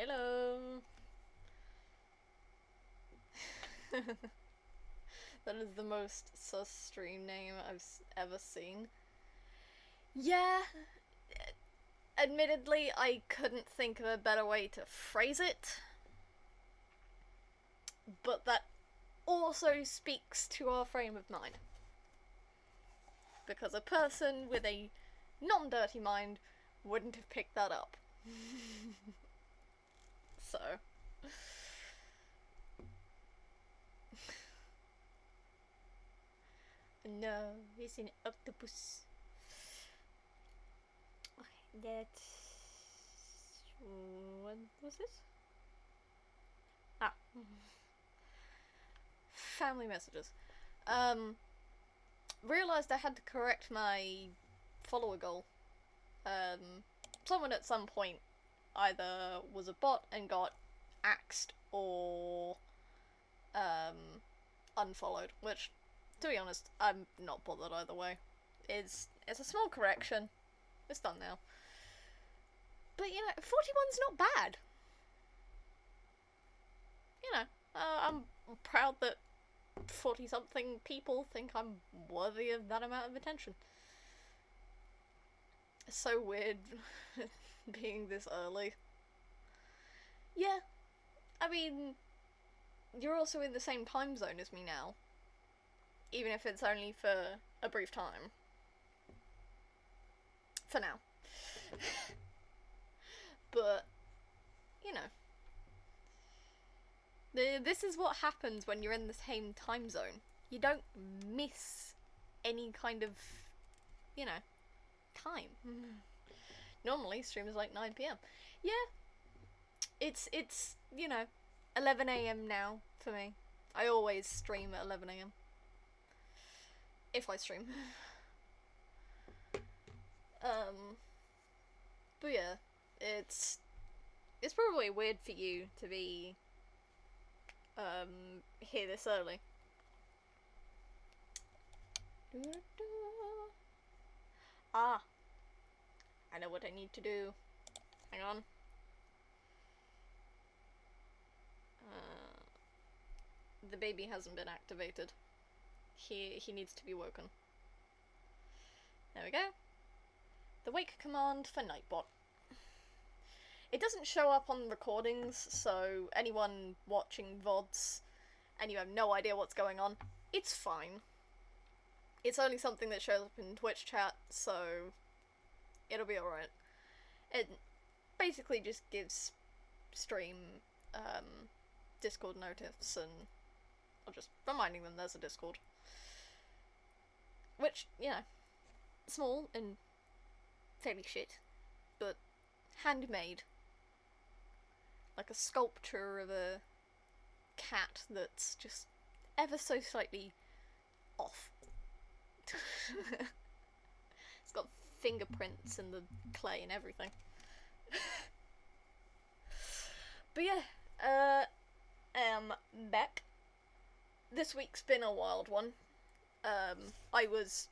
Hello. That is the most sus stream name I've ever seen. Yeah, admittedly, I couldn't think of a better way to phrase it, but that also speaks to our frame of mind. Because a person with a non-dirty mind wouldn't have picked that up. So. No, it's an octopus. Okay, that's... What was this? Ah. Family messages. Realised I had to correct my follower goal. Someone at some point either was a bot and got axed or unfollowed, which, to be honest, I'm not bothered either way. It's a small correction. It's done now. But, 41's not bad. I'm proud that 40-something people think I'm worthy of that amount of attention. It's so weird being this early. Yeah, I mean, you're also in the same time zone as me now. Even if it's only for a brief time. For now. But, this is what happens when you're in the same time zone. You don't miss any kind of, time. Normally, streams like 9 PM. Yeah, it's 11 AM now for me. I always stream at 11 AM. If I stream. But yeah, it's probably weird for you to be here this early. Ah, I know what I need to do. Hang on. The baby hasn't been activated. He needs to be woken. There we go. The wake command for Nightbot. It doesn't show up on recordings, so anyone watching VODs and you have no idea what's going on, it's fine. It's only something that shows up in Twitch chat, so it'll be alright. It basically just gives stream Discord notice, and I'm just reminding them there's a Discord. Which, small and fairly shit, but handmade. Like a sculpture of a cat that's just ever so slightly off. It's got fingerprints in the clay and everything. But yeah, am back. This week's been a wild one. I was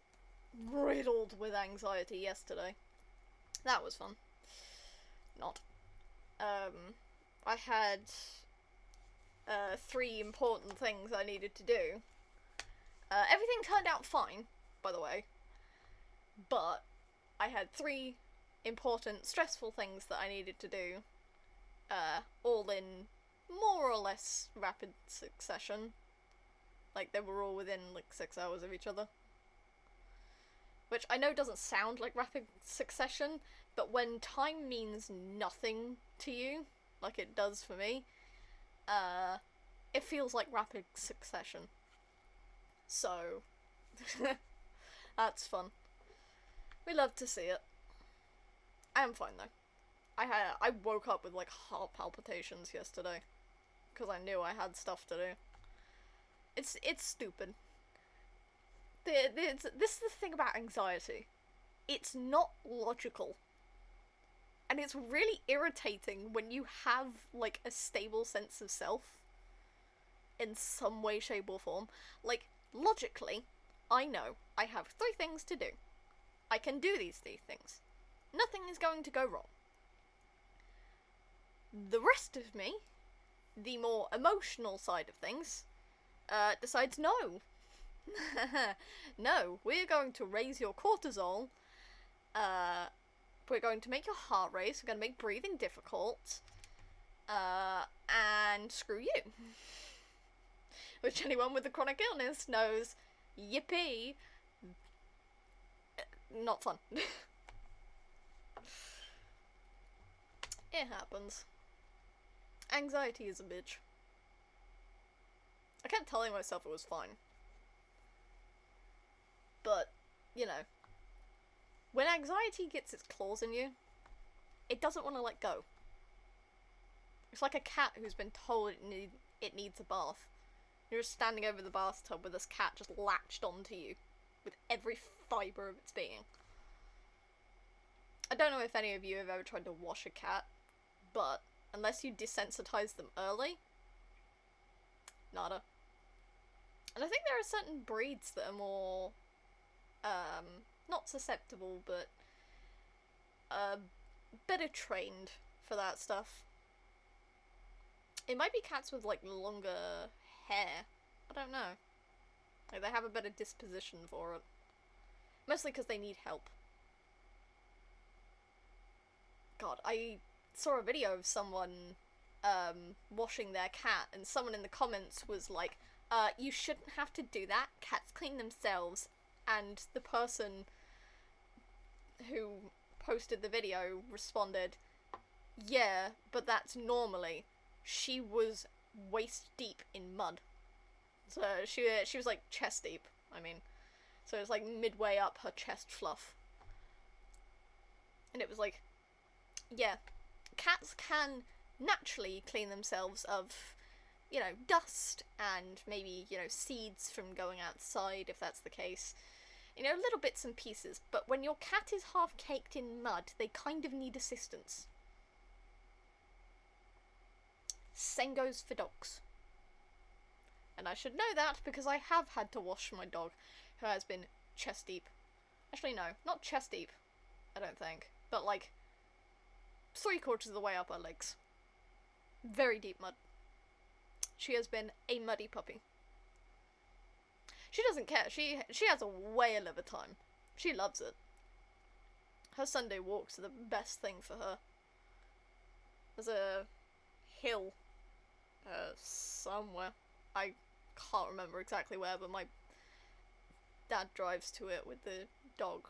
riddled with anxiety yesterday. That was fun. Not. I had 3 important things I needed to do. Everything turned out fine, by the way. But I had 3 important, stressful things that I needed to do. All in more or less rapid succession. Like, they were all within, 6 hours of each other. Which I know doesn't sound like rapid succession, but when time means nothing to you, like it does for me, it feels like rapid succession. So, that's fun. We love to see it. I am fine though. I woke up with heart palpitations yesterday, because I knew I had stuff to do. It's stupid. This is the thing about anxiety. It's not logical. And it's really irritating when you have, a stable sense of self in some way, shape, or form. Logically, I know I have 3 things to do. I can do these 3 things. Nothing is going to go wrong. The rest of me, the more emotional side of things, decides no. No, we're going to raise your cortisol. We're going to make your heart race. We're going to make breathing difficult. And screw you. Which anyone with a chronic illness knows, yippee, not fun. It happens. Anxiety is a bitch. I kept telling myself it was fine. But, you know, when anxiety gets its claws in you, it doesn't want to let go. It's like a cat who's been told it needs a bath. You're just standing over the bathtub with this cat just latched onto you with every fibre of its being. I don't know if any of you have ever tried to wash a cat, but unless you desensitize them early, nada. And I think there are certain breeds that are more, not susceptible, but better trained for that stuff. It might be cats with, like, longer hair. I don't know. Like, they have a better disposition for it. Mostly because they need help. God, I saw a video of someone washing their cat, and someone in the comments was like, you shouldn't have to do that, cats clean themselves. And the person who posted the video responded, yeah, but that's normally. She was waist deep in mud. So she was like chest deep, I mean. So it was like midway up her chest fluff. And it was like, yeah, cats can naturally clean themselves of, you know, dust and maybe, you know, seeds from going outside, if that's the case. You know, little bits and pieces. But when your cat is half caked in mud, they kind of need assistance. Same goes for dogs. And I should know that because I have had to wash my dog, who has been chest deep. Actually, no, not chest deep, I don't think. But like, 3/4 of the way up her legs. Very deep mud. She has been a muddy puppy. She doesn't care. She has a whale of a time. She loves it. Her Sunday walks are the best thing for her. There's a hill somewhere. I can't remember exactly where, but my dad drives to it with the dog,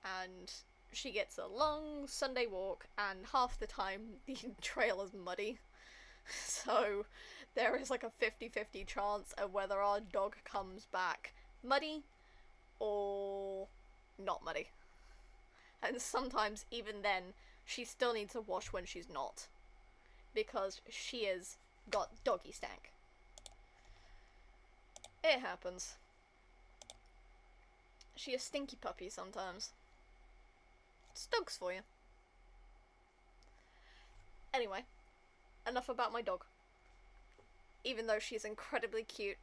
and she gets a long Sunday walk, and half the time the trail is muddy. So there is like a 50-50 chance of whether our dog comes back muddy or not muddy. And sometimes even then she still needs a wash when she's not, because she has got doggy stank. It happens. She a stinky puppy sometimes. It's dogs for you. Anyway, enough about my dog. Even though she's incredibly cute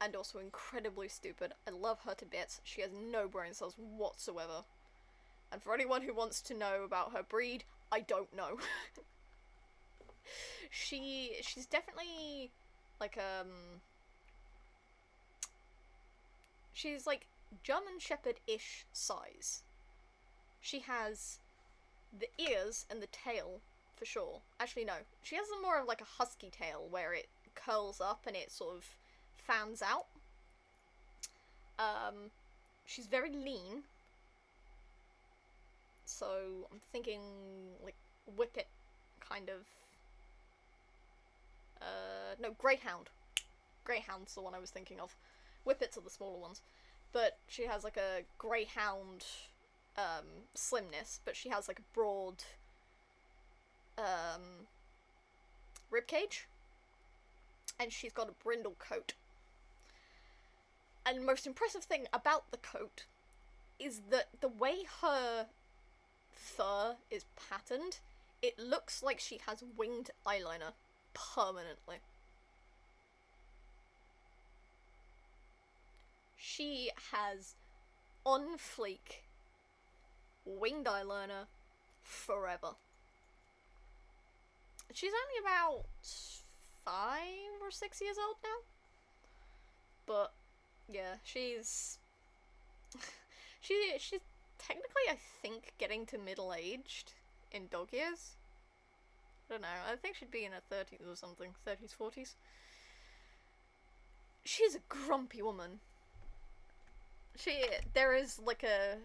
and also incredibly stupid, I love her to bits. She has no brain cells whatsoever. And for anyone who wants to know about her breed, I don't know. She's definitely like she's like German Shepherd-ish size. She has the ears and the tail for sure. Actually no, she has more of like a husky tail where it curls up and it sort of fans out. She's very lean. So I'm thinking like Whippet kind of. No, Greyhound. Greyhound's the one I was thinking of. Whippets are the smaller ones. But she has like a Greyhound slimness, but she has like a broad ribcage. And she's got a brindle coat. And the most impressive thing about the coat is that the way her fur is patterned, it looks like she has winged eyeliner permanently. She has on fleek winged eyeliner forever. She's only about 5 or 6 years old now. But yeah, she's she's technically, I think, getting to middle-aged in dog years. I don't know. I think she'd be in her 30s or something, 30s, 40s. She's a grumpy woman. There is like a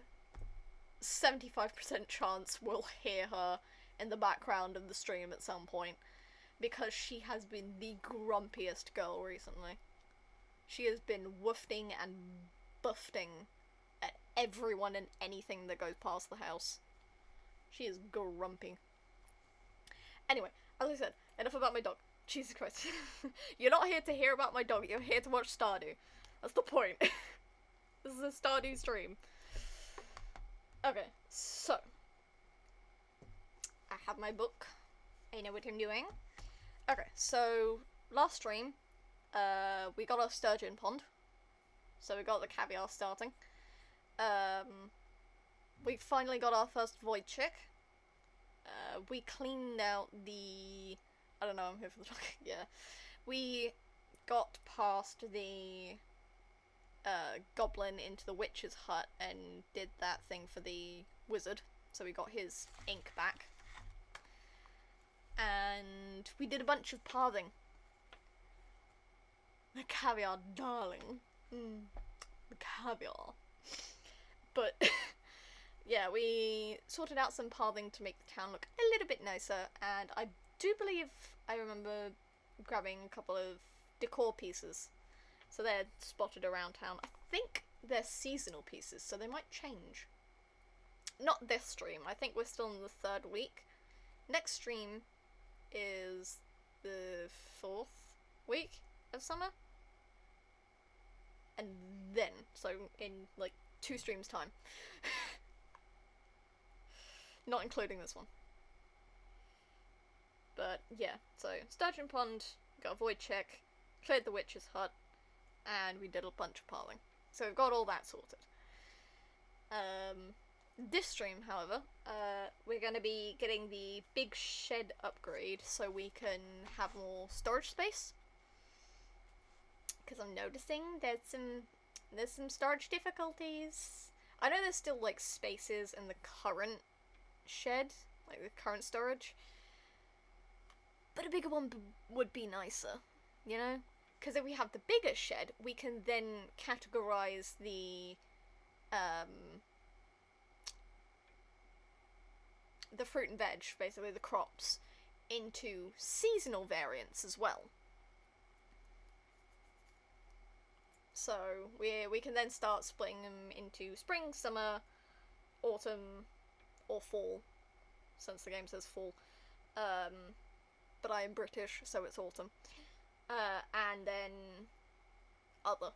75% chance we'll hear her in the background of the stream at some point, because she has been the grumpiest girl recently. She has been woofing and buffing at everyone and anything that goes past the house. She is grumpy. Anyway, as I said, enough about my dog. Jesus Christ. You're not here to hear about my dog, you're here to watch Stardew. That's the point. This is a Stardew stream. Okay, so I have my book. I know what I'm doing. Okay, so last stream, we got our sturgeon pond. So we got the caviar starting. We finally got our first void chick. We cleaned out the... I don't know, I'm here for the dog. Yeah. We got past the goblin into the witch's hut and did that thing for the wizard. So we got his ink back. And we did a bunch of pathing. The caviar, darling. The caviar. But, yeah, we sorted out some pathing to make the town look a little bit nicer, and I do believe I remember grabbing a couple of decor pieces. So they're spotted around town. I think they're seasonal pieces, so they might change. Not this stream. I think we're still in the 3rd week. Next stream is the 4th week of summer. And then, so in like 2 streams time. Not including this one. But yeah, so sturgeon pond, got a void check, cleared the witch's hut, and we did a bunch of pathing. So we've got all that sorted. This stream, however, we're going to be getting the big shed upgrade so we can have more storage space. Because I'm noticing there's some storage difficulties. I know there's still like spaces in the current shed, like the current storage, but a bigger one would be nicer, you know? Because if we have the bigger shed, we can then categorize the fruit and veg, basically the crops, into seasonal variants as well. So we can then start splitting them into spring, summer, autumn, or fall, since the game says fall. But I am British, so it's autumn. And then other.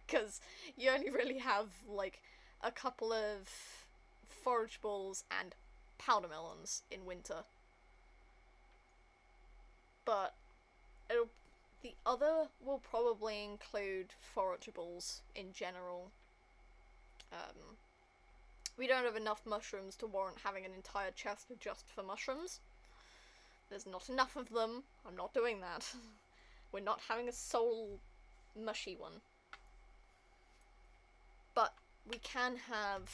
Because you only really have, like, a couple of forageables and powder melons in winter. But the other will probably include forageables in general. We don't have enough mushrooms to warrant having an entire chest just for mushrooms. There's not enough of them. I'm not doing that. We're not having a soul mushy one. But we can have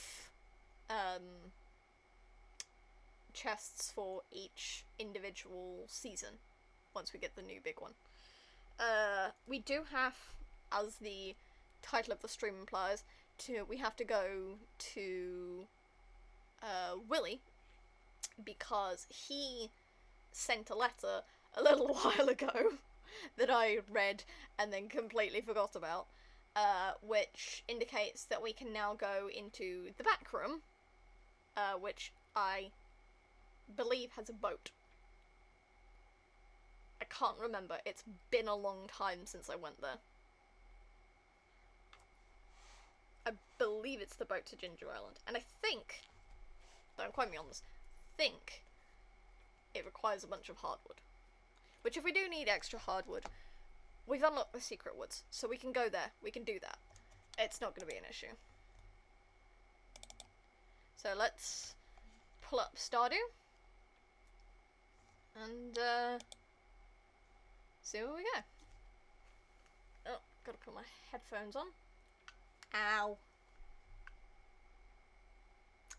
chests for each individual season once we get the new big one. We do have, as the title of the stream implies, we have to go to Willy, because he sent a letter a little while ago that I read and then completely forgot about, which indicates that we can now go into the back room, which I believe has a boat. I can't remember, it's been a long time since I went there. I believe it's the boat to Ginger Island, and I think, don't quote me on this, think it requires a bunch of hardwood. Which, if we do need extra hardwood, we've unlocked the secret woods, so we can go there, we can do that. It's not going to be an issue. So let's pull up Stardew. and see where we go. Oh, gotta put my headphones on. Ow.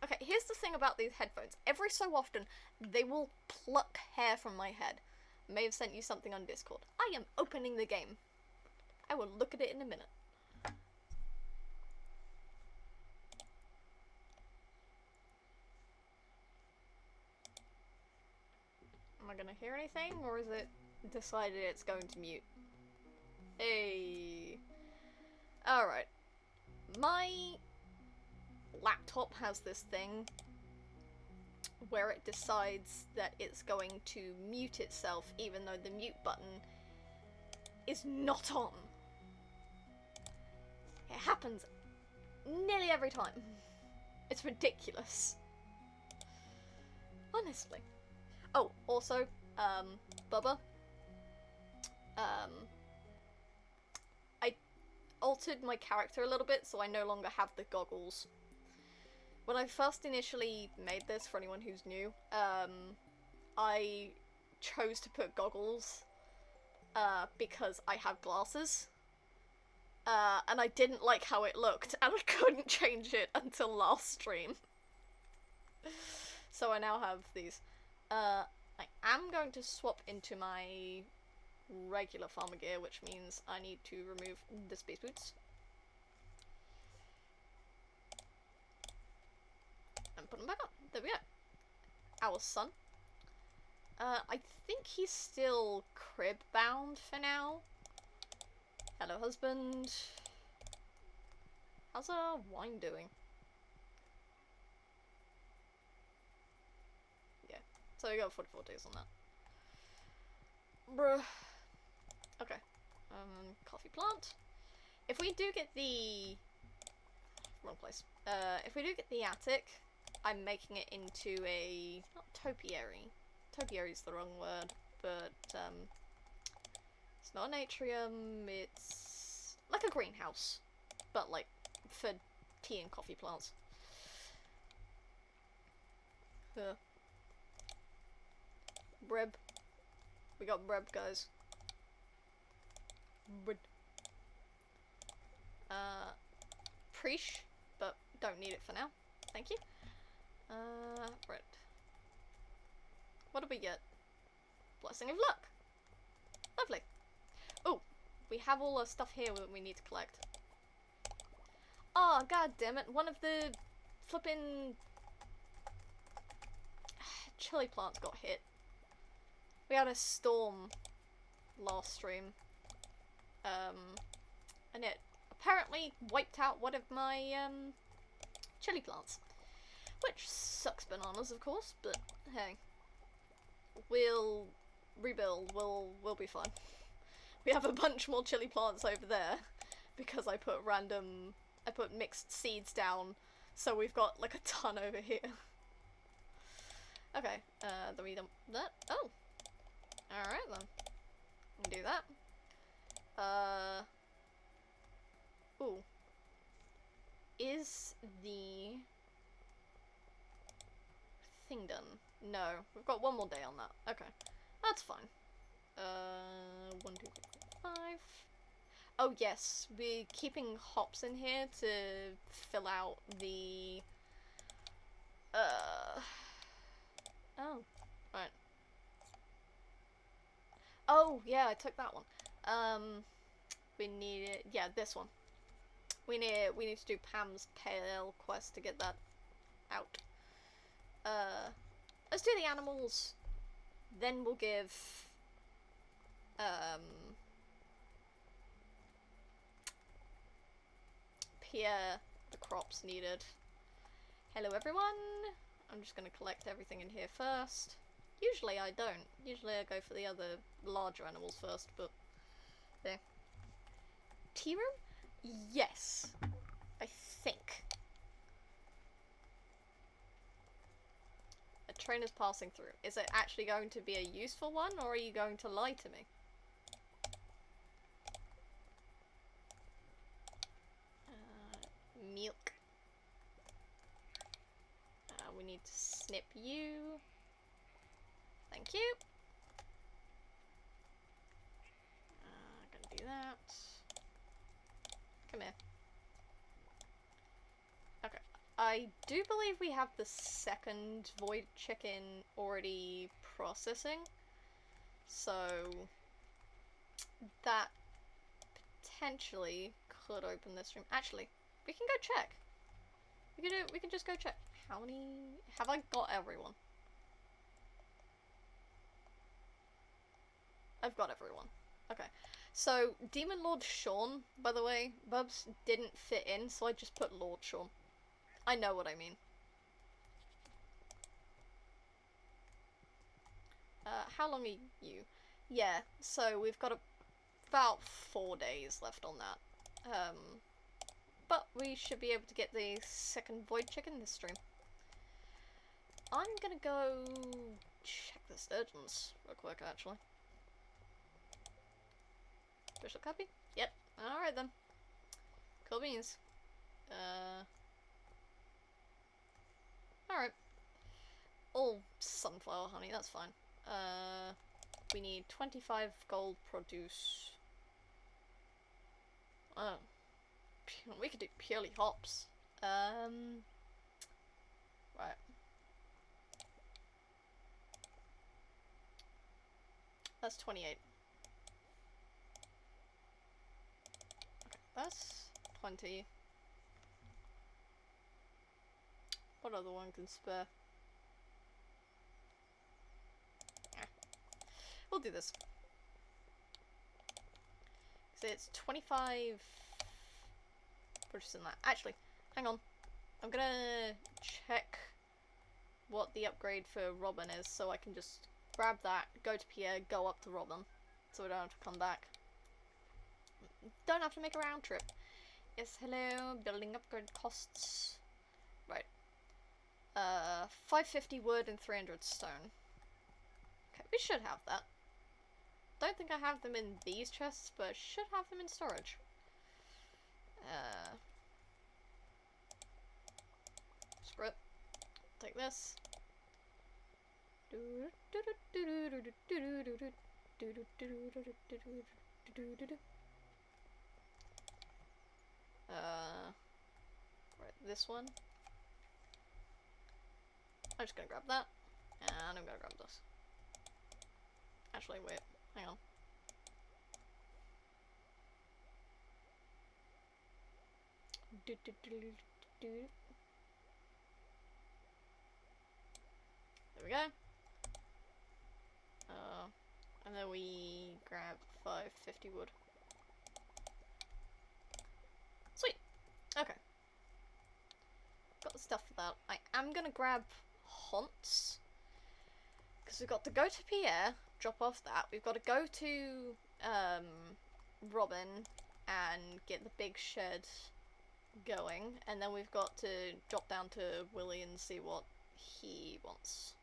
Okay, here's the thing about these headphones. Every so often, they will pluck hair from my head. I may have sent you something on Discord. I am opening the game. I will look at it in a minute. Am I gonna hear anything, or is it decided it's going to mute? Hey. Alright. My laptop has this thing where it decides that it's going to mute itself even though the mute button is not on. It happens nearly every time. It's ridiculous. Honestly. Oh, also, Bubba. I altered my character a little bit so I no longer have the goggles. When I first initially made this, for anyone who's new, I chose to put goggles because I have glasses. And I didn't like how it looked, and I couldn't change it until last stream. So I now have these. I am going to swap into my regular farmer gear, which means I need to remove the space boots. And put them back on. There we go. Our son. I think he's still crib bound for now. Hello, husband. How's our wine doing? Yeah, so we got 44 days on that. Bruh. Okay. Coffee plant. If we do get the... wrong place. If we do get the attic, I'm making it into a... not topiary. Topiary's the wrong word, but, it's not an atrium, it's like a greenhouse, but like for tea and coffee plants. Bread. We got bread, guys. Bread. Preach, but don't need it for now. Thank you. Bread. What do we get? Blessing of luck. Lovely. Oh, we have all the stuff here that we need to collect. Oh, god damn it. One of the flippin' chili plants got hit. We had a storm last stream. And it apparently wiped out one of my chili plants. Which sucks bananas, of course, but hey. We'll rebuild, we'll be fine. We have a bunch more chili plants over there because I put mixed seeds down, so we've got like a ton over here. Okay, then we dump that. Oh, alright then. We'll do that. Ooh. Is the thing done? No, we've got one more day on that. Okay, that's fine. 1, 2, 3, 4, 5. Oh yes, we're keeping hops in here to fill out the... Oh, right. Oh, yeah, I took that one. We need it... Yeah, this one. We need to do Pam's Pale quest to get that out. Let's do the animals. Then we'll give... Pierre the crops needed. Hello everyone! I'm just gonna collect everything in here first. Usually I don't. Usually I go for the other larger animals first, but... There. Tea room? Yes. I think. A train is passing through. Is it actually going to be a useful one, or are you going to lie to me? Milk. We need to snip you. Thank you. Do that. Come here. Okay. I do believe we have the second void chicken already processing. So that potentially could open this room. Actually, we can go check. We can just go check. How many have I got? Everyone. I've got everyone. Okay. So Demon Lord Sean, by the way, Bubs, didn't fit in, so I just put Lord Sean. I know what I mean. How long are you? Yeah, so we've got about 4 days left on that. But we should be able to get the second void chicken this stream. I'm gonna go check the sturgeons real quick, actually. Official copy? Yep. Alright then. Cool beans. Alright. All sunflower honey, that's fine. We need 25 gold produce. Oh. We could do purely hops. Right. That's 28. Okay, that's 20. What other one can spare? Yeah. We'll do this. So it's 25 purchasing that. Actually, hang on. I'm gonna check what the upgrade for Robin is so I can just grab that, go to Pierre, go up to Robin. So we don't have to come back. Don't have to make a round trip. Yes, hello. Building upgrade costs. Right. 550 wood and 300 stone. Okay, we should have that. Don't think I have them in these chests, but should have them in storage. Screw it. Take this. Right, this one. I'm just gonna grab that, and I'm gonna grab this. Actually, wait, hang on. There we go. And then we grab 550 wood. Sweet. Okay. Got the stuff for that. I am gonna grab haunts. Because we've got to go to Pierre, drop off that. We've got to go to Robin and get the big shed going. And then we've got to drop down to Willy and see what he wants.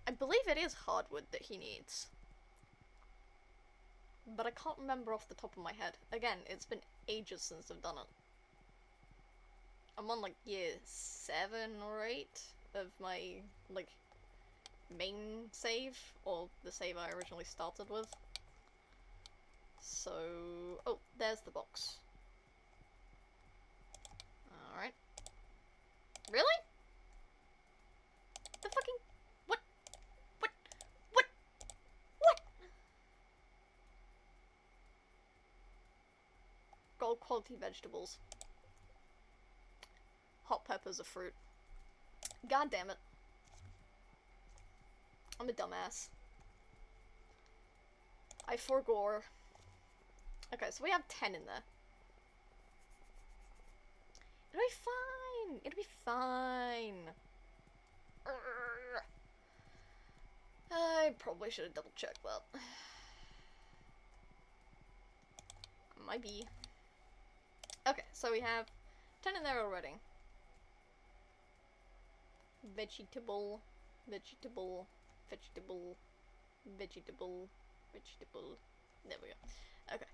I believe it is hardwood that he needs. But I can't remember off the top of my head. Again, it's been ages since I've done it. I'm on like year 7 or 8 of my like main save, or the save I originally started with. So, oh, there's the box. Alright. Really? The fucking... What? Gold quality vegetables. Hot peppers are fruit. God damn it. I'm a dumbass. I forgore. Okay, so we have 10 in there. It'll be fine! It'll be fine! Urgh. I probably should have double checked that. Might be. Okay, so we have 10 in there already. Vegetable, vegetable, vegetable, vegetable, vegetable. There we go. Okay.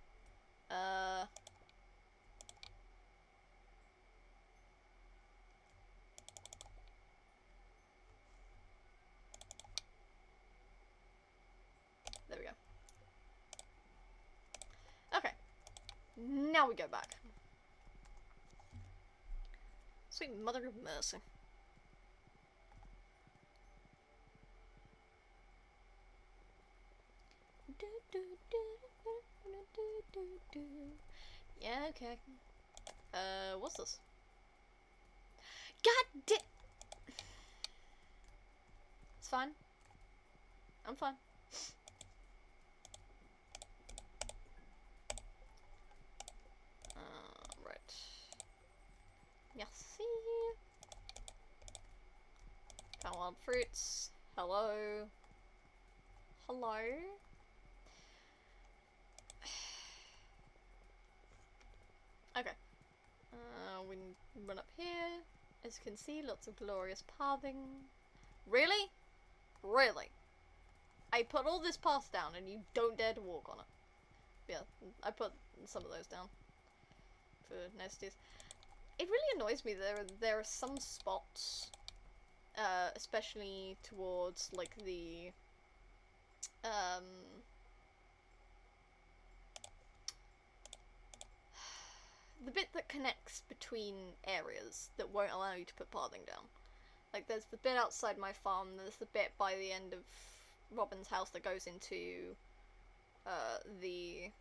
There we go. Now we go back. Sweet mother of mercy. Yeah, okay. What's this? God damn! It's fine. I'm fine. Right. Merci. Found wild fruits. Hello. Hello. Okay. We run up here. As you can see, lots of glorious pathing. Really? Really? I put all this path down and you don't dare to walk on it. Yeah, I put some of those down for niceties. It really annoys me there are some spots, especially towards like the bit that connects between areas that won't allow you to put pathing down. Like there's the bit outside my farm, there's the bit by the end of Robin's house that goes into the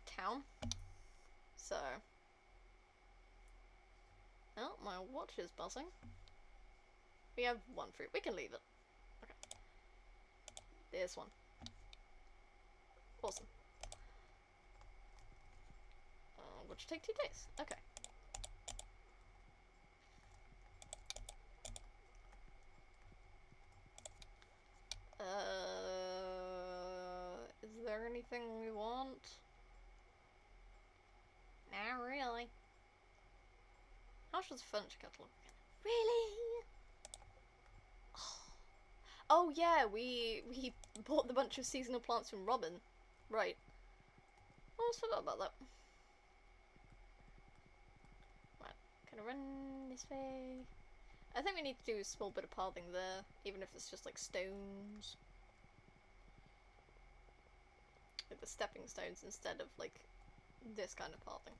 town. So, oh, my watch is buzzing. We have one fruit. We can leave it. Okay. There's one. Awesome. Which take 2 days. Okay. Is there anything we want? Not really. How much does furniture catalog again? Really? Oh yeah, we bought the bunch of seasonal plants from Robin. Right. I almost forgot about that. Right, can I run this way? I think we need to do a small bit of pathing there, even if it's just like stones. Like the stepping stones instead of like this kind of pathing.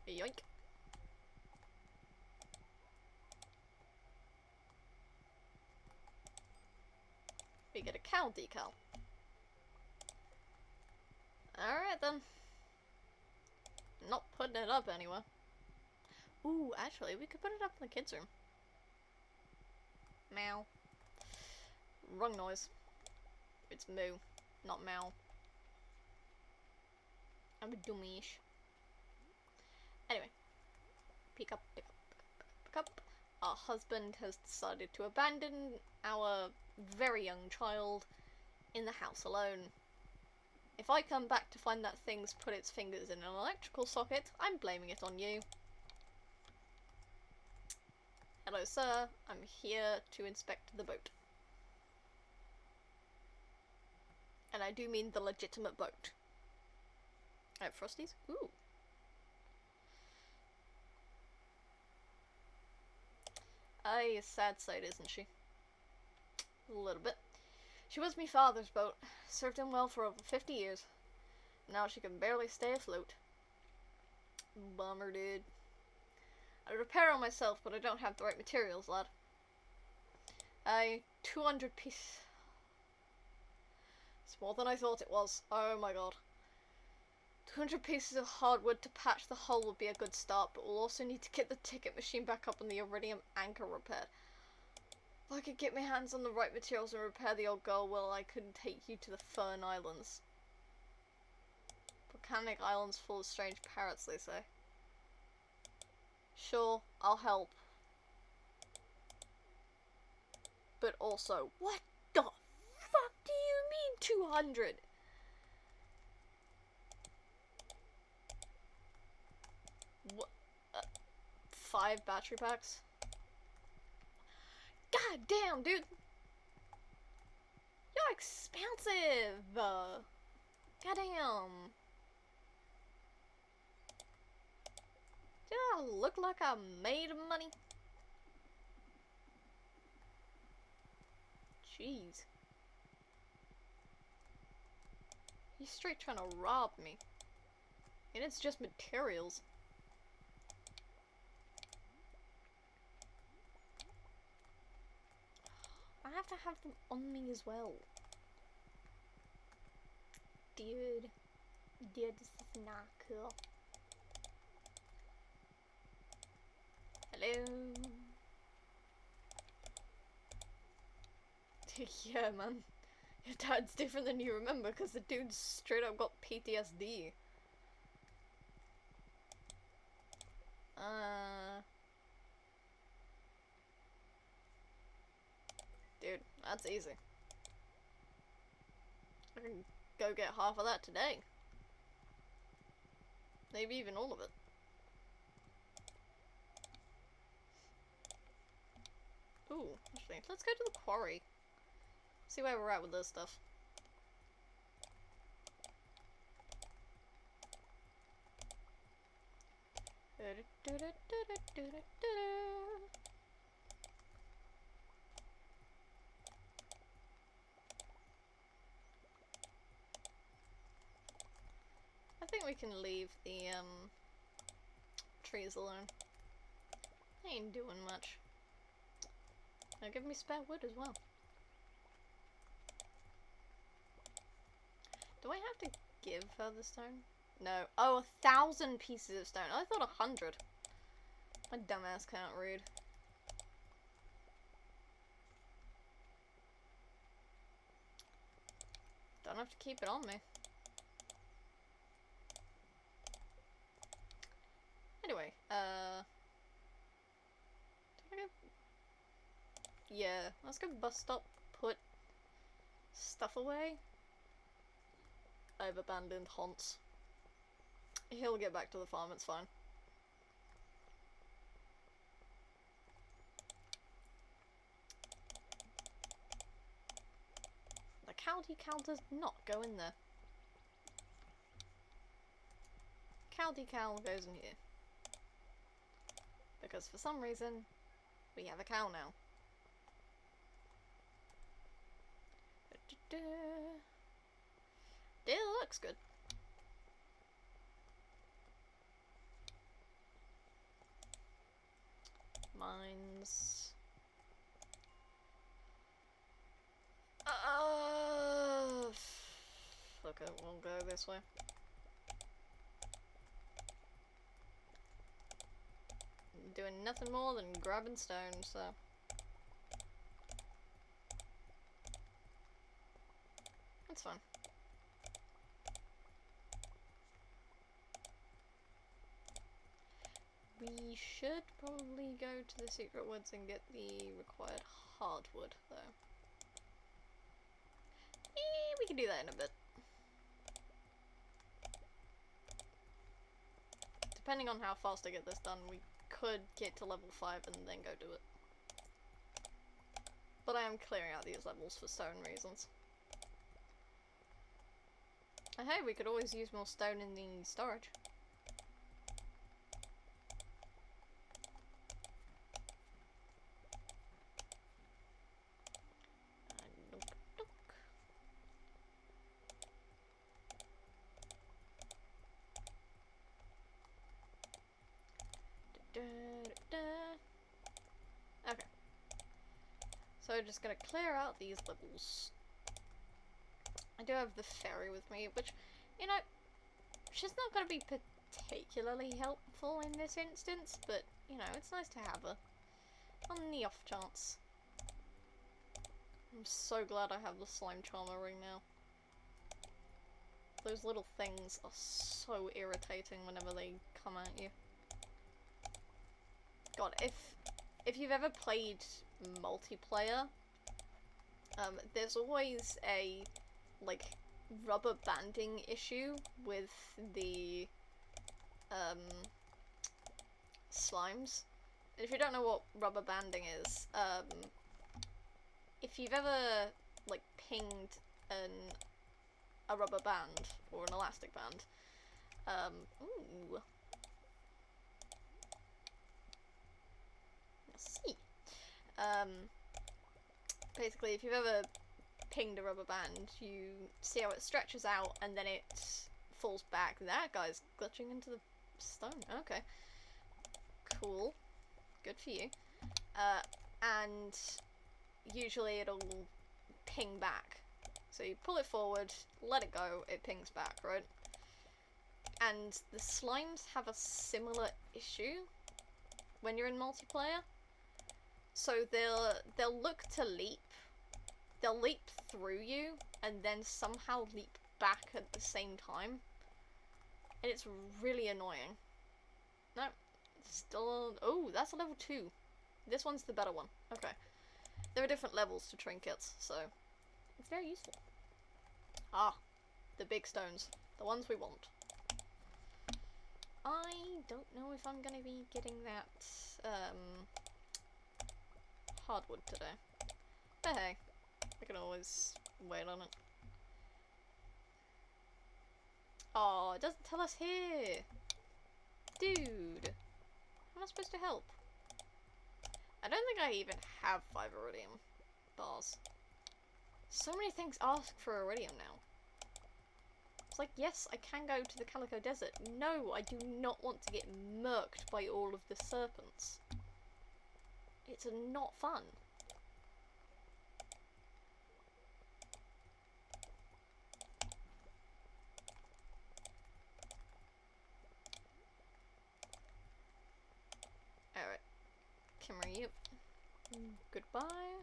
Yoink. We get a cow decal. Alright then. Not putting it up anywhere. Ooh, actually, we could put it up in the kids' room. Meow. Wrong noise. It's moo, not meow. I'm a dummy-ish. Anyway. Pick up, pick up, pick up, pick up. Our husband has decided to abandon our very young child in the house alone. If I come back to find that thing's put its fingers in an electrical socket, I'm blaming it on you. Hello, sir. I'm here to inspect the boat. And I do mean the legitimate boat. I have Frosties. Ooh. Aye, a sad sight, isn't she? A little bit. She was me father's boat. Served him well for over 50 years. Now she can barely stay afloat. Bummer, dude. I'd repair her myself, but I don't have the right materials, lad. 200 pieces. It's more than I thought it was. Oh my god. 200 pieces of hardwood to patch the hull would be a good start, but we'll also need to get the ticket machine back up and the iridium anchor repaired. If I could get my hands on the right materials and repair the old girl, well, I could take you to the Fern Islands. Volcanic islands full of strange parrots, they say. Sure, I'll help. But also, what the fuck do you mean 200? What? 5 battery packs? God damn, dude! You're expensive! Goddamn! Do I look like I'm made of money? Jeez. He's straight trying to rob me. And it's just materials. I have to have them on me as well. Dude. Dude, this is not cool. Hello. Yeah, man. Your dad's different than you remember because the dude's straight up got PTSD. Dude, that's easy. I can go get half of that today. Maybe even all of it. Ooh, actually, let's go to the quarry. See where we're at with this stuff. I think we can leave the trees alone. They ain't doing much. Now give me spare wood as well. Do I have to give her the stone? No. Oh, 1,000 pieces of stone. I thought 100. My dumbass can't read. Don't have to keep it on me. Anyway, yeah, let's go bus stop, put stuff away. I've abandoned Hans. He'll get back to the farm, it's fine. The county cow does not go in there. County cow goes in here. Because for some reason, we have a cow now. It looks good. Mines. Okay, we'll go this way. Doing nothing more than grabbing stone, so. That's fine. We should probably go to the secret woods and get the required hardwood, though. We can do that in a bit. Depending on how fast I get this done, we could get to level 5 and then go do it. But I am clearing out these levels for stone reasons. And hey, we could always use more stone in the storage. Okay. So just gonna clear out these levels. I do have the fairy with me, which, you know, she's not gonna be particularly helpful in this instance, but, you know, it's nice to have her. On the off chance. I'm so glad I have the slime charmer ring now. Those little things are so irritating whenever they come at you. God, if you've ever played multiplayer, there's always a, like, rubber banding issue with the, slimes. If you don't know what rubber banding is, if you've ever, like, pinged a rubber band, or an elastic band, ooh. Let's see. Basically, if you've ever ping the rubber band, you see how it stretches out and then it falls back. That guy's glitching into the stone. Okay. Cool. Good for you. And usually it'll ping back. So you pull it forward, let it go, it pings back, right? And the slimes have a similar issue when you're in multiplayer. So they'll look to leap. They'll leap through you and then somehow leap back at the same time. And it's really annoying. No, still... Oh, that's a level 2. This one's the better one. Okay. There are different levels to trinkets, so it's very useful. Ah, the big stones. The ones we want. I don't know if I'm going to be getting that hardwood today. But hey, I can always wait on it. Oh, it doesn't tell us here! Dude! How am I supposed to help? I don't think I even have 5 iridium bars. So many things ask for iridium now. It's like, yes, I can go to the Calico Desert. No, I do not want to get murked by all of the serpents. It's not fun. Alright. Kimmery, goodbye.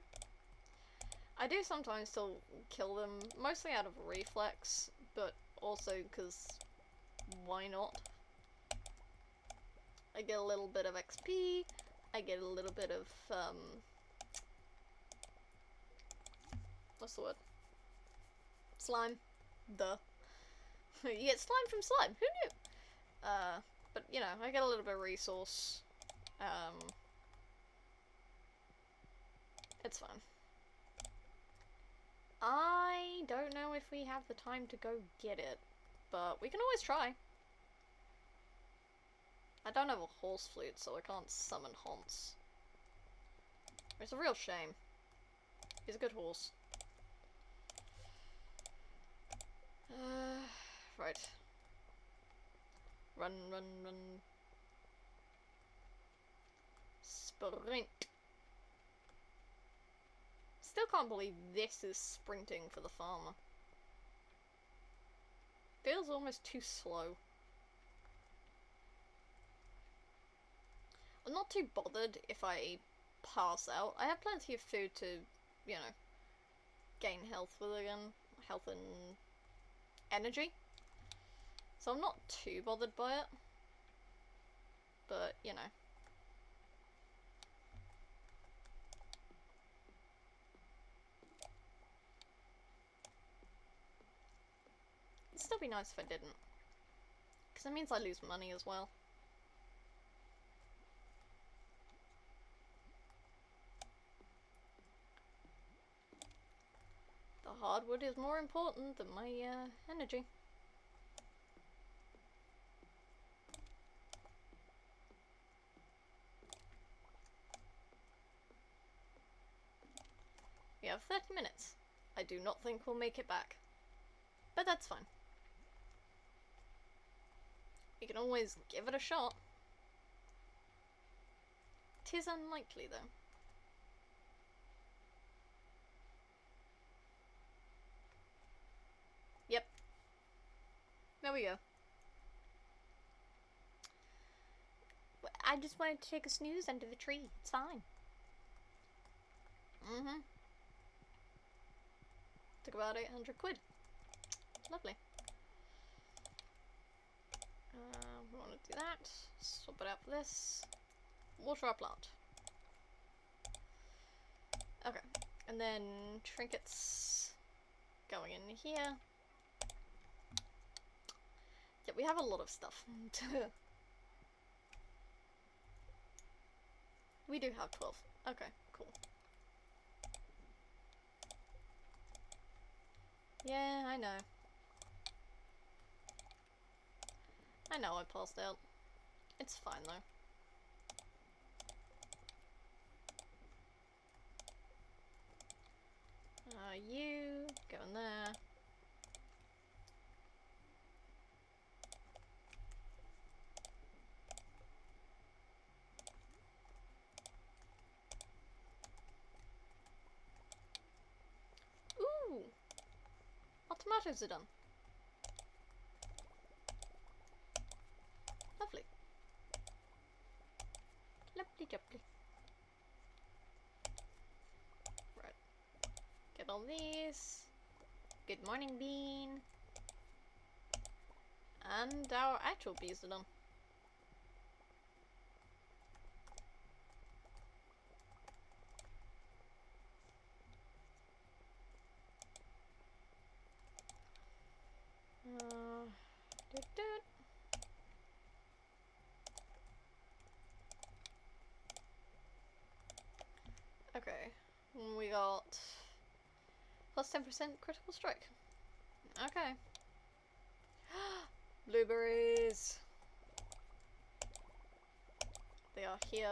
I do sometimes still kill them, mostly out of reflex, but also because why not? I get a little bit of XP, I get a little bit of, what's the word? Slime. Duh. You get slime from slime, who knew? But, you know, I get a little bit of resource. It's fine. I don't know if we have the time to go get it, but we can always try. I don't have a horse flute, so I can't summon Haunts. It's a real shame. He's a good horse. Right. Run, run, run. Sprint. Still can't believe this is sprinting for the farmer. Feels almost too slow. I'm not too bothered if I pass out. I have plenty of food to, you know, gain health with again. Health and energy. So I'm not too bothered by it. But, you know. It'd still be nice if I didn't. Because it means I lose money as well. The hardwood is more important than my energy. We have 30 minutes. I do not think we'll make it back. But that's fine. We can always give it a shot. 'Tis unlikely, though. Yep. There we go. I just wanted to take a snooze under the tree. It's fine. Mm-hmm. Took about 800 quid. Lovely. We want to do that. Swap it out for this. Water our plant. Okay. And then trinkets going in here. Yeah, we have a lot of stuff. We do have 12. Okay, cool. Yeah, I know. I know I passed out. It's fine though. You go in there. Ooh! Our tomatoes are done. Lovely. Lovely jubbly. Right. Get all these. Good morning, bean. And our actual bees are done. Doot doot. Okay, we got plus 10% critical strike. Okay. Blueberries. They are here.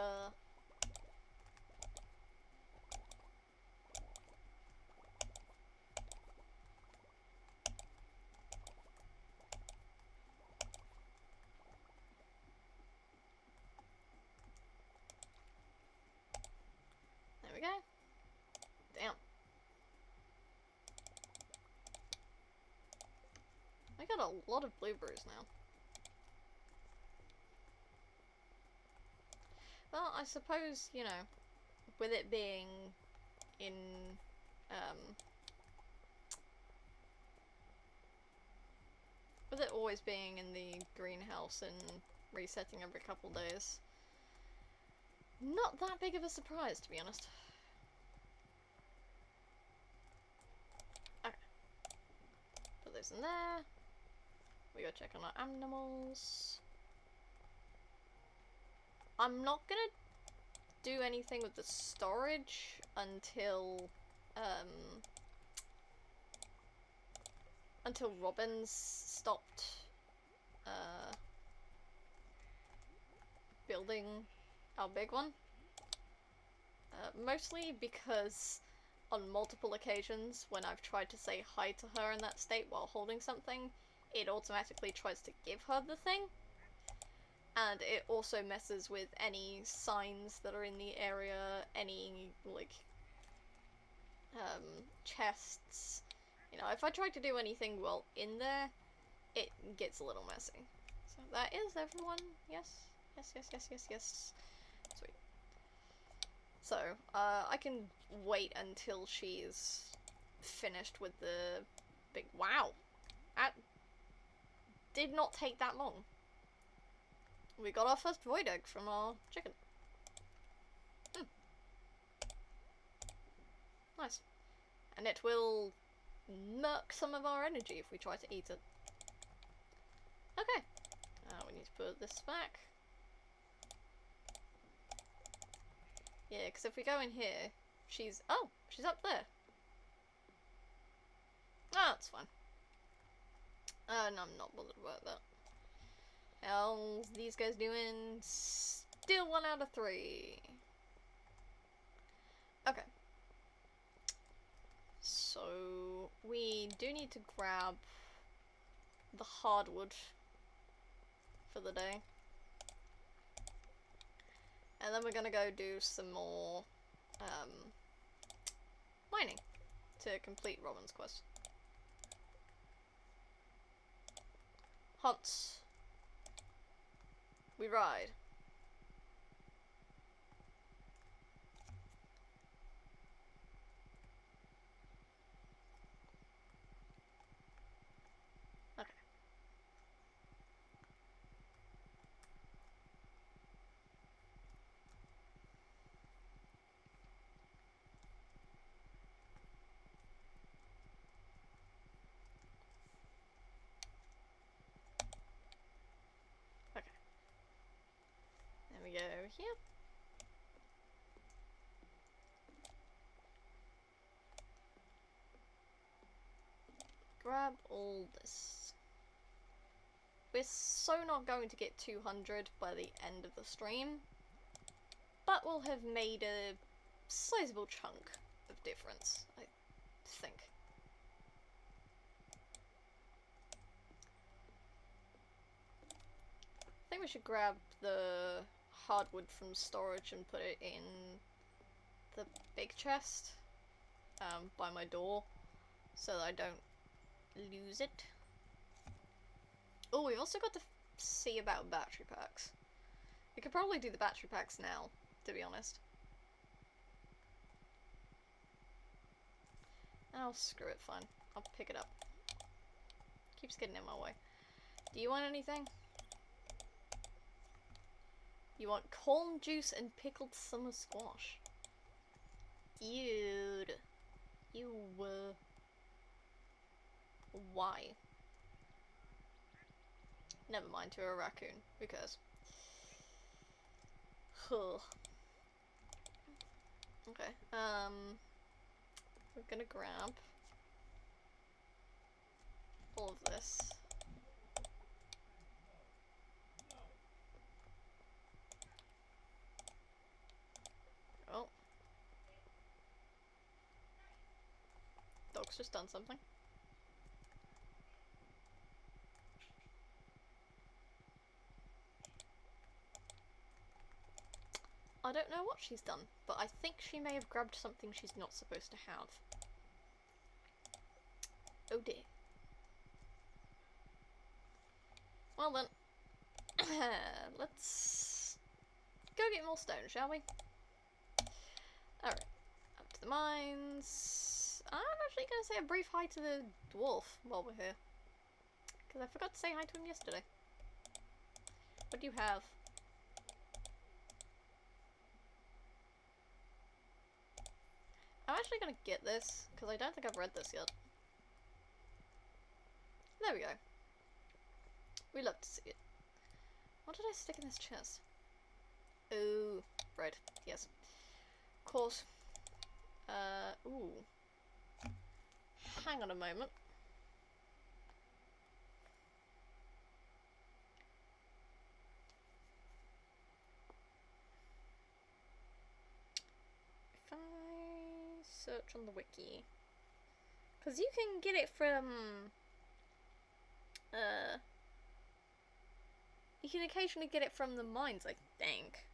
There we go. Damn. I got a lot of blueberries now. Well, I suppose, you know, with it being in, with it always being in the greenhouse and resetting every couple days, not that big of a surprise, to be honest. Okay. Put those in there. We go check on our animals. I'm not gonna do anything with the storage until Robin's stopped building our big one. Mostly because on multiple occasions when I've tried to say hi to her in that state while holding something, it automatically tries to give her the thing. And it also messes with any signs that are in the area, any, like, chests. You know, if I try to do anything while in there, it gets a little messy. So that is everyone. Yes. Yes, yes, yes, yes, yes. Sweet. So, I can wait until she's finished with the big... Wow! That did not take that long. We got our first void egg from our chicken. Nice. And it will murk some of our energy if we try to eat it. Okay. We need to put this back. Yeah, because if we go in here, she's... Oh! She's up there. Ah, that's fine. No, I'm not bothered about that. How's these guys doing? Still 1 out of 3. Okay. So, we do need to grab the hardwood for the day. And then we're gonna go do some more mining to complete Robin's quest. Hunts. We ride. Okay. Okay. Then we go over here. Grab all this. We're so not going to get 200 by the end of the stream, but we'll have made a sizable chunk of difference, I think. I think we should grab the hardwood from storage and put it in the big chest by my door so that I don't lose it. Oh, we've also got to see about battery packs. We could probably do the battery packs now, to be honest. Oh, screw it, fine. I'll pick it up. Keeps getting in my way. Do you want anything? You want corn juice and pickled summer squash. Dude. Ew. Why? Never mind, to a raccoon. Who cares? Huh. Okay, we're gonna grab all of this. Oh. Dog's just done something. I don't know what she's done, but I think she may have grabbed something she's not supposed to have. Oh dear. Well then, let's go get more stone, shall we? Alright, up to the mines. I'm actually going to say a brief hi to the dwarf while we're here, because I forgot to say hi to him yesterday. What do you have? I'm actually going to get this, because I don't think I've read this yet. There we go. We love to see it. What did I stick in this chest? Oh, bread. Yes. Of course. Ooh. Hang on a moment. If I search on the wiki. Because you can get it from... you can occasionally get it from the mines, I think.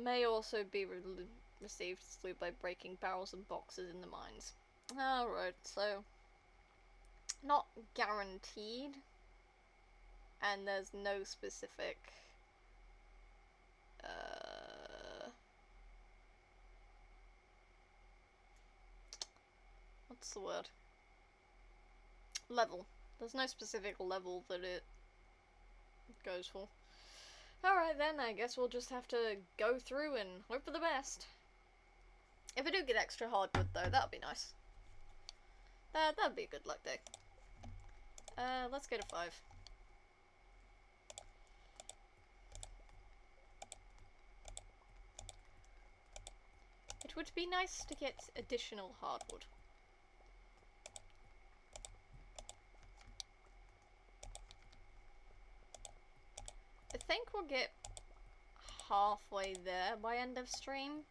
May also be received by breaking barrels and boxes in the mines. Alright, so not guaranteed, and there's no specific what's the word? Level. There's no specific level that it goes for. Alright then, I guess we'll just have to go through and hope for the best. If I do get extra hardwood though, that would be nice. That'd be a good luck day. Let's go to 5. It would be nice to get additional hardwood. I think we'll get halfway there by end of stream,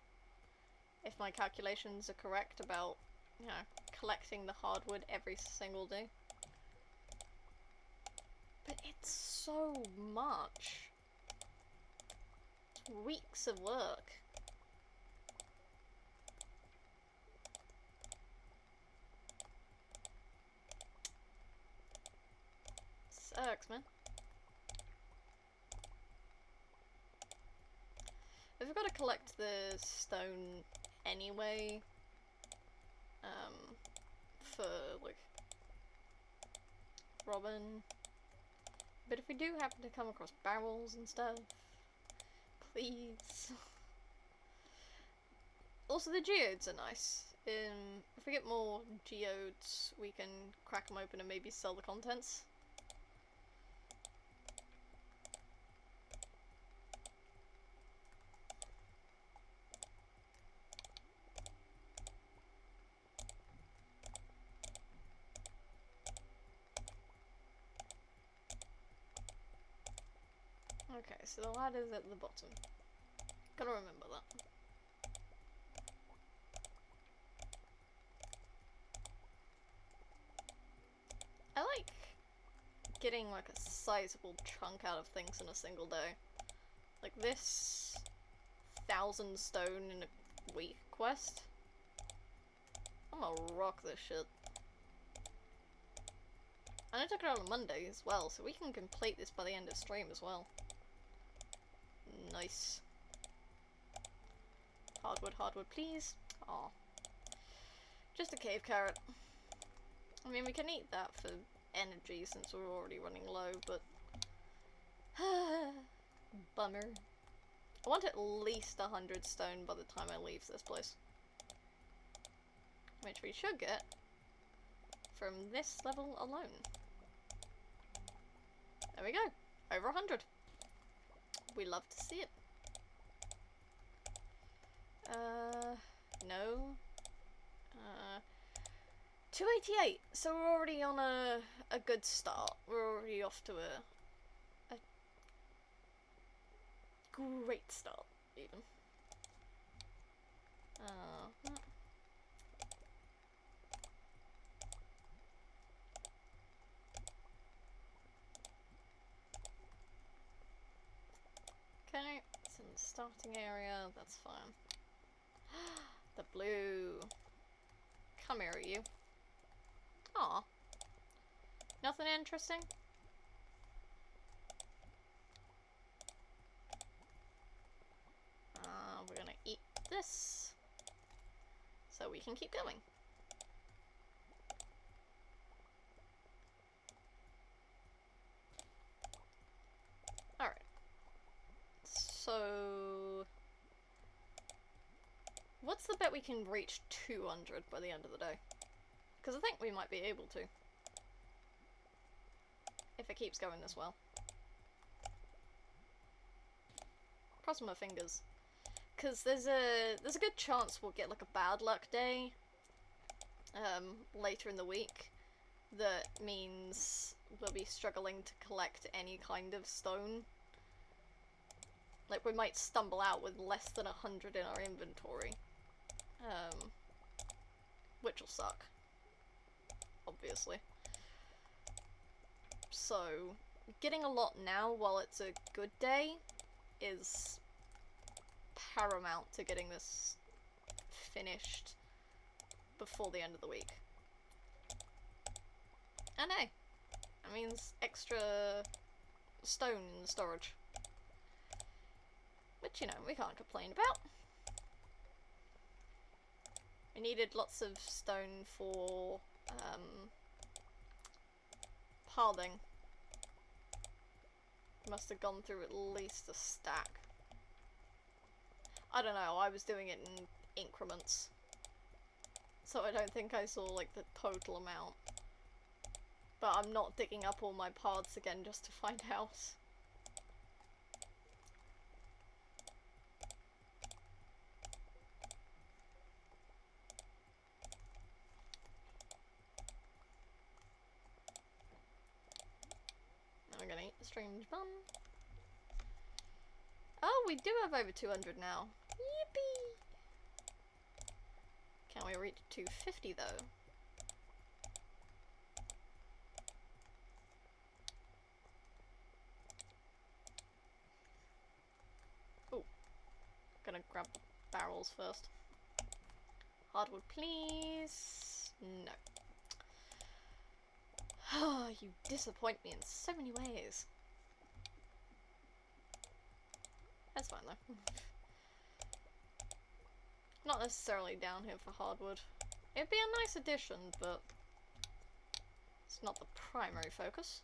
if my calculations are correct about, you know, collecting the hardwood every single day. But it's so much. It's weeks of work. Sucks, man. I've got to collect the stone anyway, for, like, Robin. But if we do happen to come across barrels and stuff, please. Also, the geodes are nice. If we get more geodes, we can crack them open and maybe sell the contents. Okay, so the ladder's at the bottom. Gotta remember that. I like getting like a sizable chunk out of things in a single day. Like this 1,000 stone in a week quest. I'm gonna rock this shit. And I took it out on Monday as well, so we can complete this by the end of stream as well. Nice. Hardwood, hardwood, please. Aw. Just a cave carrot. I mean, we can eat that for energy since we're already running low, but... bummer. I want at least 100 stone by the time I leave this place. Which we should get from this level alone. There we go. Over 100. We love to see it. No. 288. So we're already on a good start. We're already off to a great start, even. Okay, it's in the starting area, that's fine. The blue. Come here, you. Aw. Nothing interesting? We're gonna eat this so we can keep going. Alright. So... what's the bet we can reach 200 by the end of the day? Because I think we might be able to. If it keeps going this well. Cross my fingers. Because there's a good chance we'll get like a bad luck day later in the week. That means we'll be struggling to collect any kind of stone. Like we might stumble out with less than 100 in our inventory. Which will suck. Obviously. So, getting a lot now while it's a good day is paramount to getting this finished before the end of the week. And hey, that means extra stone in the storage. Which, you know, we can't complain about. We needed lots of stone for pathing. Must have gone through at least a stack. I don't know, I was doing it in increments. So I don't think I saw like the total amount. But I'm not digging up all my paths again just to find out. I'm gonna eat the strange bun. Oh, we do have over 200 now. Yippee! Can we reach 250 though? Oh, gonna grab the barrels first. Hardwood, please. No. Oh, you disappoint me in so many ways. That's fine though. Not necessarily down here for hardwood. It'd be a nice addition, but it's not the primary focus.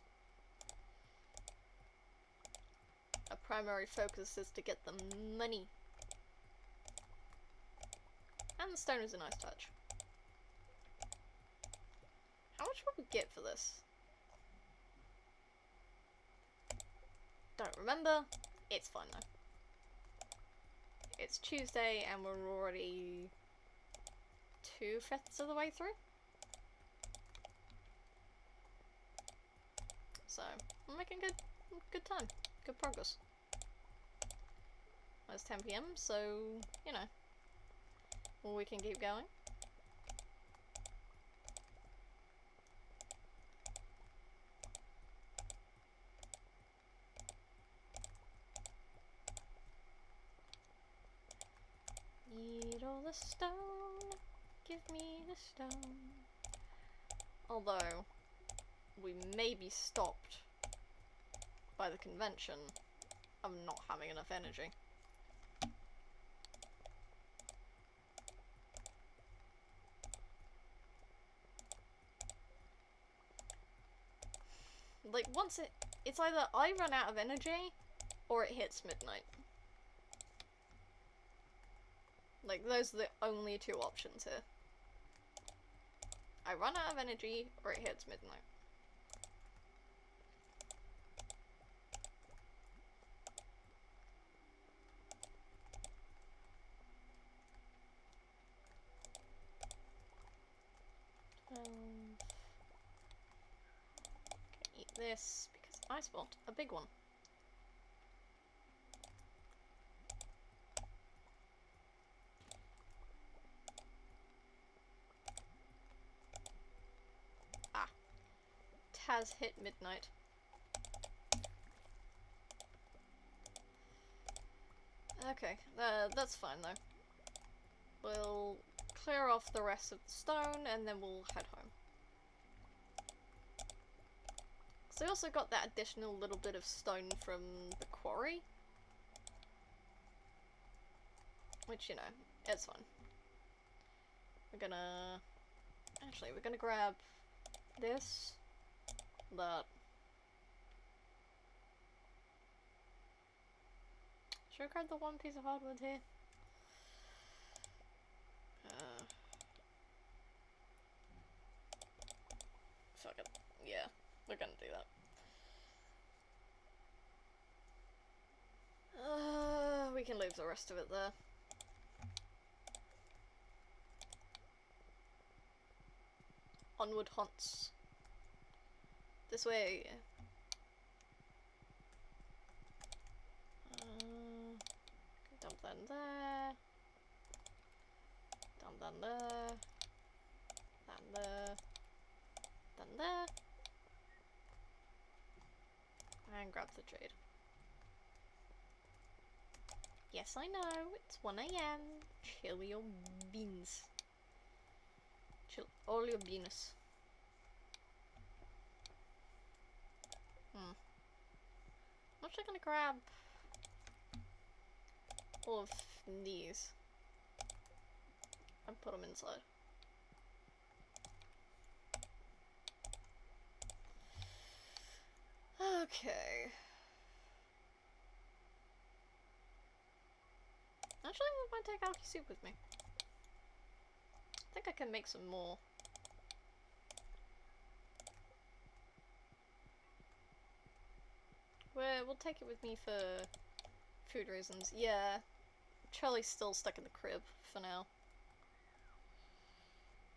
Our primary focus is to get the money. And the stone is a nice touch. much would we get for this? Don't remember. It's fine though. It's Tuesday and we're already 2/5 of the way through. So, we're making good time. Good progress. It's 10 PM, so, you know, we can keep going. Need all the stone, give me the stone. Although, we may be stopped by the convention of not having enough energy. Like, once it's either I run out of energy, or it hits midnight. Like, those are the only two options here. I run out of energy, or it hits midnight. Eat this, because I spot a big one. Has hit midnight. Okay, that's fine though. We'll clear off the rest of the stone and then we'll head home. So I also got that additional little bit of stone from the quarry. Which, you know, it's fine. We're gonna grab this. That. Should I grab the one piece of hardwood here? Fuck it. Yeah, we're gonna do that. We can leave the rest of it there. Onward haunts. This way. Dump that in there. Dump that in there. That in there. That in there. And grab the jade. Yes, I know. It's 1 AM. Chill your beans. Chill all your beans. I'm actually gonna grab all of these and put them inside. Okay. Actually, I might take algae soup with me. I think I can make some more. We'll take it with me for food reasons. Yeah, Charlie's still stuck in the crib for now.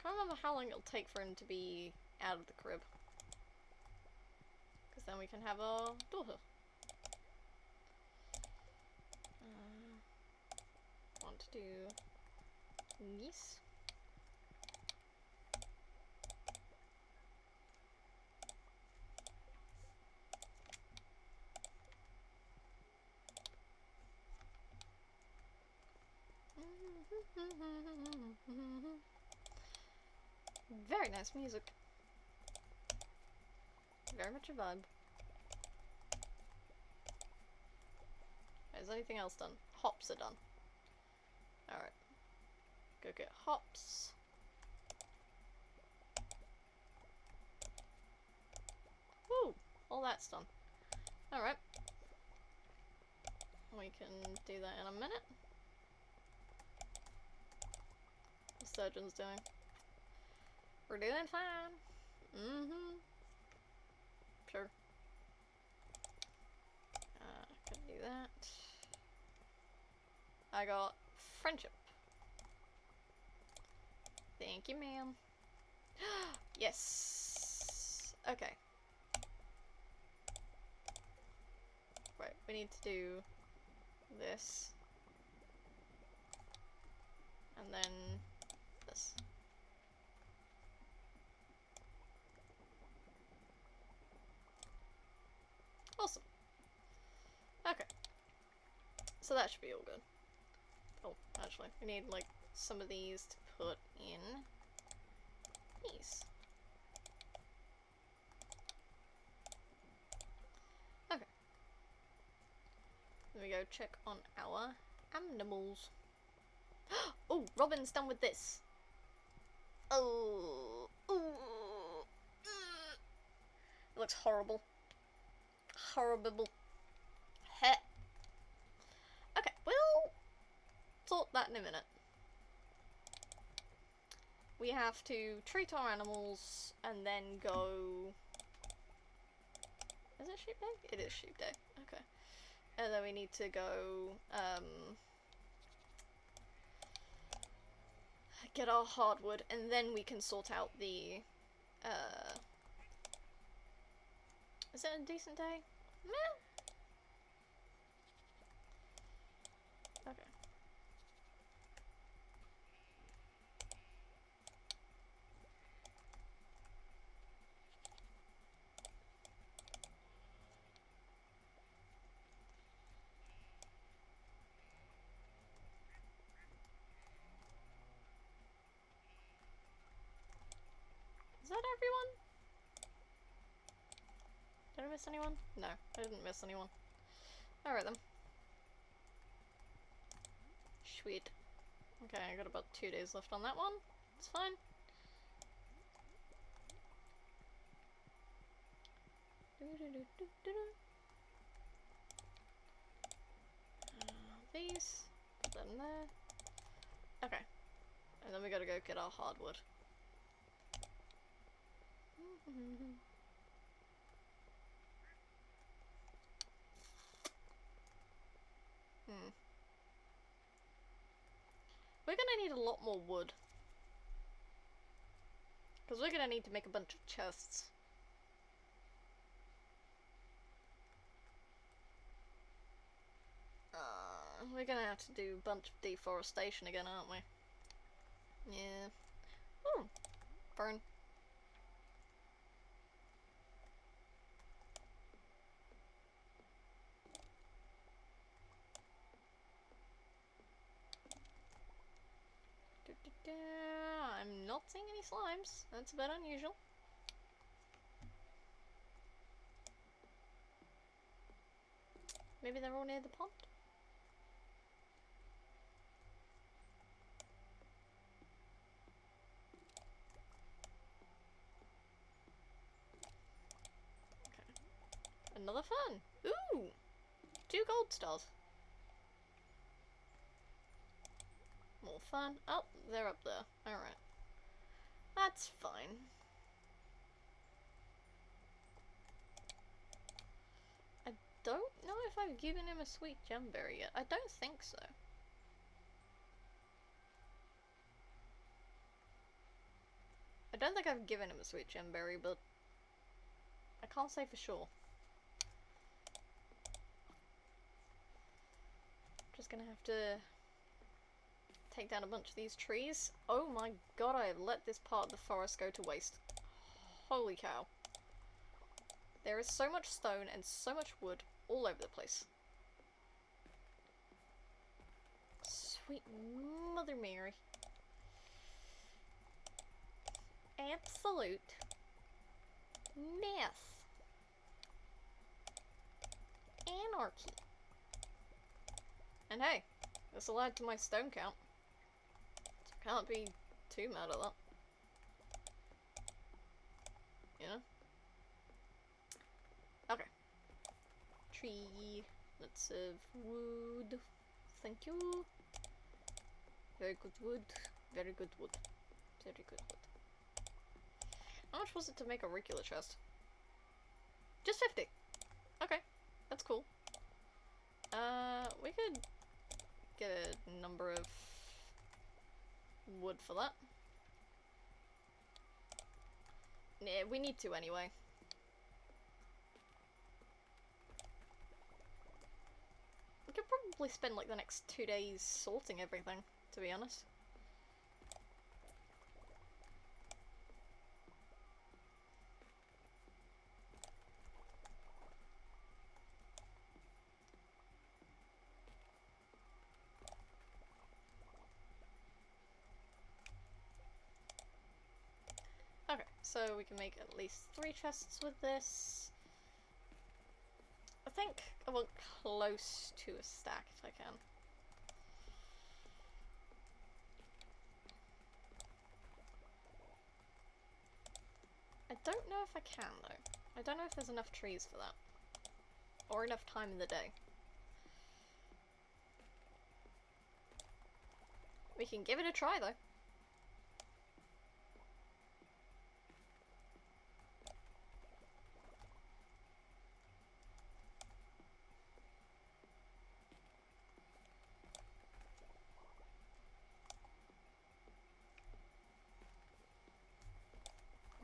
Can't remember how long it'll take for him to be out of the crib. Because then we can have our daughter. Want to do this. Very nice music. Very much a vibe. Is anything else done? Hops are done. Alright. Go get hops. Woo! All that's done. Alright. We can do that in a minute. The surgeon's doing. We're doing fine. Mm-hmm. Sure. Can do that. I got friendship. Thank you, ma'am. Yes. Okay. Right, we need to do this. And then this. Awesome. Okay. So that should be all good. Oh, actually, we need like some of these to put in these. Okay. Then we go check on our animals. Oh, Robin's done with this. Oh, ooh, it looks horrible. Horrible. Heh. Okay, we'll sort that in a minute. We have to treat our animals and then go... Is it sheep day? It is sheep day. Okay. And then we need to go, get our hardwood, and then we can sort out the, is it a decent day? Meh. Okay. Is that everyone? Did I miss anyone? No, I didn't miss anyone. Alright then. Sweet. Okay, I got about 2 days left on that one. It's fine. These. Put that in there. Okay. And then we gotta go get our hardwood. We're gonna need a lot more wood. Because we're gonna need to make a bunch of chests. We're gonna have to do a bunch of deforestation again, aren't we? Yeah. Ooh. Burn. I'm not seeing any slimes. That's a bit unusual. Maybe they're all near the pond? Okay. Another fern! Ooh! 2 gold stars. More fun. Oh, they're up there. Alright. That's fine. I don't know if I've given him a sweet gemberry yet. I don't think so. I don't think I've given him a sweet gemberry, but I can't say for sure. Just gonna have to take down a bunch of these trees. Oh my god, I have let this part of the forest go to waste. Holy cow. There is so much stone and so much wood all over the place. Sweet Mother Mary. Absolute mess. Anarchy. And hey, this will add to my stone count. So can't be too mad at that. You know? Okay. Tree. Let's have wood. Thank you. Very good wood. Very good wood. Very good wood. How much was it to make a regular chest? Just 50. Okay, that's cool. We could get a number of wood for that. Yeah, we need to anyway. We could probably spend like the next 2 days sorting everything, to be honest. Okay, so we can make at least 3 chests with this. I think I want close to a stack if I can. I don't know if I can though. I don't know if there's enough trees for that. Or enough time in the day. We can give it a try though.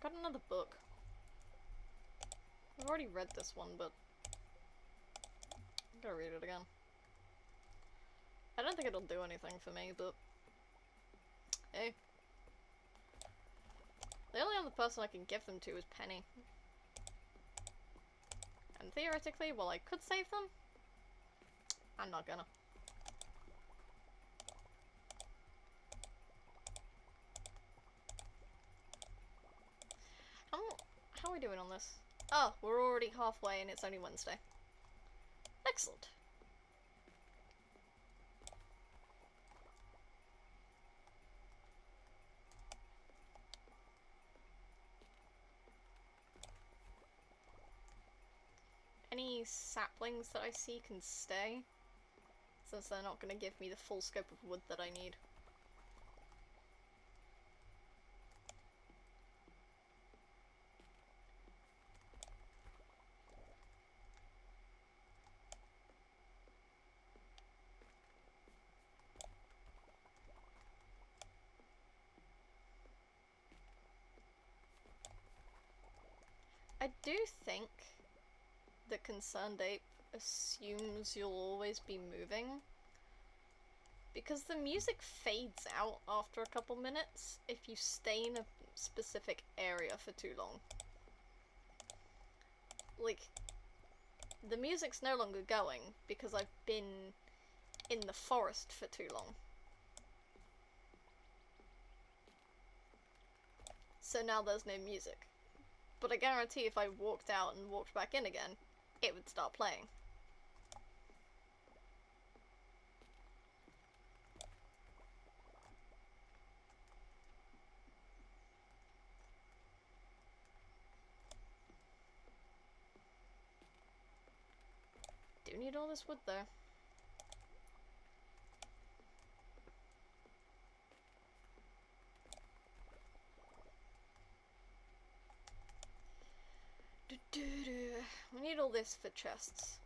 Got another book. I've already read this one, but I'm gonna read it again. I don't think it'll do anything for me, but hey. The only other person I can give them to is Penny. And theoretically, while I could save them, I'm not gonna. How are we doing on this? Oh, we're already halfway and it's only Wednesday. Excellent. Any saplings that I see can stay, since they're not going to give me the full scope of wood that I need. I do think the Concerned Ape assumes you'll always be moving, because the music fades out after a couple minutes if you stay in a specific area for too long. Like, the music's no longer going because I've been in the forest for too long. So now there's no music. But I guarantee if I walked out and walked back in again, it would start playing. Do need all this wood though. We need all this for chests.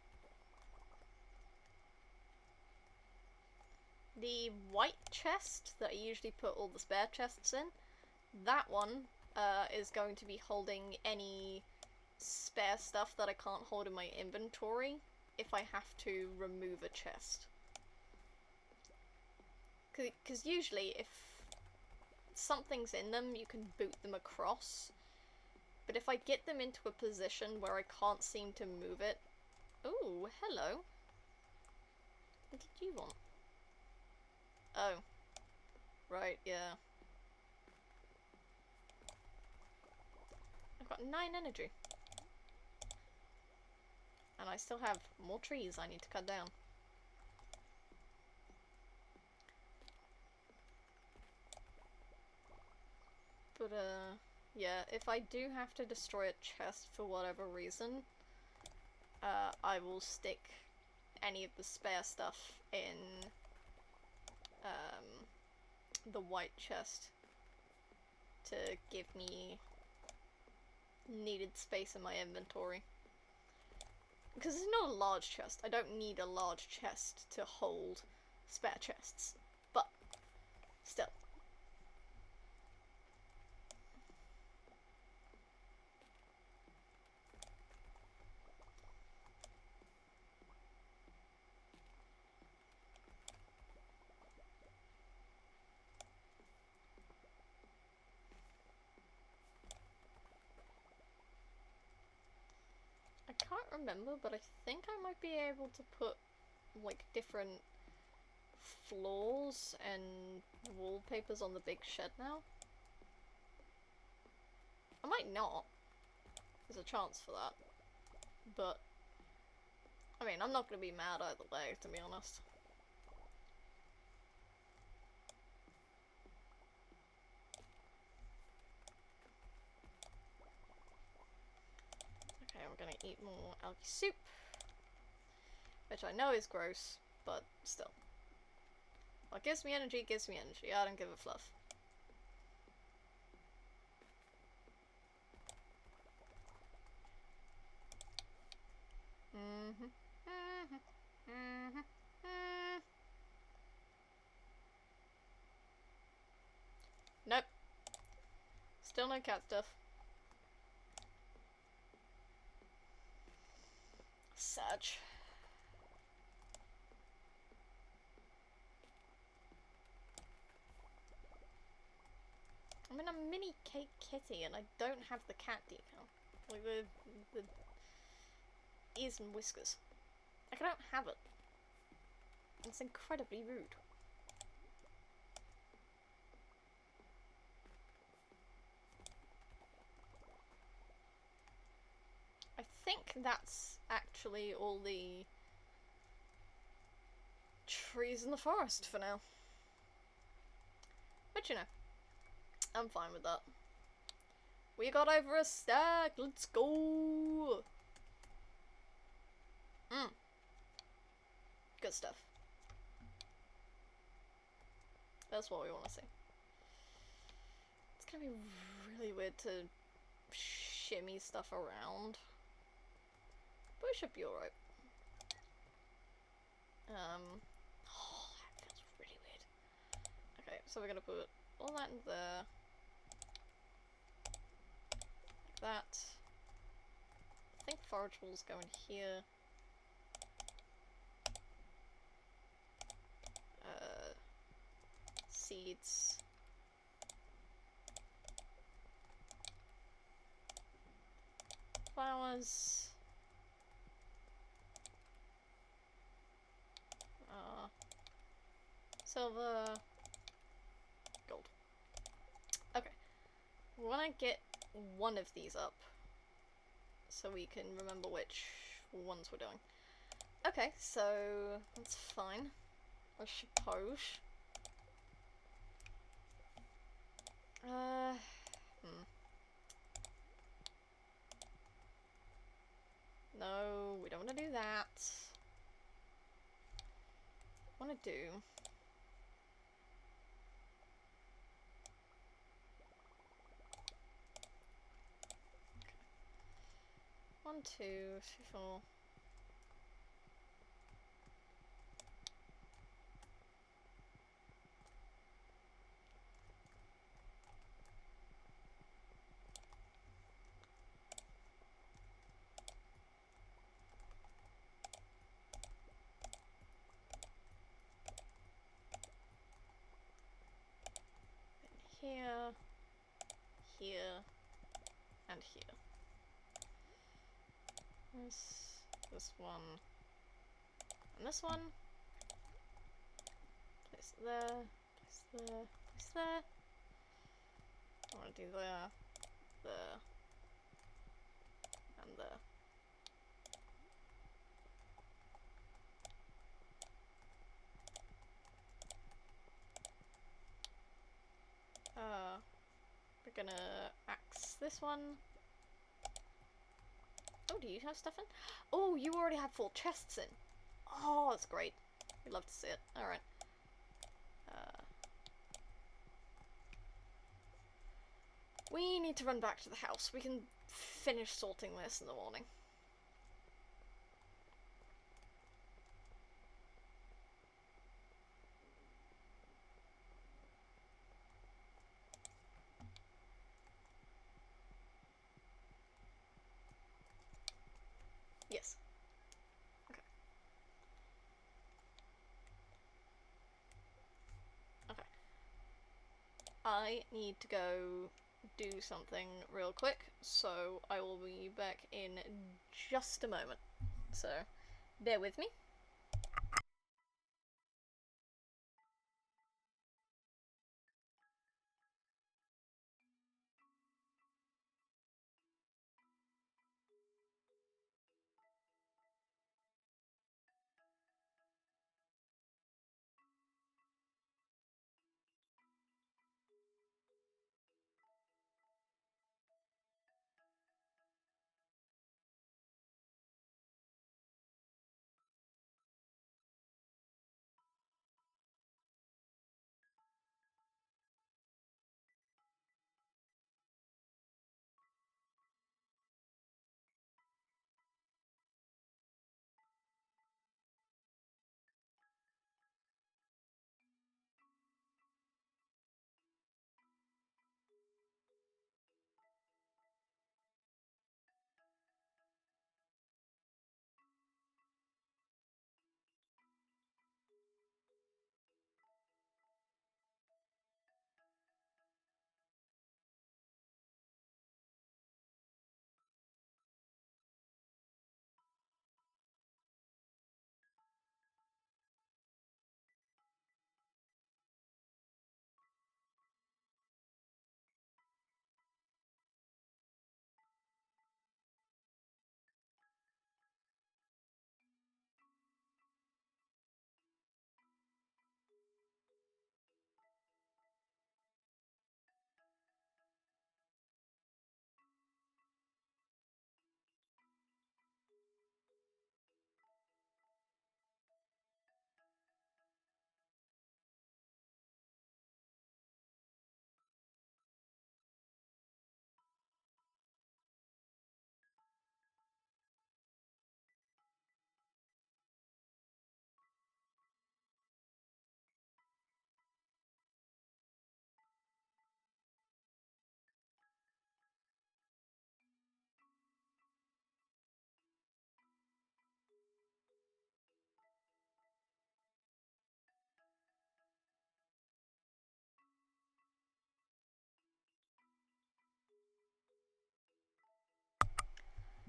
The white chest that I usually put all the spare chests in, that one is going to be holding any spare stuff that I can't hold in my inventory if I have to remove a chest. Because usually if something's in them, you can boot them across. But if I get them into a position where I can't seem to move it... Ooh, hello. What did you want? Oh. Right, yeah. I've got 9 energy. And I still have more trees I need to cut down. But, yeah, if I do have to destroy a chest for whatever reason, I will stick any of the spare stuff in the white chest to give me needed space in my inventory. Because it's not a large chest. I don't need a large chest to hold spare chests. But, still. I can't remember, but I think I might be able to put, like, different floors and wallpapers on the big shed now. I might not. There's a chance for that. But, I mean, I'm not gonna be mad either way, to be honest. Okay, we're gonna eat more algae soup. Which I know is gross, but still. What gives me energy gives me energy. I don't give a fluff. Nope. Still no cat stuff. Sad. I'm in a mini cake kitty and I don't have the cat decal. Like the ears and whiskers. Like I don't have it. It's incredibly rude. I think that's actually all the trees in the forest for now. But you know, I'm fine with that. We got over a stack, let's go! Good stuff. That's what we want to see. It's gonna be really weird to shimmy stuff around. But it should be alright. Oh, that feels really weird. Okay, so we're gonna put all that in there. Like that. I think forageables go in here. Seeds. Flowers. Silver. Gold. Okay. We want to get one of these up so we can remember which ones we're doing. Okay, so that's fine, I suppose. No, we don't want to do that. I want to do... Okay. 1, 2, 3, 4. Here, here, and here. This one, and this one. Place there, place there, place there. I want to do there, there, and there. We're gonna axe this one. Oh, do you have stuff in? Oh, you already have full chests in. Oh, that's great. We'd love to see it. Alright. We need to run back to the house. We can finish sorting this in the morning. Yes. Okay. Okay. I need to go do something real quick, so I will be back in just a moment. So, bear with me.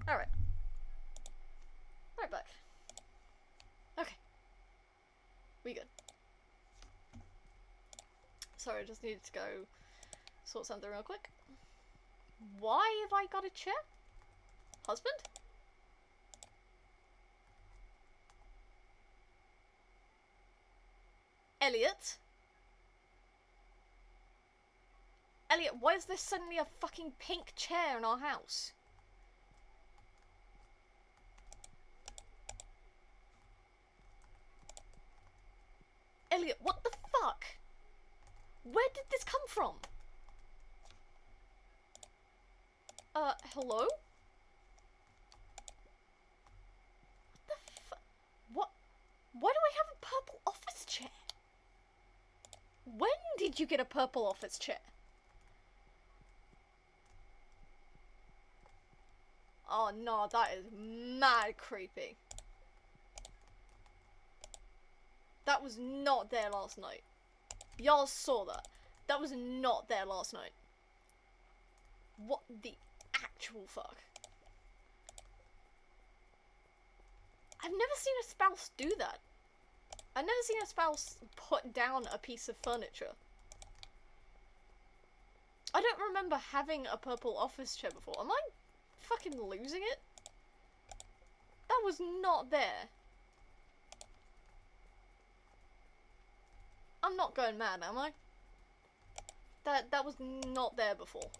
Alright. Right back. Okay. We good. Sorry, I just needed to go sort something real quick. Why have I got a chair? Husband? Elliot? Elliot, why is there suddenly a fucking pink chair in our house? Elliot, what the fuck? Where did this come from? Hello? What the fuck? What? Why do I have a purple office chair? When did you get a purple office chair? Oh no, that is mad creepy. That was not there last night. Y'all saw that. That was not there last night. What the actual fuck? I've never seen a spouse do that. I've never seen a spouse put down a piece of furniture. I don't remember having a purple office chair before. Am I fucking losing it? That was not there. I'm not going mad, am I? That was not there before.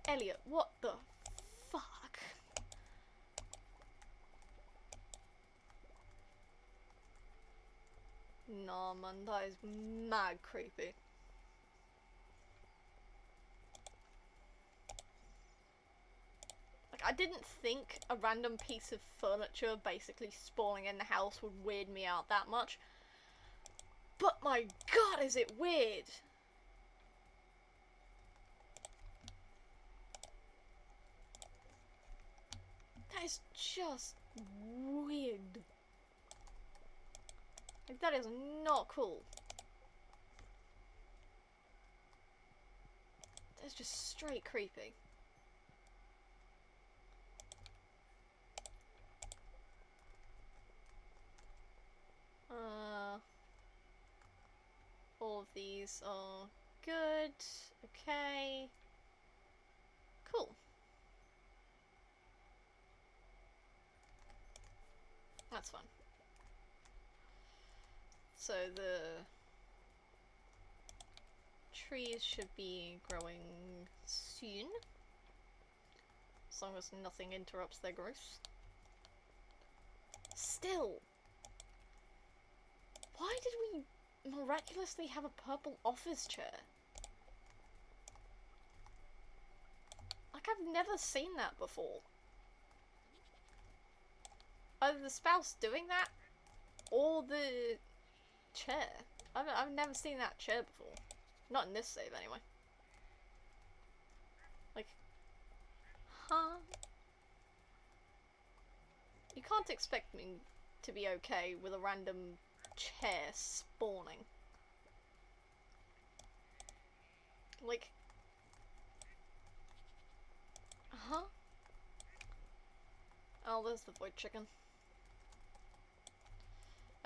Elliot, what the fuck? Nah, man, that is mad creepy. I didn't think a random piece of furniture basically spawning in the house would weird me out that much. But my god, is it weird! That is just weird. Like, that is not cool. That's just straight creepy. All of these are good. Okay. Cool. That's fun. So the trees should be growing soon, as long as nothing interrupts their growth. Still, why did we miraculously have a purple office chair? Like, I've never seen that before. Either the spouse doing that, or the chair. I've never seen that chair before. Not in this save, anyway. Like, huh? You can't expect me to be okay with a random chair spawning. Like, huh? Oh, there's the void chicken.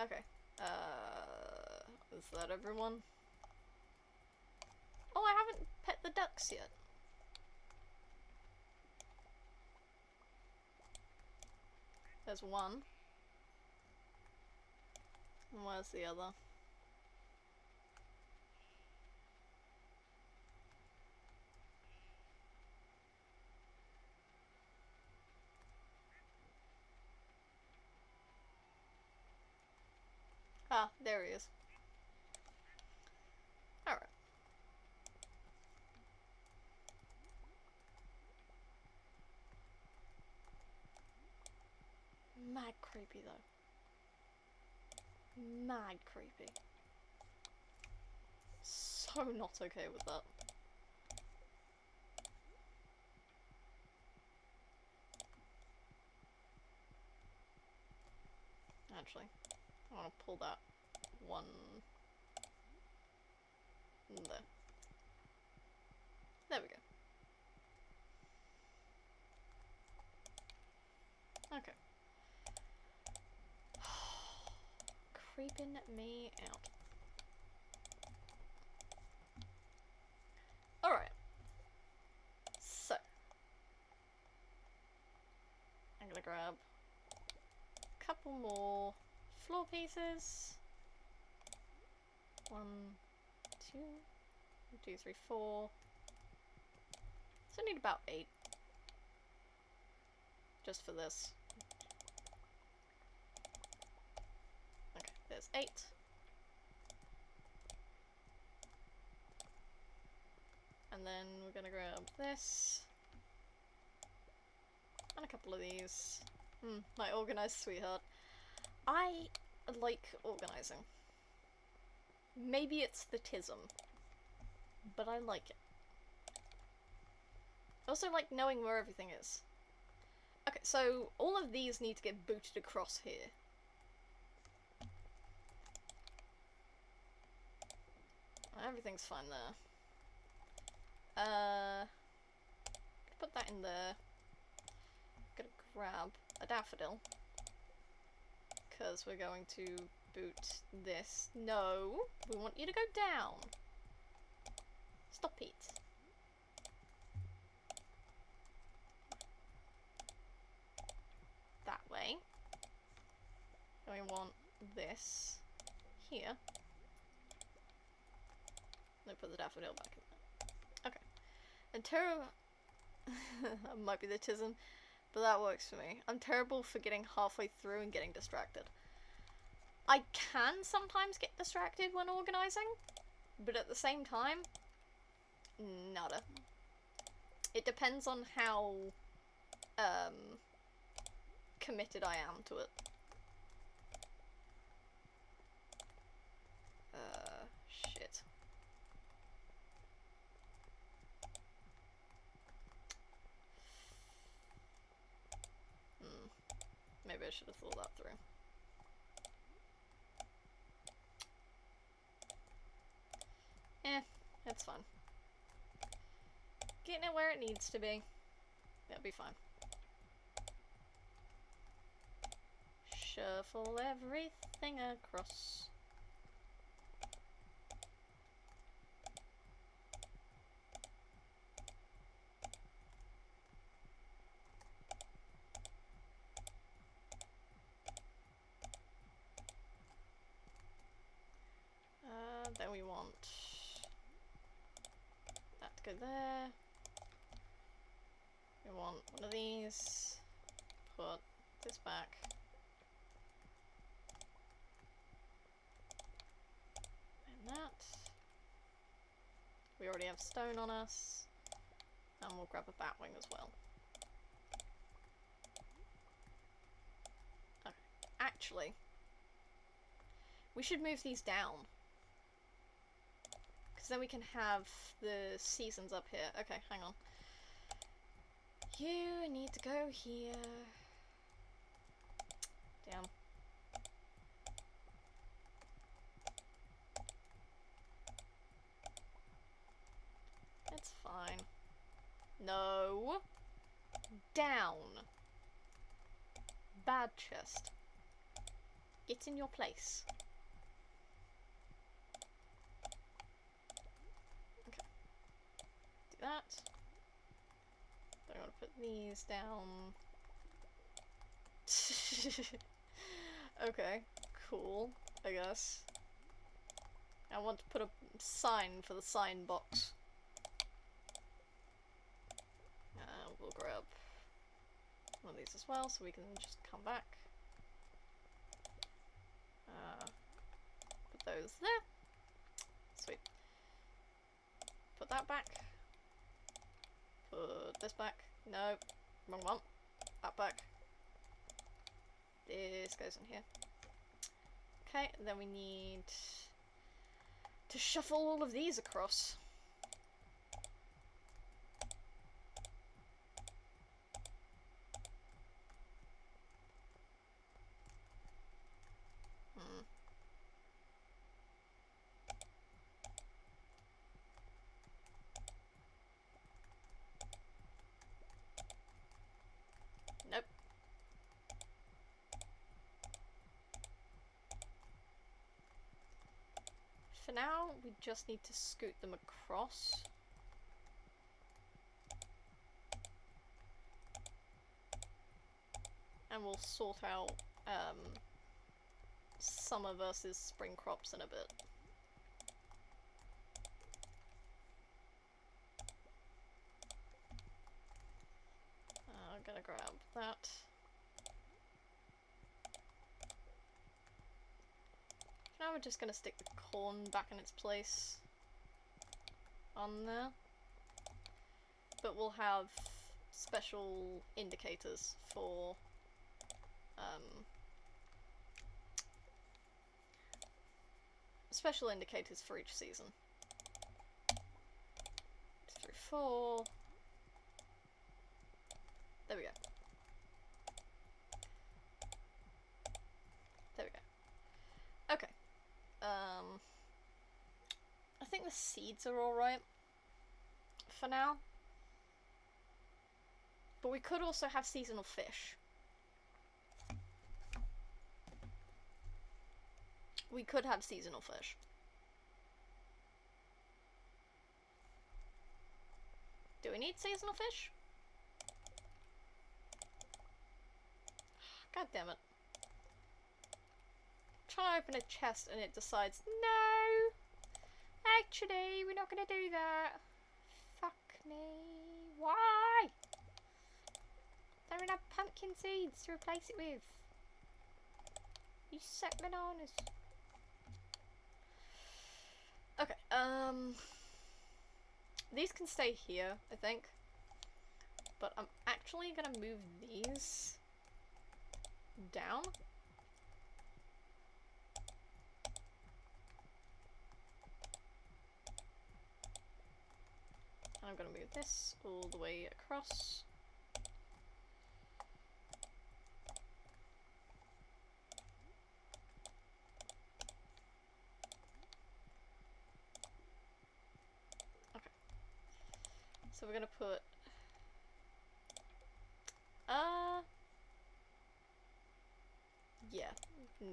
Okay. Is that everyone? Oh, I haven't pet the ducks yet. There's one. And where's the other? Ah, there he is. Alright. Mad creepy though. Mad creepy. So not okay with that. Actually, I want to pull that one there. There we go. Okay. Creeping me out. Alright. So. I'm gonna grab a couple more floor pieces. 1, 2, 2, 3, 4. So I need about 8. Just for this. Okay, there's 8. And then we're gonna grab this. And a couple of these. My organized sweetheart. I like organizing. Maybe it's the tism, but I like it. I also like knowing where everything is. Okay, so all of these need to get booted across here. Everything's fine there. Put that in there. Gonna grab a daffodil, because we're going to boot this. No, we want you to go down. Stop it. That way. And we want this here. Let me put the daffodil back in there. Okay. And that might be the tism, but that works for me. I'm terrible for getting halfway through and getting distracted. I can sometimes get distracted when organizing, but at the same time, nada. It depends on how committed I am to it. Shit. Maybe I should have thought that through. It's fine. Getting it where it needs to be. It'll be fine. Shuffle everything across. Then we want that to go there. We want one of these. Put this back. And that. We already have stone on us. And we'll grab a batwing as well. Okay. Actually, we should move these down. Because then we can have the seasons up here. Okay, hang on. You need to go here. Damn. It's fine. No. Down. Bad chest. Get in your place. Okay. Do that. Then I'm gonna put these down. Okay, cool, I guess. I want to put a sign for the sign box. We'll grab one of these as well, so we can just come back. Put those there. Sweet. Put that back. Put this back. No, wrong one. That back. This goes in here. Okay, and then we need to shuffle all of these across. Nope. For now, we just need to scoot them across. And we'll sort out summer versus spring crops in a bit. I'm gonna grab that. Now we're just gonna stick the corn back in its place on there. But we'll have special indicators for each season. 2, 3, 4. There we go. There we go. Okay. I think the seeds are alright for now. But we could also have seasonal fish. We could have seasonal fish. Do we need seasonal fish? God damn it. I'm trying to open a chest and it decides, no! Actually, we're not gonna do that. Fuck me. Why? Don't even have pumpkin seeds to replace it with. You suck bananas. Okay, these can stay here, I think. But I'm actually gonna move these down. And I'm gonna move this all the way across. Okay. So we're gonna put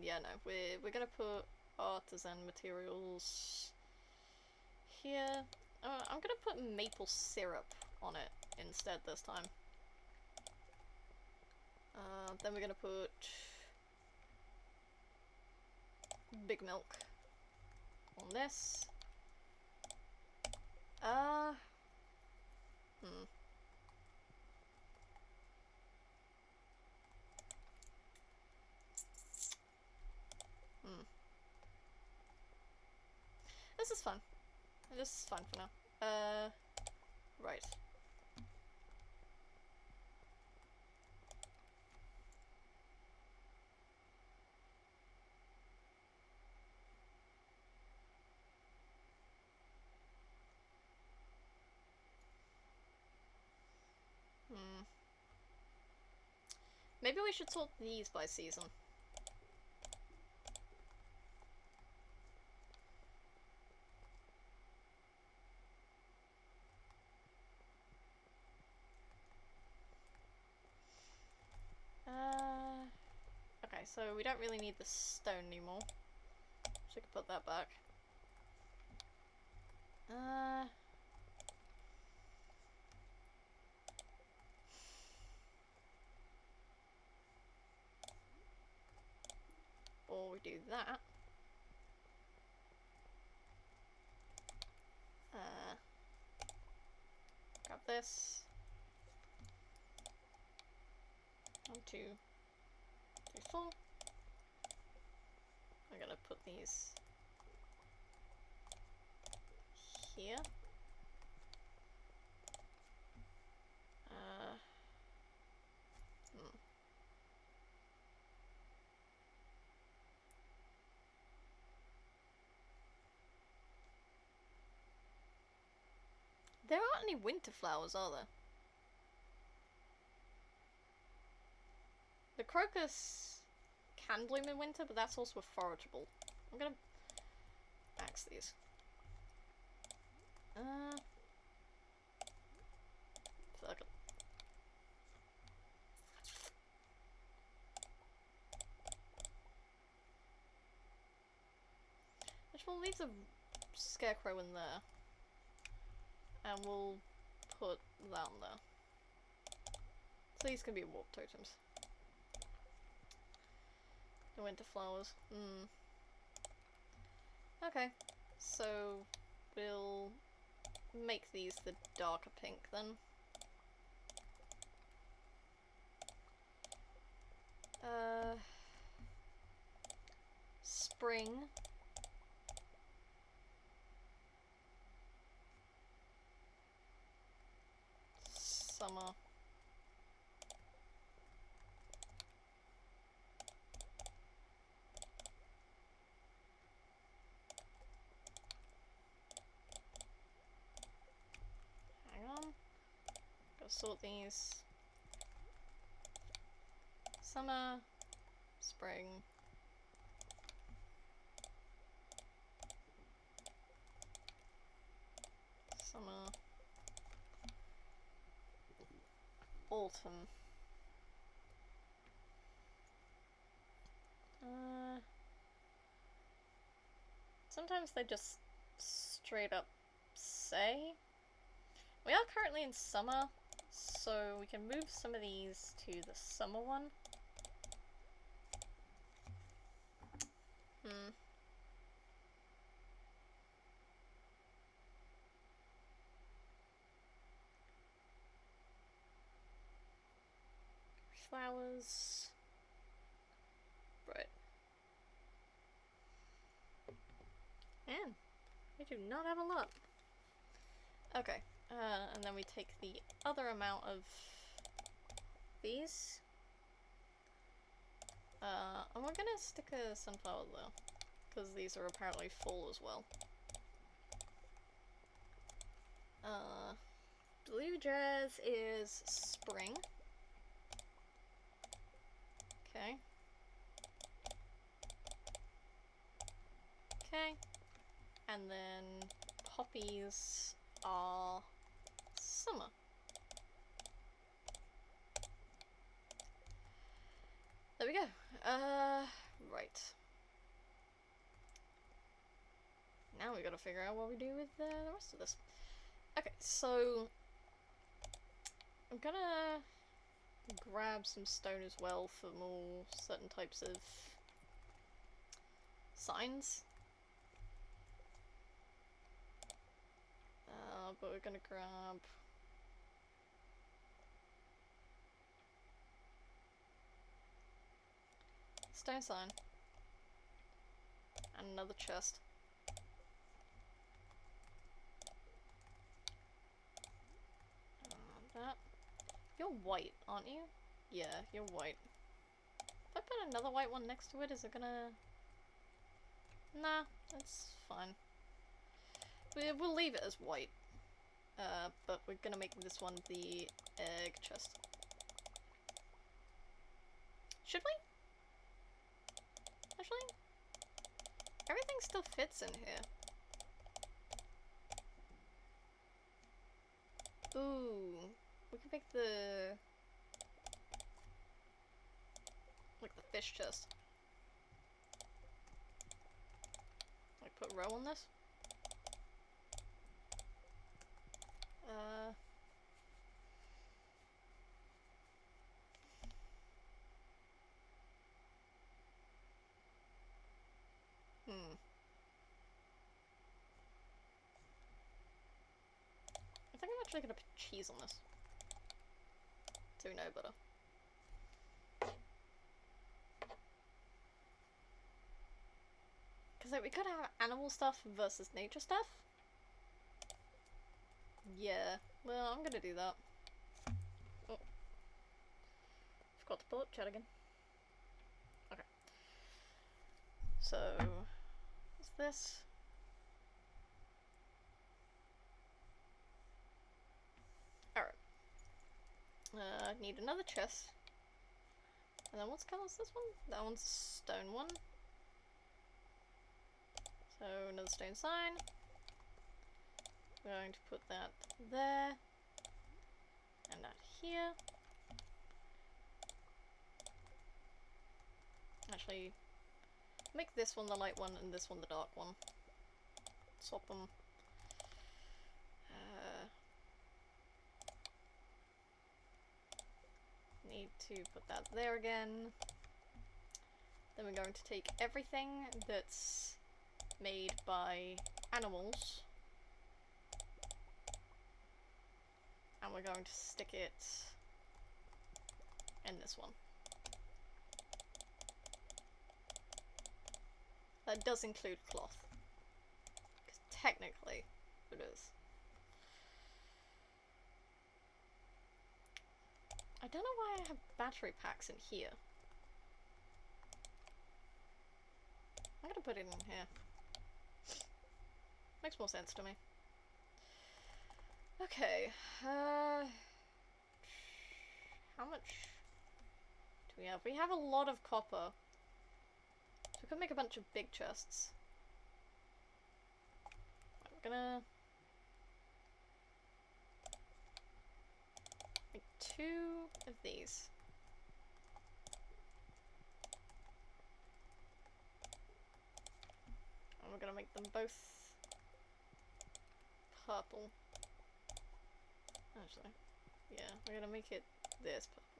yeah, no, we're gonna put artisan materials here. I'm gonna put maple syrup on it instead this time. Then we're gonna put big milk on this. This is fun. This is fun for now. Right. Maybe we should sort these by season. Okay, so we don't really need the stone anymore. So we can put that back. Or we do that. Grab this. 1, 2, 3, 4. I'm gonna put these here. There aren't any winter flowers, are there? The crocus can bloom in winter, but that's also forageable. I'm gonna max these. Fuck it. Actually, we'll leave the scarecrow in there. And we'll put that on there. So these can be warp totems. The winter flowers. Okay, so we'll make these the darker pink then. Spring. Summer. Hang on. Gotta sort these. Summer. Spring. Summer. Autumn. Sometimes they just straight up say. We are currently in summer, so we can move some of these to the summer one. Flowers. Right. Man, we do not have a lot. Okay, and then we take the other amount of these. And we're gonna stick a sunflower there, because these are apparently full as well. Blue jazz is spring. Okay. Okay. And then poppies are summer. There we go. Right. Now we gotta figure out what we do with the rest of this. Okay, so I'm gonna grab some stone as well for more certain types of signs. But we're gonna grab stone sign and another chest. That. You're white, aren't you? Yeah, you're white. If I put another white one next to it, is it gonna... Nah, that's fine. We'll leave it as white. But we're gonna make this one the egg chest. Should we? Actually? Everything still fits in here. Ooh. We can make the... like the fish chest. Like put row on this? I think I'm actually gonna put cheese on this. So we know better. Because like, we could have animal stuff versus nature stuff. Yeah, well, I'm gonna do that. Oh. Forgot to pull up chat again. Okay. So, what's this? Alright. Need another chest. And then what color is this one? That one's a stone one. So, another stone sign. We're going to put that there. And that here. Actually, make this one the light one and this one the dark one. Swap them. Need to put that there again. Then we're going to take everything that's made by animals and we're going to stick it in this one. That does include cloth, because technically it is. I don't know why I have battery packs in here. I'm gonna put it in here. Makes more sense to me. Okay, how much do we have? We have a lot of copper. So we could make a bunch of big chests. Right, we're gonna make 2 of these. And we're gonna make them both purple. Actually, yeah, we're gonna make it this purple.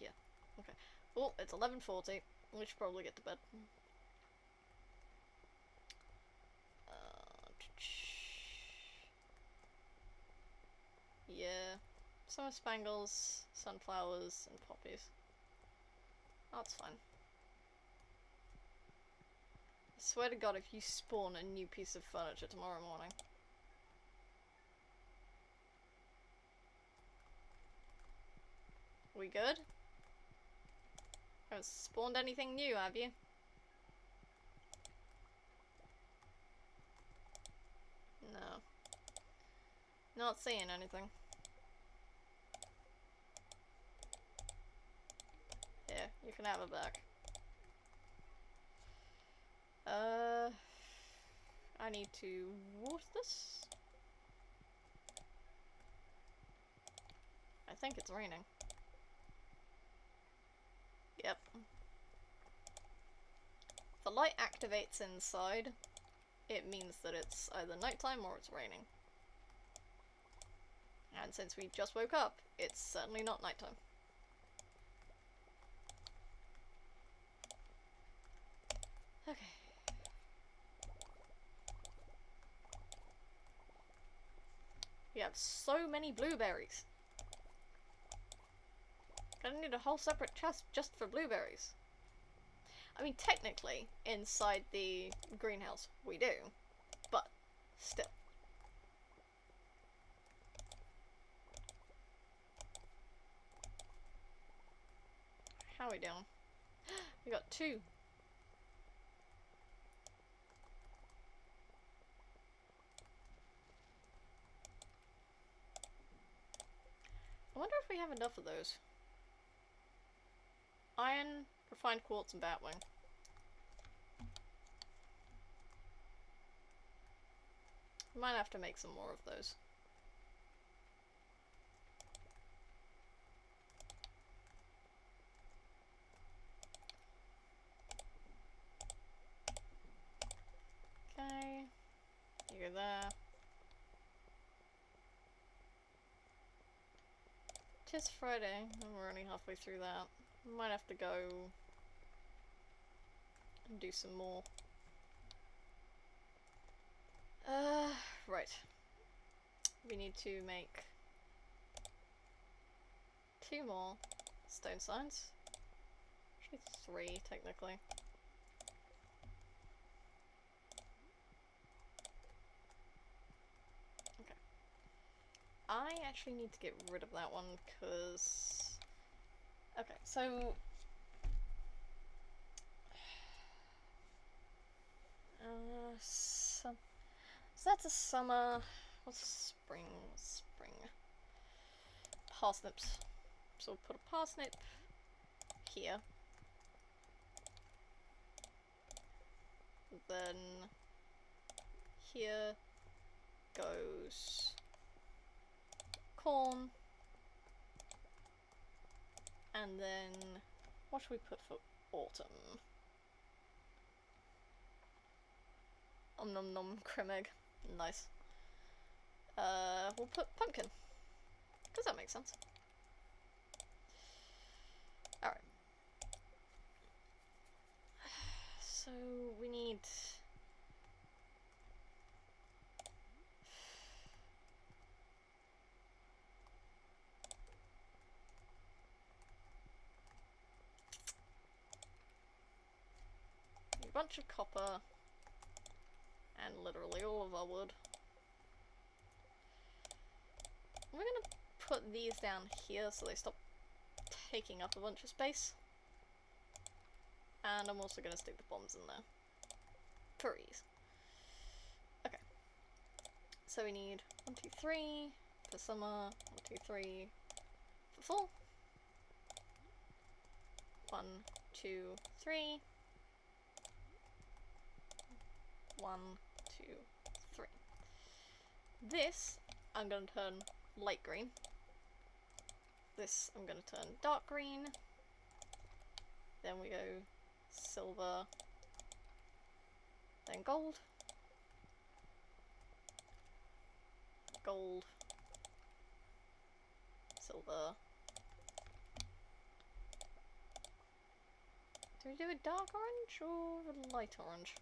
Yeah, okay. Oh, it's 11:40. We should probably get to bed. Yeah, summer spangles, sunflowers, and poppies. That's fine. I swear to God, if you spawn a new piece of furniture tomorrow morning. We good? Haven't spawned anything new, have you? No. Not seeing anything. Here, you can have it back. I need to water this. I think it's raining. Yep. If the light activates inside, it means that it's either nighttime or it's raining. And since we just woke up, it's certainly not nighttime. Okay. We have so many blueberries. Gonna need a whole separate chest just for blueberries. I mean, technically, inside the greenhouse, we do. But, still. How are we doing? We got 2. I wonder if we have enough of those. Iron, refined quartz, and batwing. Might have to make some more of those. Okay, you go there. Tis Friday, and we're only halfway through that. Might have to go and do some more. Right. We need to make 2 more stone signs. Actually 3, technically. Okay. I actually need to get rid of that one, because... Okay, so... So that's a summer... What's spring? Spring. Parsnips. So we'll put a parsnip here. Then here goes corn. And then what should we put for autumn? Om nom nom crim egg. Nice. We'll put pumpkin. Because that makes sense. Alright. So we need... a bunch of copper. And literally all of our wood. We're gonna put these down here so they stop taking up a bunch of space. And I'm also gonna stick the bombs in there. For ease. Okay. So we need 1, 2, 3 for summer, 1, 2, 3 for fall. 1, 2, 3. 1, 2, 3. This I'm gonna turn light green. This I'm gonna turn dark green. Then we go silver. Then gold. Gold. Silver. Do we do a dark orange or a light orange?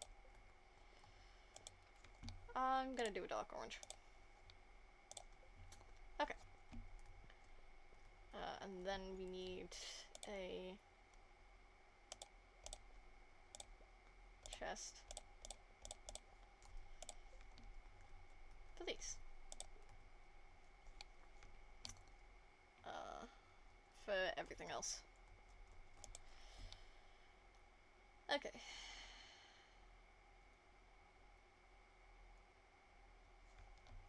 I'm gonna do a dark orange. Okay. And then we need a chest for these. For everything. everything else. Okay.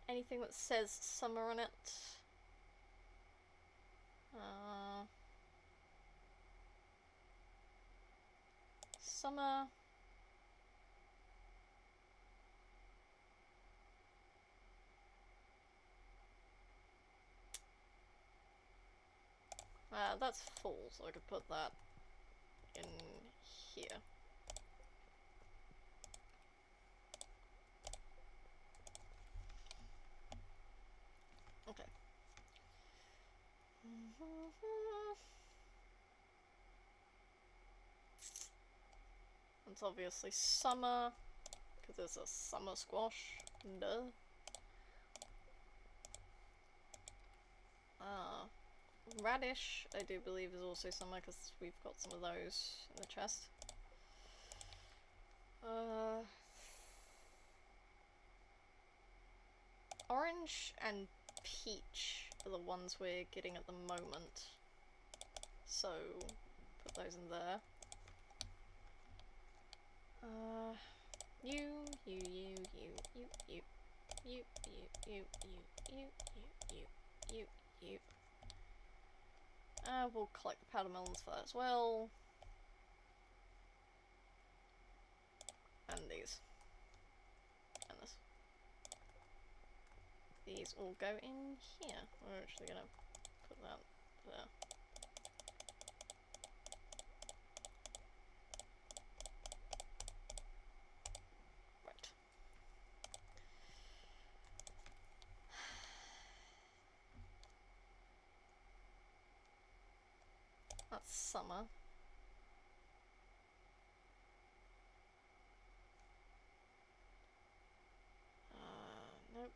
Anything that says summer on it? Summer. That's full, so I could put that in here. Okay. It's obviously summer, because it's a summer squash. Duh. Radish, I do believe, is also summer, because we've got some of those in the chest. Orange and peach are the ones we're getting at the moment. So, put those in there. You. We'll collect the powder melons for that as well. And these. And this. These all go in here. We're actually gonna put that there. Right. That's summer. Nope.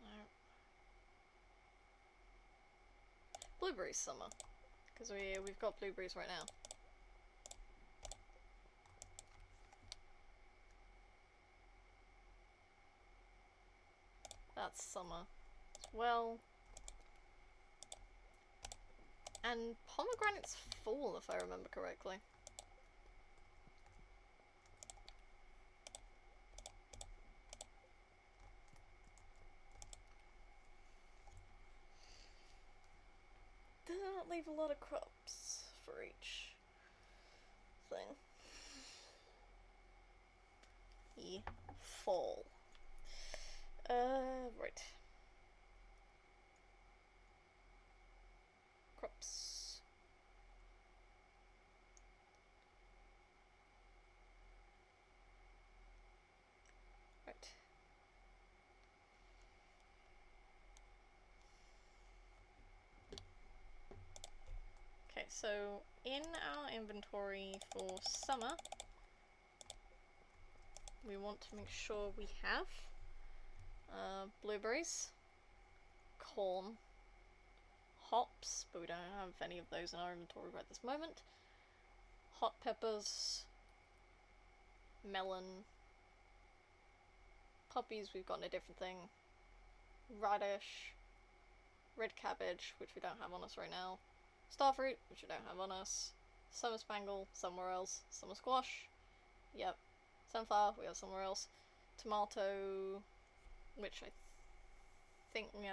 No. Blueberries summer. Because we've got blueberries right now. That's summer as well. And pomegranate's fall, if I remember correctly. Does not leave a lot of crops for each thing. Fall. Right. Crops. Right. Okay, so in our inventory for summer, we want to make sure we have blueberries, corn, hops, but we don't have any of those in our inventory right this moment, hot peppers, melon, poppies, we've gotten a different thing, radish, red cabbage, which we don't have on us right now, starfruit, which we don't have on us, summer spangle, somewhere else, summer squash, yep, sunflower, we have somewhere else, tomato, which I think we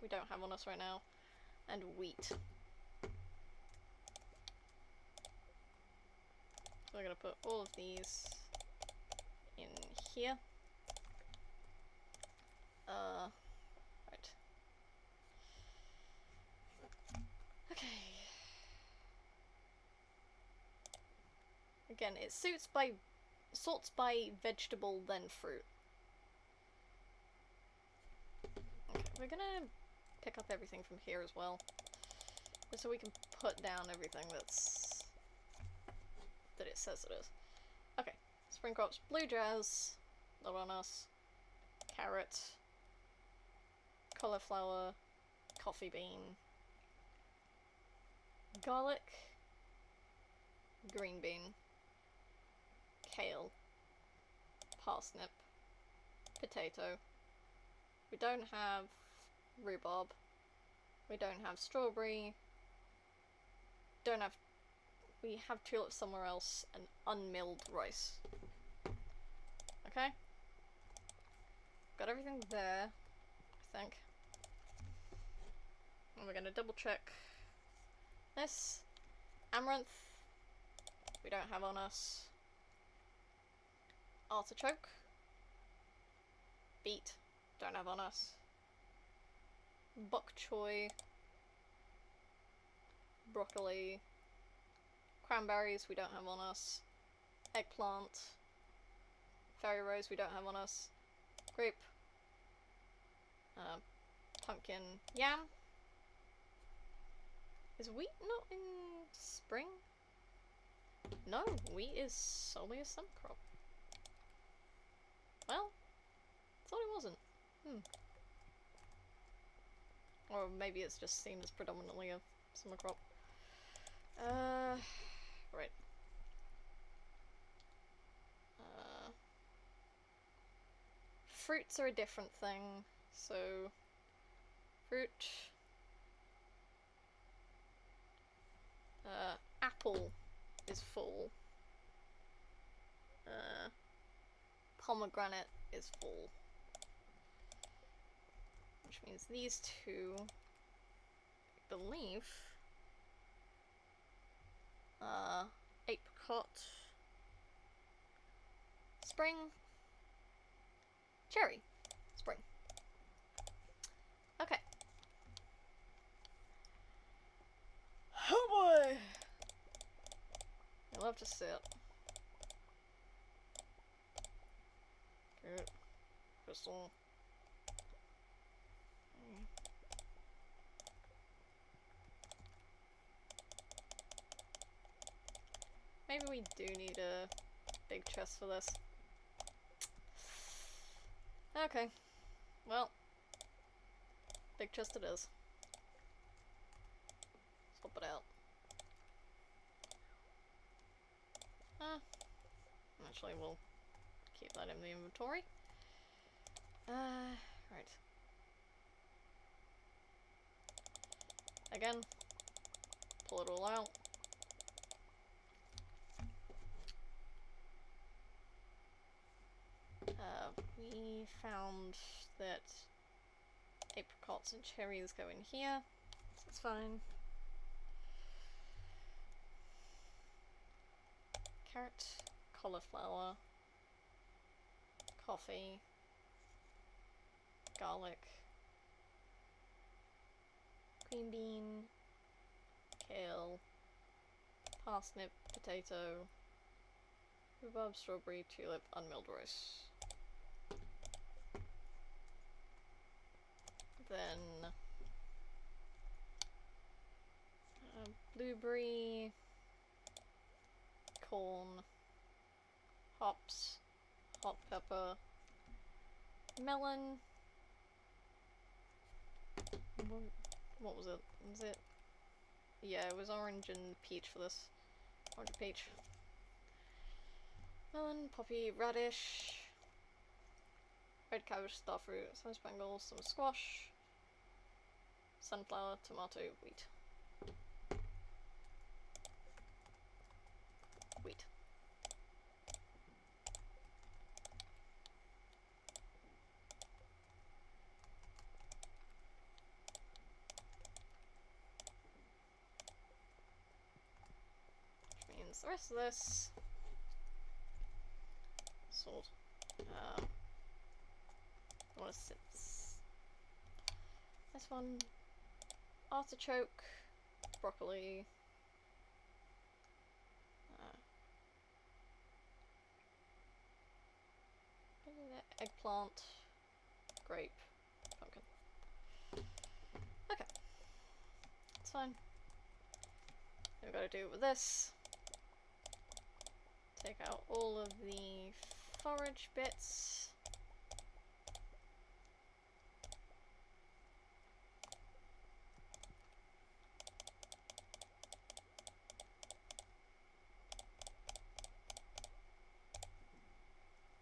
don't have on us right now, and wheat. So we're gonna put all of these in here. Right. Okay. Again, it sorts by vegetable, then fruit. Okay, we're gonna pick up everything from here as well, just so we can put down everything that it says it is. Okay, spring crops, blue jazz, not on us, carrot, cauliflower, coffee bean, garlic, green bean, kale, parsnip, potato. We don't have rhubarb, We don't have strawberry. We have tulips somewhere else, and unmilled rice. Okay? Got everything there, I think. And we're gonna double check this. Amaranth, we don't have on us. Artichoke. Beet, don't have on us. Bok choy. Broccoli. Cranberries, we don't have on us. Eggplant. Fairy rose, we don't have on us. Grape. Pumpkin. Yam. Is wheat not in spring? No, wheat is solely a summer crop. Well, thought it wasn't. Or maybe it's just seen as predominantly a summer crop. Right. Fruits are a different thing, so fruit. Apple is full. Pomegranate is full. Which means these two, I believe, apricot, spring, cherry, spring. Okay. Oh boy! I love to sit. Good. Crystal. Maybe we do need a big chest for this. Okay. Well. Big chest it is. Swap it out. Actually, we'll keep that in the inventory. Right. Again, pull it all out. We found that apricots and cherries go in here, so it's fine. Carrot, cauliflower, coffee, garlic, green bean, kale, parsnip, potato, rhubarb, strawberry, tulip, unmilled rice. Then blueberry, corn, hops, hot pepper, melon. What was it? Was it? Yeah, it was orange and peach for this. Orange and peach. Melon, poppy, radish, red cabbage, starfruit, some spangles, some squash, sunflower, tomato, wheat. Wheat. Which means the rest of this sold. What is it? This one, artichoke, broccoli, eggplant, grape, pumpkin. Okay, it's fine. We've got to do it with this. Take out all of the forage bits.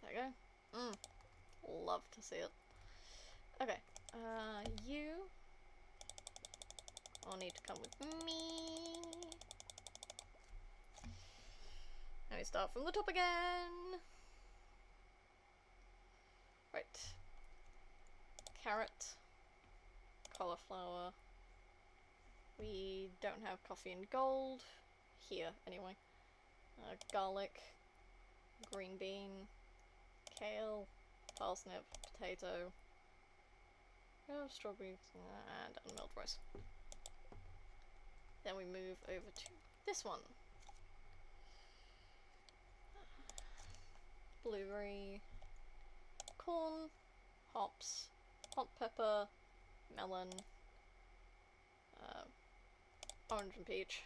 There we go. Love to see it. Okay, you all need to come with me. Let me start from the top again. Right. Carrot. Cauliflower. We don't have coffee and gold. Here, anyway. Garlic. Green bean. Kale. Parsnip. Potato. Strawberries. And unmilled rice. Then we move over to this one. Blueberry. Corn. Hops. Hot pepper. Melon. Orange and peach.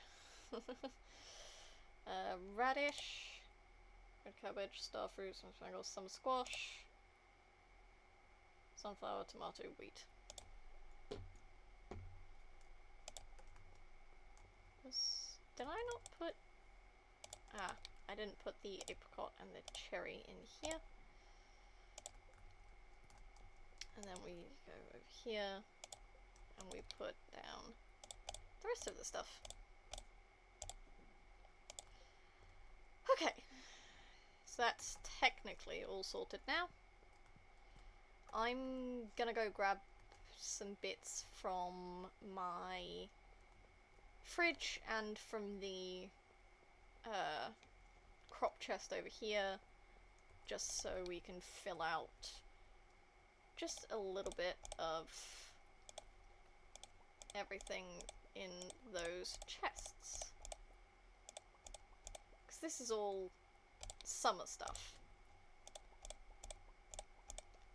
Radish. Red cabbage. Starfruit. Summer squash. Sunflower. Tomato. Wheat. Did I not put... I didn't put the apricot and the cherry in here. And then we go over here and we put down the rest of the stuff. Okay, so that's technically all sorted now. I'm gonna go grab some bits from my fridge and from the crop chest over here, just so we can fill out just a little bit of everything in those chests. Because this is all summer stuff.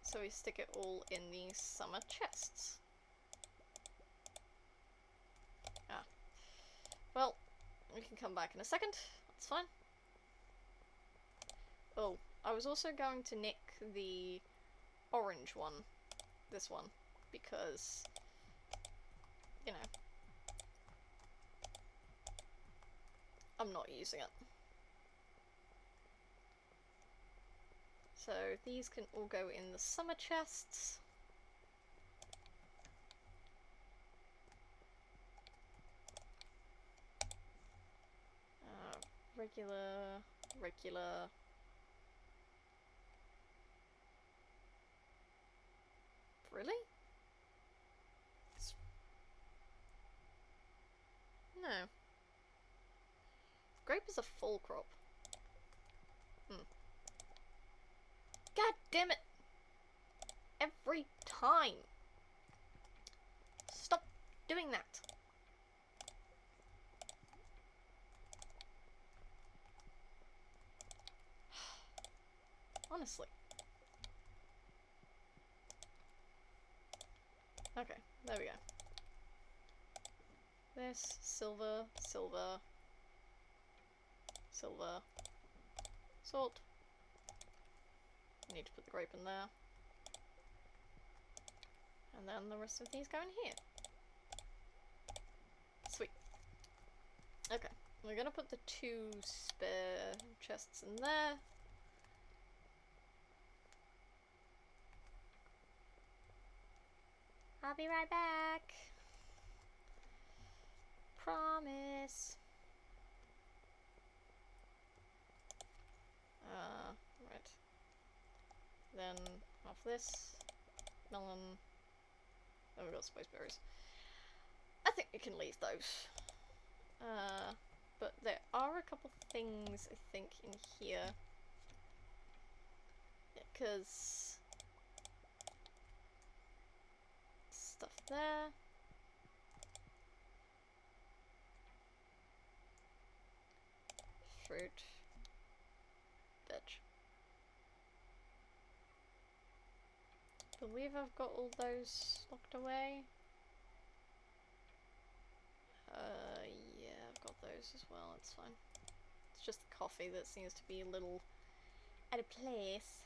So we stick it all in these summer chests. Well, we can come back in a second. That's fine. Oh, I was also going to nick the orange one. This one. Because, you know, I'm not using it. So these can all go in the summer chests. Regular. Really? No. Grape is a full crop. God damn it! Every time! Stop doing that! Honestly. Okay, there we go. This, silver, silver, silver, salt. Need to put the grape in there. And then the rest of these go in here. Sweet. Okay, we're gonna put the 2 spare chests in there. I'll be right back. Promise. Right. Then off this. Melon. Then we've got spice berries. I think we can leave those. But there are a couple things I think in here. Because stuff there. Fruit. Veg. Believe I've got all those locked away. Yeah, I've got those as well, it's fine. It's just the coffee that seems to be a little out of place.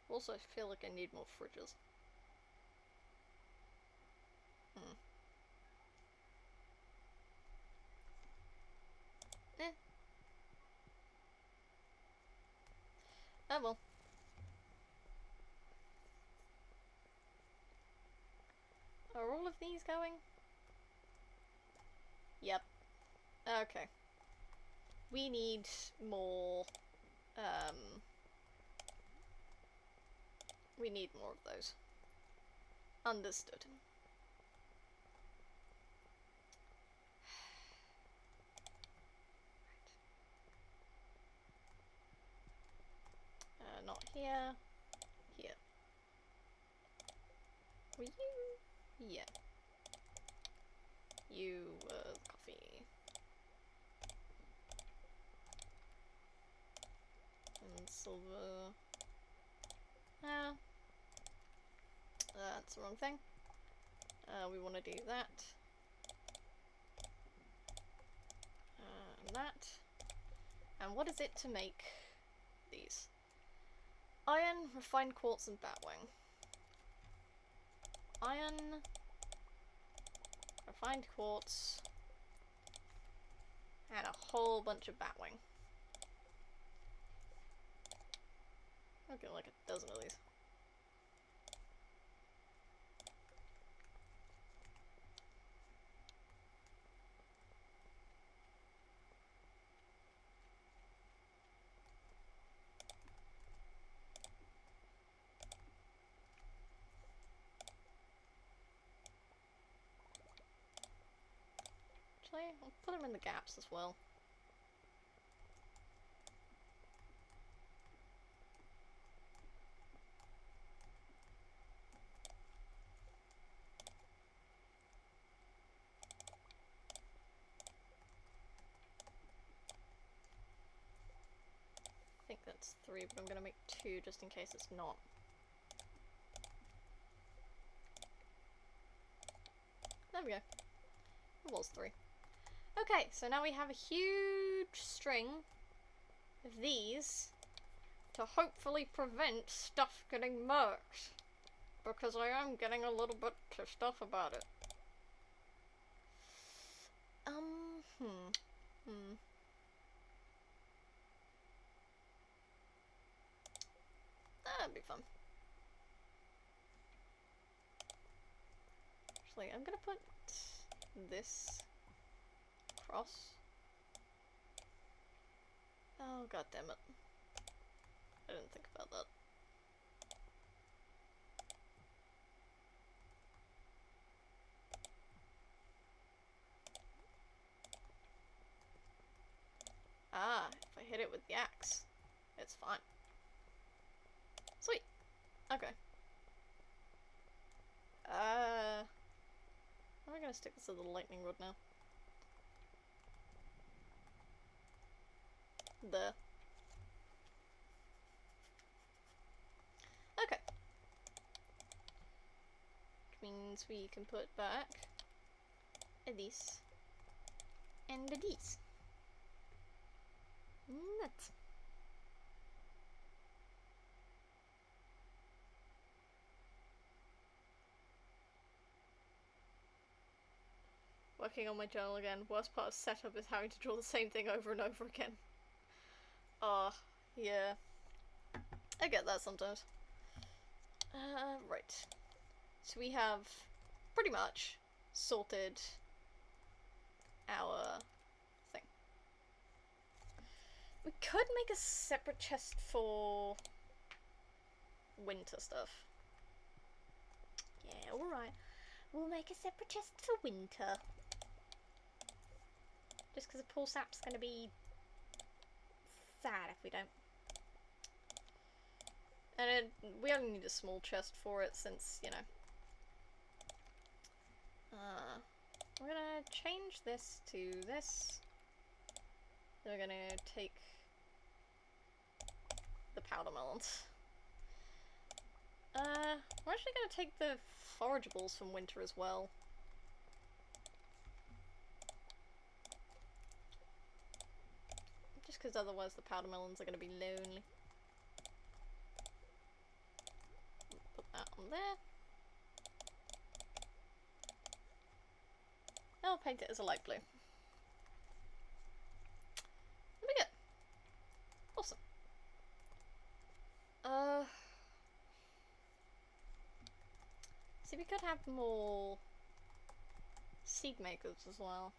Also, I feel like I need more fridges. Oh well. all of these going? Yep. Okay. We need more, we need more of those. Understood. Not here. Here. Were you? Yeah. You, coffee. And silver. That's the wrong thing. We want to do that. And that. And what is it to make these? Iron, refined quartz, and batwing. Iron, refined quartz, and a whole bunch of batwing. I'll get like a dozen of these. I'll put them in the gaps as well. I think that's 3, but I'm gonna make 2 just in case it's not. There we go. It was 3. Okay, so now we have a huge string of these to hopefully prevent stuff getting murked. Because I am getting a little bit pissed off about it. That'd be fun. Actually, I'm gonna put this across. Oh, god damn it. I didn't think about that. Ah, if I hit it with the axe, it's fine. Sweet. Okay. I'm gonna stick this to the lightning rod now. There. Okay. Which means we can put back these and these. Nuts. Working on my journal again. Worst part of setup is having to draw the same thing over and over again. Yeah. I get that sometimes. Right. So we have pretty much sorted our thing. We could make a separate chest for winter stuff. Yeah, alright. We'll make a separate chest for winter. Just because the pool sap's gonna be sad if we don't. And we only need a small chest for it since, you know. We're gonna change this to this. Then we're gonna take the powder melons. We're actually gonna take the forageables from winter as well. Just because otherwise the powder melons are gonna be lonely. Put that on there. I'll paint it as a light blue. There we go. Awesome. See, we could have more seed makers as well.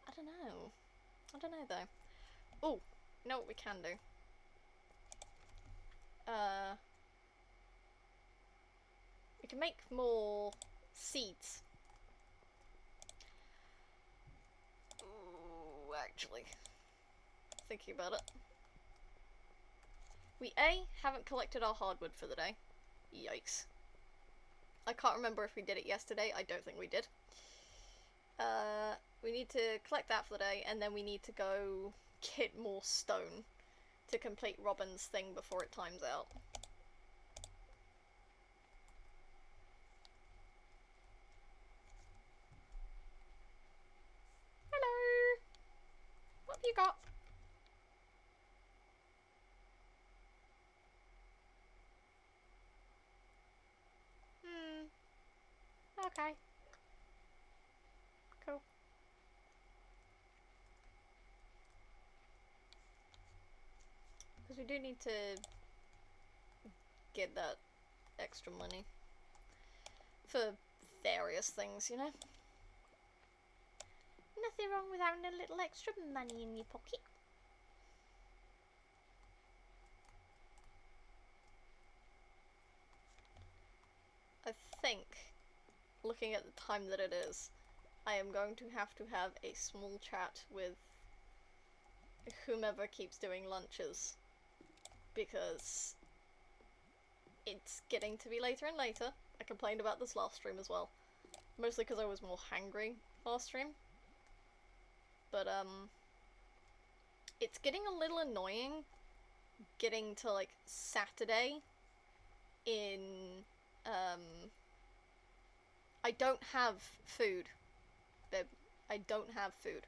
I don't know. I don't know though. Oh, you know what we can do? We can make more seeds. Ooh, actually, thinking about it. We haven't collected our hardwood for the day. Yikes. I can't remember if we did it yesterday. I don't think we did. We need to collect that for the day, and then we need to go get more stone to complete Robin's thing before it times out. Hello! What have you got? Okay. Cool. Because we do need to get that extra money for various things, you know? Nothing wrong with having a little extra money in your pocket. I think, looking at the time that it is, I am going to have a small chat with whomever keeps doing lunches, because it's getting to be later and later. I complained about this last stream as well, mostly because I was more hangry last stream, but it's getting a little annoying getting to like Saturday in I don't have food, babe. I don't have food.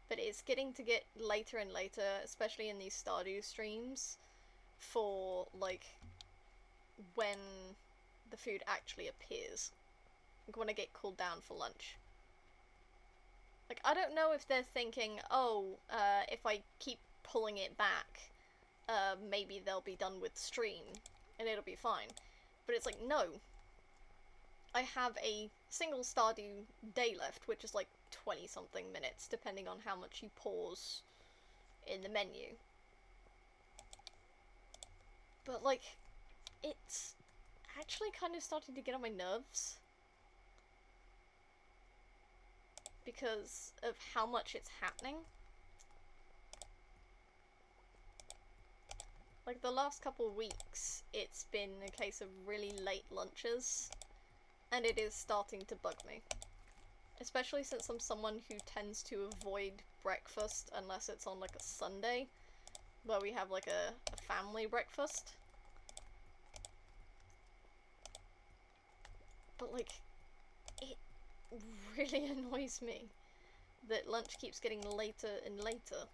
But it's getting to get later and later, especially in these Stardew streams, for, like, when the food actually appears. Like, when I get called down for lunch. Like, I don't know if they're thinking, oh, if I keep pulling it back, maybe they'll be done with stream, and it'll be fine. But it's like, no. I have a single Stardew day left, which is like 20-something minutes, depending on how much you pause in the menu. But, like, it's actually kind of starting to get on my nerves. Because of how much it's happening. Like, the last couple of weeks, it's been a case of really late lunches, and it is starting to bug me. Especially since I'm someone who tends to avoid breakfast unless it's on, like, a Sunday, where we have, like, a family breakfast. But, like, it really annoys me that lunch keeps getting later and later.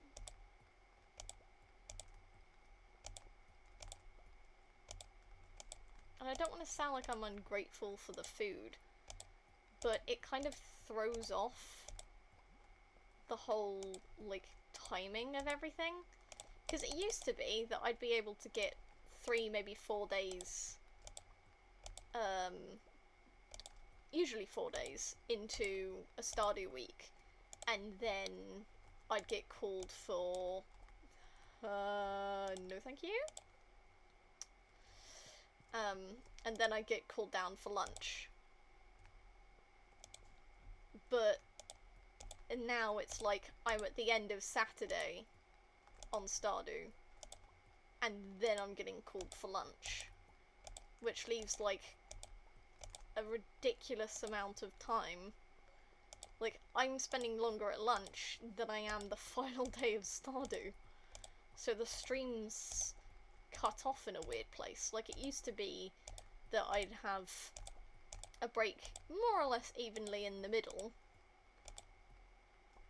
And I don't want to sound like I'm ungrateful for the food, but it kind of throws off the whole, like, timing of everything. Because it used to be that I'd be able to get 3, maybe 4 days, usually 4 days, into a Stardew week, and then I'd get called for, no thank you? And then I get called down for lunch. But now it's like I'm at the end of Saturday on Stardew, and then I'm getting called for lunch, which leaves like a ridiculous amount of time. Like, I'm spending longer at lunch than I am the final day of Stardew. So the streams cut off in a weird place. Like, it used to be that I'd have a break more or less evenly in the middle,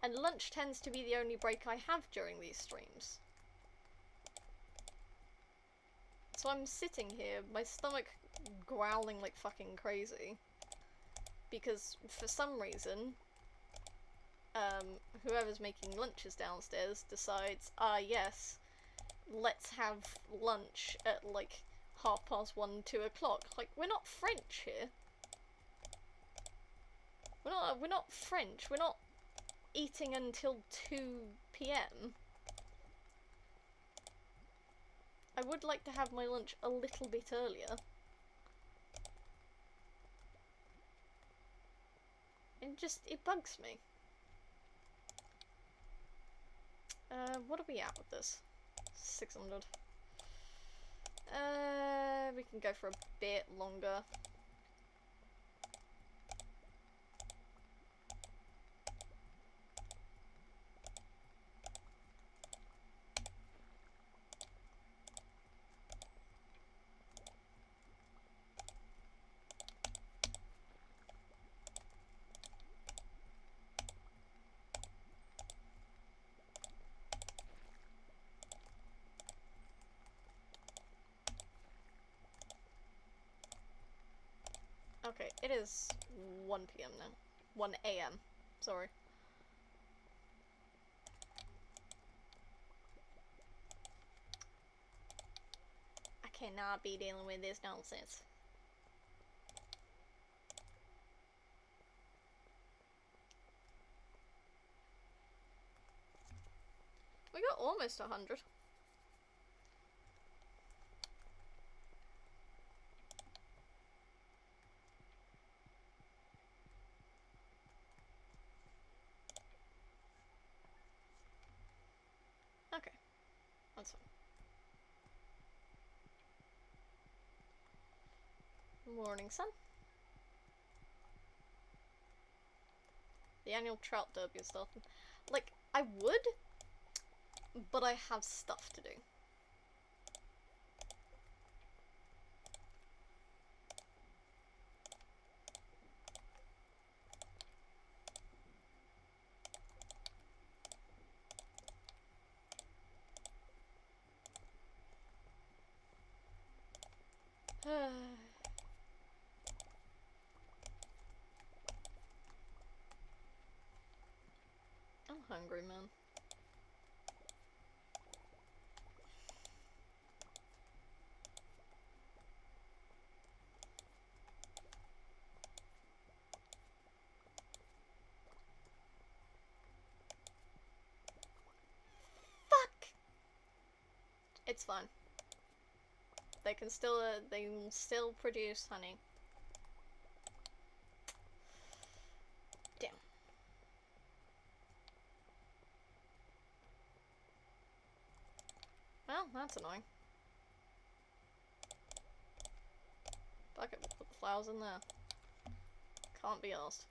and lunch tends to be the only break I have during these streams. So I'm sitting here, my stomach growling like fucking crazy, because for some reason, whoever's making lunches downstairs decides, yes, let's have lunch at like 1:30, 2 o'clock. Like, we're not French here. we're not French. We're not eating until 2 p.m. I would like to have my lunch a little bit earlier. It bugs me. What are we at with this? 600. We can go for a bit longer. Okay, it is 1 p.m. now. 1 a.m. Sorry. I cannot be dealing with this nonsense. We got almost 100. Okay, that's fine. Morning sun. The annual trout derby is starting. Like, I would, but I have stuff to do. I'm hungry, man. Fuck! It's fine. They can still produce honey. Damn. Well, that's annoying. Fuck it, we'll put the flowers in there. Can't be arsed.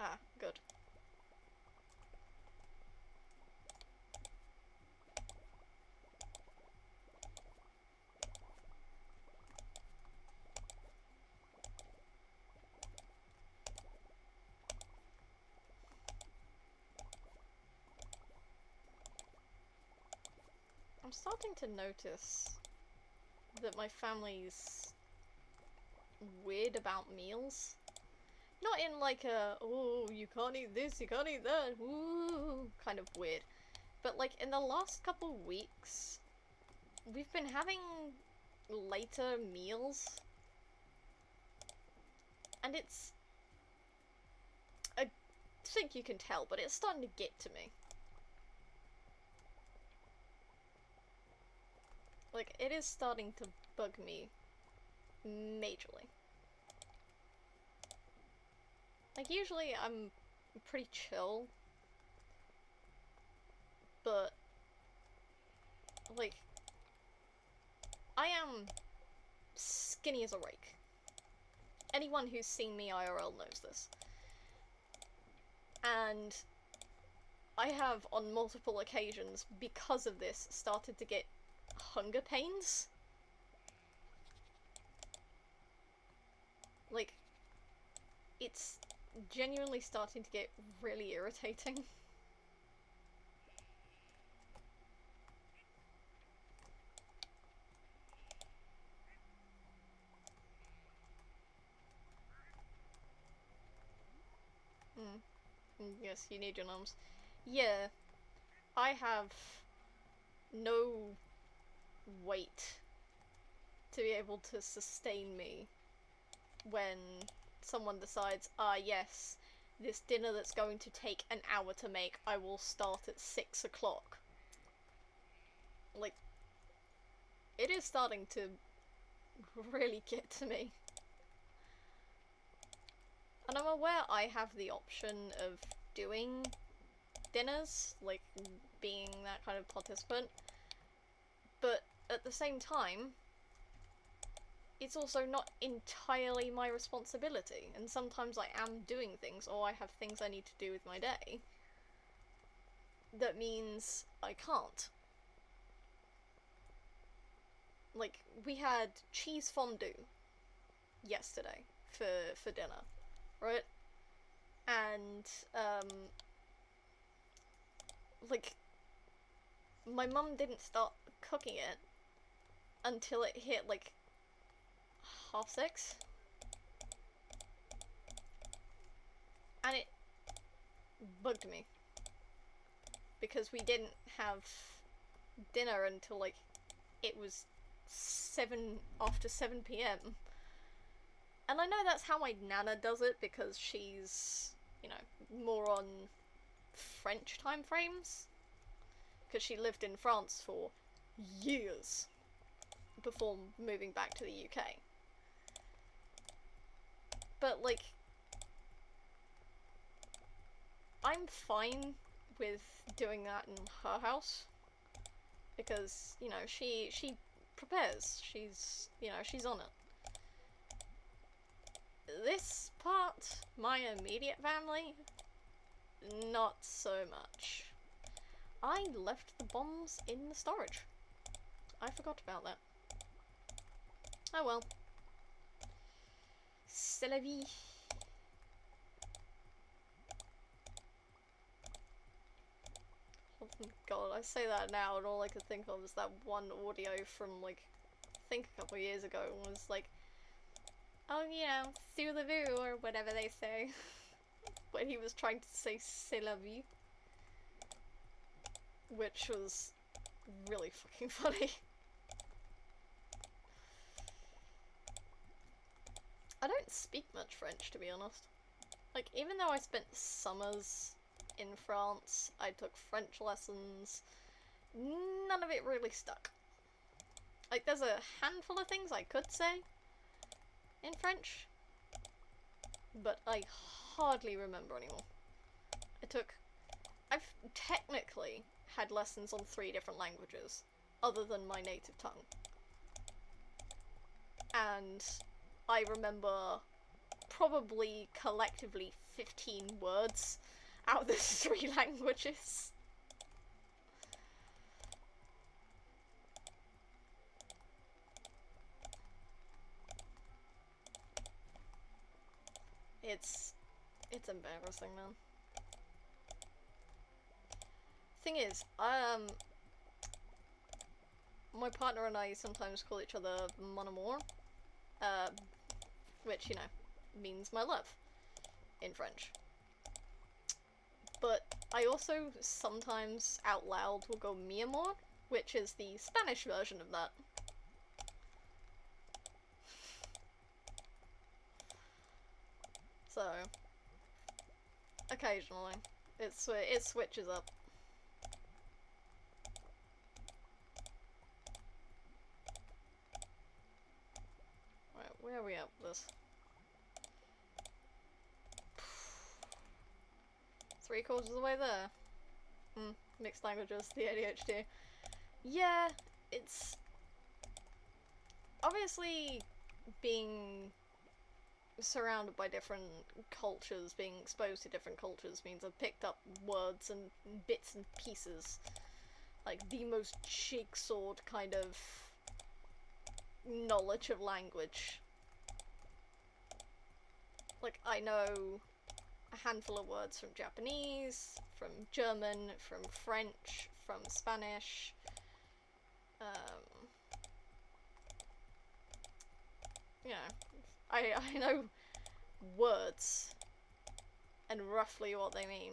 Ah, good. I'm starting to notice that my family's weird about meals. Not in like a, oh, you can't eat this, you can't eat that, ooh, kind of weird. But like in the last couple weeks, we've been having later meals. And it's, I think you can tell, but it's starting to get to me. Like, it is starting to bug me majorly. Like, usually I'm pretty chill, but, like, I am skinny as a rake. Anyone who's seen me IRL knows this. And I have, on multiple occasions, because of this, started to get hunger pains. Like, it's genuinely starting to get really irritating. Yes, you need your noms. Yeah, I have no weight to be able to sustain me when someone decides, yes, this dinner that's going to take an hour to make, I will start at 6 o'clock. Like, it is starting to really get to me. And I'm aware I have the option of doing dinners, like being that kind of participant, but at the same time, it's also not entirely my responsibility, and sometimes I am doing things, or I have things I need to do with my day, that means I can't. Like, we had cheese fondue yesterday for dinner, right? And, like, my mum didn't start cooking it until it hit, like, 6:30. And it bugged me. Because we didn't have dinner until, like, it was after 7 p.m. And I know that's how my nana does it, because she's, you know, more on French time frames. Because she lived in France for years before moving back to the UK. But, like, I'm fine with doing that in her house. Because, you know, she prepares. She's, you know, she's on it. This part, my immediate family, not so much. I left the bombs in the storage. I forgot about that. Oh well. C'est la vie. Oh god, I say that now and all I could think of is that one audio from, like, I think a couple of years ago, and was like, oh, you know, sur le vu, or whatever they say. When he was trying to say c'est la vie. Which was really fucking funny. I don't speak much French, to be honest. Like, even though I spent summers in France, I took French lessons, none of it really stuck. Like, there's a handful of things I could say in French, but I hardly remember anymore. I've technically had lessons on 3 different languages, other than my native tongue. And I remember probably collectively 15 words out of those 3 languages. It's embarrassing, man. Thing is, my partner and I sometimes call each other mon amour, which, you know, means my love in French. But I also sometimes out loud will go mi amor, which is the Spanish version of that. So, occasionally, it switches up. Right, where are we at with this? 3/4 of the way there. Mixed languages, the ADHD. Yeah, it's obviously being surrounded by different cultures, being exposed to different cultures means I've picked up words and bits and pieces. Like, the most jigsawed kind of knowledge of language. Like, I know a handful of words from Japanese, from German, from French, from Spanish. You know, I know words and roughly what they mean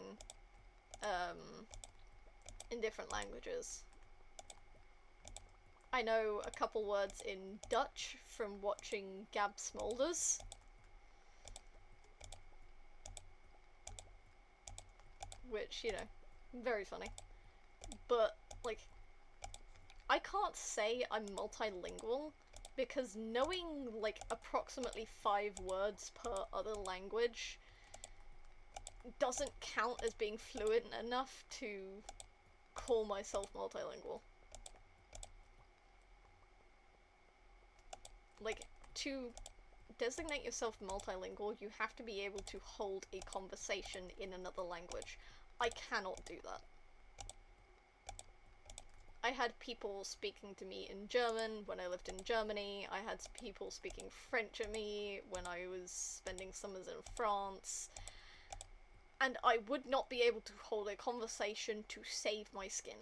in different languages. I know a couple words in Dutch from watching Gab Smolders. Which, you know, very funny. But, like, I can't say I'm multilingual because knowing, like, approximately 5 words per other language doesn't count as being fluent enough to call myself multilingual. Like, to designate yourself multilingual, you have to be able to hold a conversation in another language. I cannot do that. I had people speaking to me in German when I lived in Germany. I had people speaking French at me when I was spending summers in France. And I would not be able to hold a conversation to save my skin.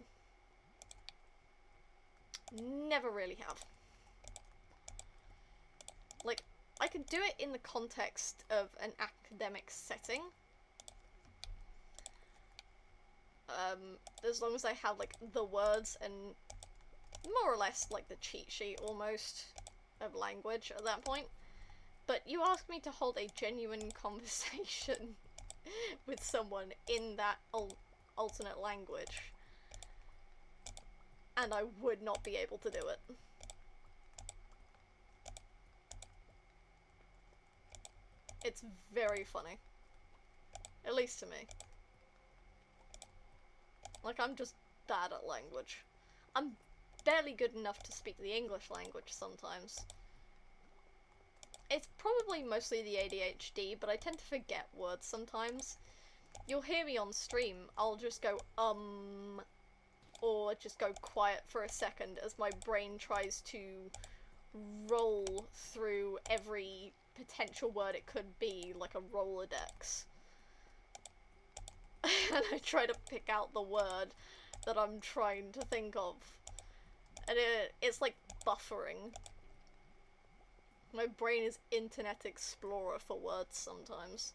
Never really have. Like, I could do it in the context of an academic setting. As long as I have, like, the words and more or less, like, the cheat sheet, almost, of language at that point. But you ask me to hold a genuine conversation with someone in that alternate language, and I would not be able to do it. It's very funny. At least to me. Like, I'm just bad at language. I'm barely good enough to speak the English language sometimes. It's probably mostly the ADHD, but I tend to forget words sometimes. You'll hear me on stream, I'll just go, or just go quiet for a second as my brain tries to roll through every potential word it could be, like a Rolodex. And I try to pick out the word that I'm trying to think of. And it's like buffering. My brain is Internet Explorer for words sometimes.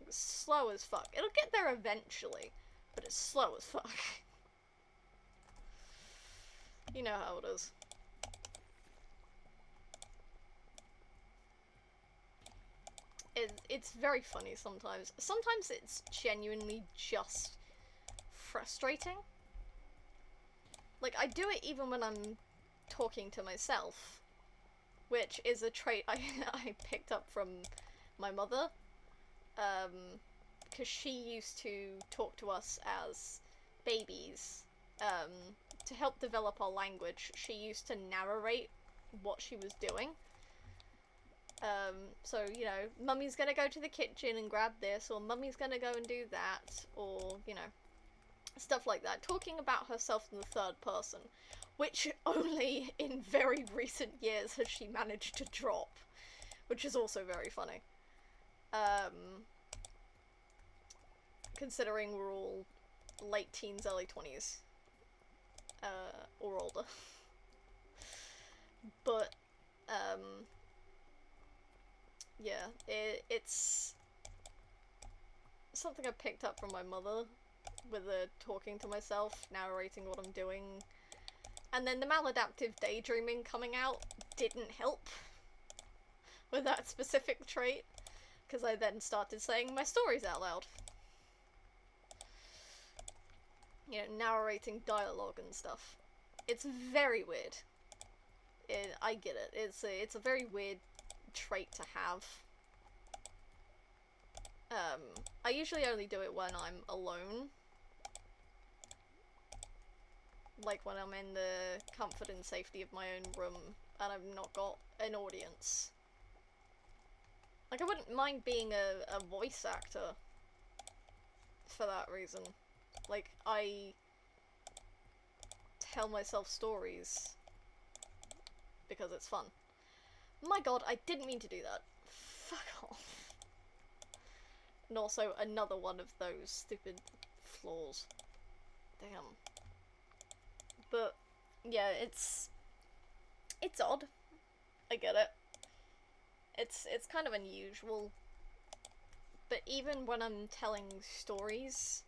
It's slow as fuck. It'll get there eventually, but it's slow as fuck. You know how it is. It's very funny sometimes. Sometimes it's genuinely just frustrating. Like, I do it even when I'm talking to myself, which is a trait I picked up from my mother, because she used to talk to us as babies. To help develop our language, she used to narrate what she was doing. So, you know, Mummy's gonna go to the kitchen and grab this, or Mummy's gonna go and do that, or, you know, stuff like that. Talking about herself in the third person, which only in very recent years has she managed to drop, which is also very funny. Considering we're all late teens, early 20s, or older. But, yeah, it's something I picked up from my mother, with talking to myself, narrating what I'm doing, and then the maladaptive daydreaming coming out didn't help with that specific trait, because I then started saying my stories out loud. You know, narrating dialogue and stuff. It's very weird. I get it. It's a very weird trait to have. I usually only do it when I'm alone. Like when I'm in the comfort and safety of my own room and I've not got an audience. Like, I wouldn't mind being a voice actor for that reason. Like, I tell myself stories because it's fun. My god, I didn't mean to do that. Fuck off. And also another one of those stupid flaws. Damn. But, yeah, it's odd. I get it. It's kind of unusual. But even when I'm telling stories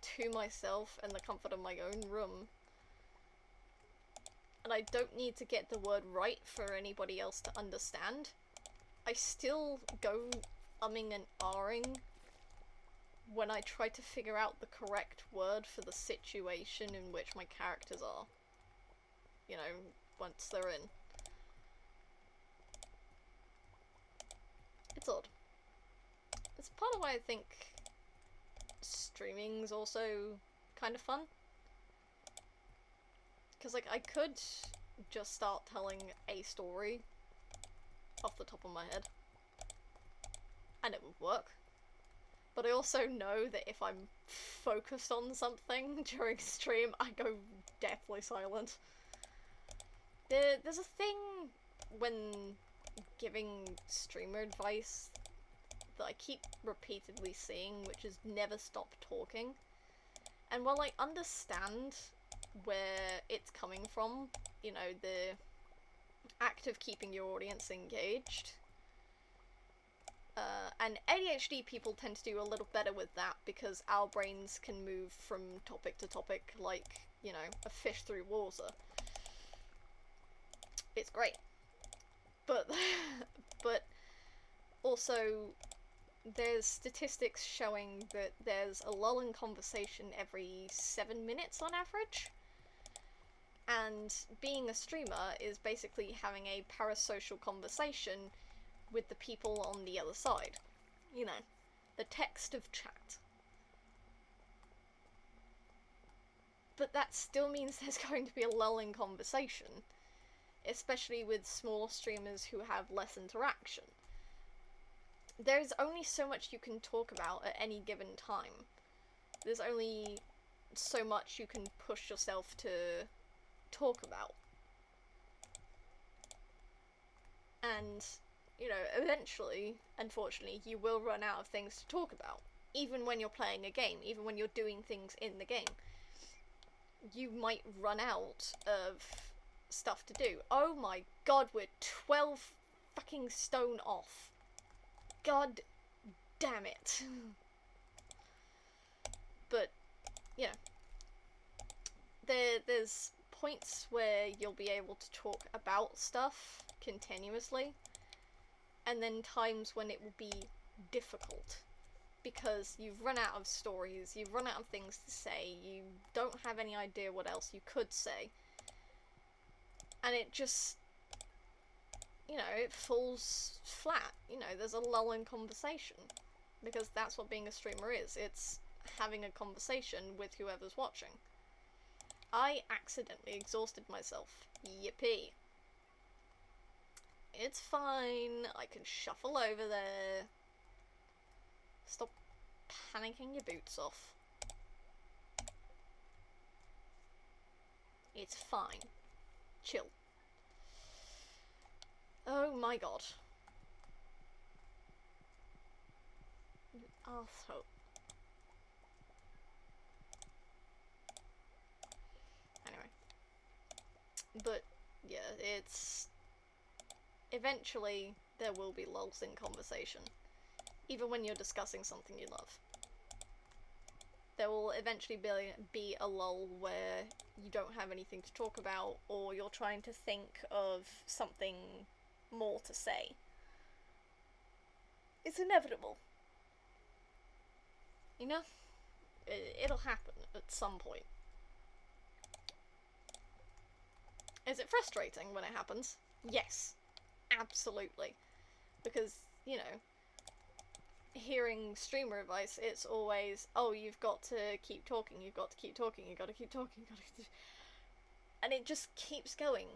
to myself in the comfort of my own room, and I don't need to get the word right for anybody else to understand, I still go umming and ahhing when I try to figure out the correct word for the situation in which my characters are. You know, once they're in. It's odd. It's part of why I think streaming's also kind of fun. Because, like, I could just start telling a story off the top of my head, and it would work. But I also know that if I'm focused on something during stream, I go deathly silent. There's a thing when giving streamer advice that I keep repeatedly seeing, which is never stop talking. And while I understand where it's coming from, you know, the act of keeping your audience engaged, and ADHD people tend to do a little better with that because our brains can move from topic to topic like, you know, a fish through water. It's great. But also there's statistics showing that there's a lull in conversation every 7 minutes on average. And being a streamer is basically having a parasocial conversation with the people on the other side. You know, the text of chat. But that still means there's going to be a lull in conversation, especially with smaller streamers who have less interaction. There's only so much you can talk about at any given time. There's only so much you can push yourself to talk about. And, you know, eventually, unfortunately, you will run out of things to talk about. Even when you're playing a game, even when you're doing things in the game. You might run out of stuff to do. Oh my god, we're 12 fucking stone off. God damn it. But, you know, there's points where you'll be able to talk about stuff continuously, and then times when it will be difficult because you've run out of stories, you've run out of things to say, you don't have any idea what else you could say, and it just, you know, it falls flat. You know, there's a lull in conversation, because that's what being a streamer is. It's having a conversation with whoever's watching. I accidentally exhausted myself. Yippee. It's fine. I can shuffle over there. Stop panicking your boots off. It's fine. Chill. Oh my god. You arsehole. Anyway. But, yeah, it's... Eventually, there will be lulls in conversation. Even when you're discussing something you love. There will eventually be a lull where you don't have anything to talk about, or you're trying to think of something more to say. It's inevitable. You know? It'll happen at some point. Is it frustrating when it happens? Yes. Absolutely. Because, you know, hearing streamer advice, it's always, oh, you've got to keep talking, you've got to keep talking, you've got to keep talking, you've got to keep... And it just keeps going.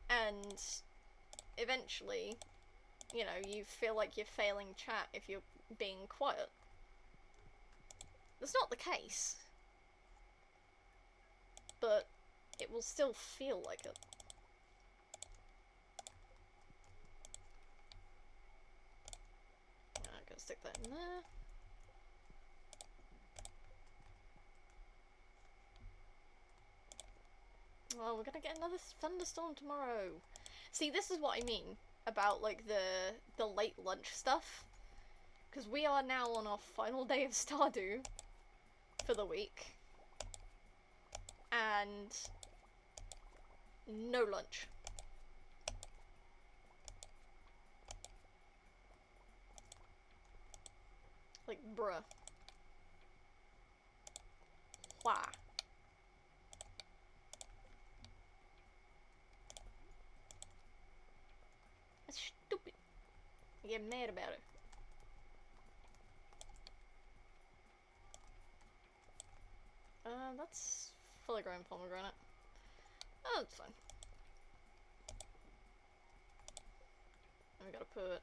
And eventually, you know, you feel like you're failing chat if you're being quiet. That's not the case. But it will still feel like it. I'm gonna stick that in there. Well, we're gonna get another thunderstorm tomorrow. See, this is what I mean about, like, the late lunch stuff. Because we are now on our final day of Stardew for the week. And no lunch. Like, bruh. Why? That's stupid. I get mad about it. That's fully grown pomegranate. Oh, that's fine. And we gotta put...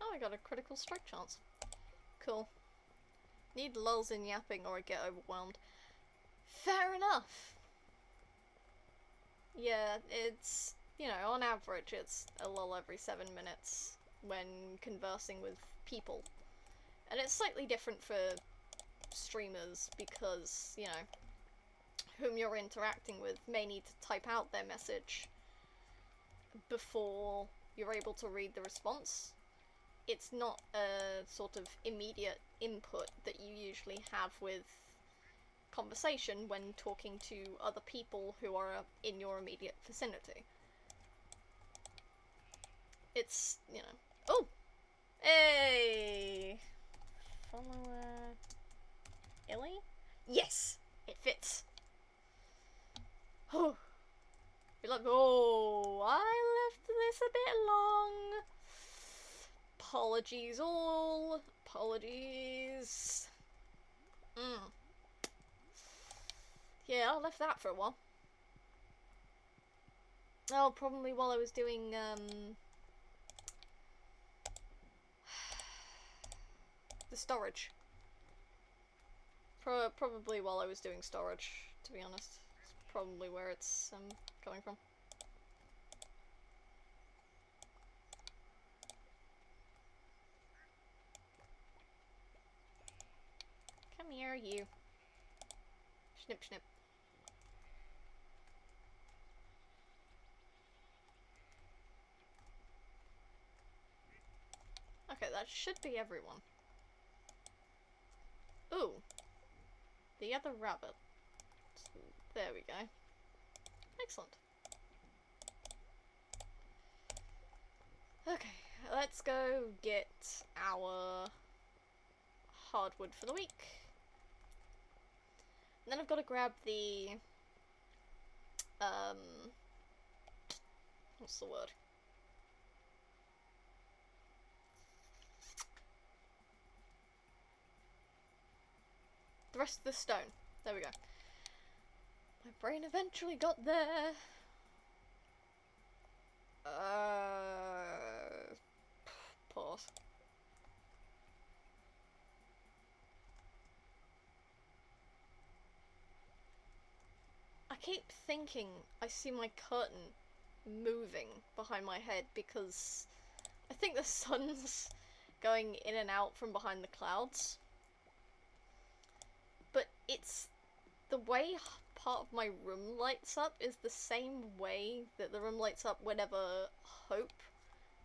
Oh, I got a critical strike chance. Cool. Need lulls in yapping or I get overwhelmed. Fair enough! Yeah, it's, you know, on average it's a lull every 7 minutes when conversing with people. And it's slightly different for streamers because, you know, whom you're interacting with may need to type out their message before you're able to read the response. It's not a sort of immediate input that you usually have with conversation when talking to other people who are in your immediate vicinity. It's, you know... Oh! Hey! Follower... Willy? Yes! It fits! Oh! You're like, oh, I left this a bit long. Apologies all. Apologies. Yeah, I left that for a while. Oh, probably while I was doing, the storage. Probably while I was doing storage, to be honest. It's probably where it's, coming from. Come here, you. Snip, snip. Okay, that should be everyone. Ooh. The other rabbit. There we go. Excellent. Okay, let's go get our hardwood for the week. And then I've got to grab the, what's the word? The rest of the stone. There we go. My brain eventually got there. Pause. I keep thinking I see my curtain moving behind my head because I think the sun's going in and out from behind the clouds. But it's the way part of my room lights up is the same way that the room lights up whenever Hope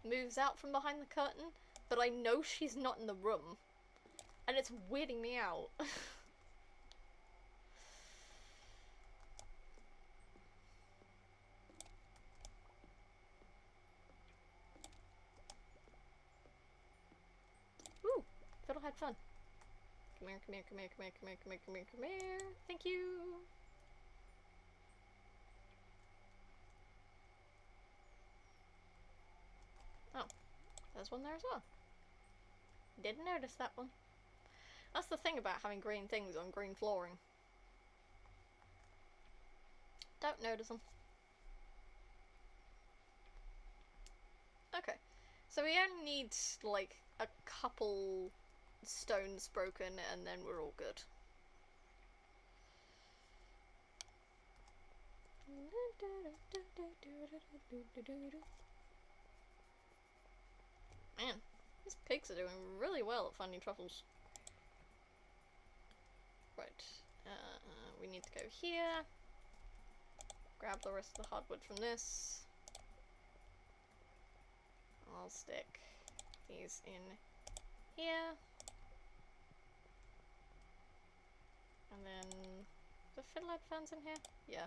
moves out from behind the curtain, but I know she's not in the room, and it's weirding me out. Ooh, Fiddle had fun. Come here, come here, come here, come here, come here, come here, come here, come here. Thank you. Oh, there's one there as well. Didn't notice that one. That's the thing about having green things on green flooring. Don't notice them. Okay, so we only need, like, a couple stones broken and then we're all good. Man, these pigs are doing really well at finding truffles. Right, we need to go here. grab the rest of the hardwood from this. I'll stick these in here. And then, the fiddlehead fans in here? Yeah.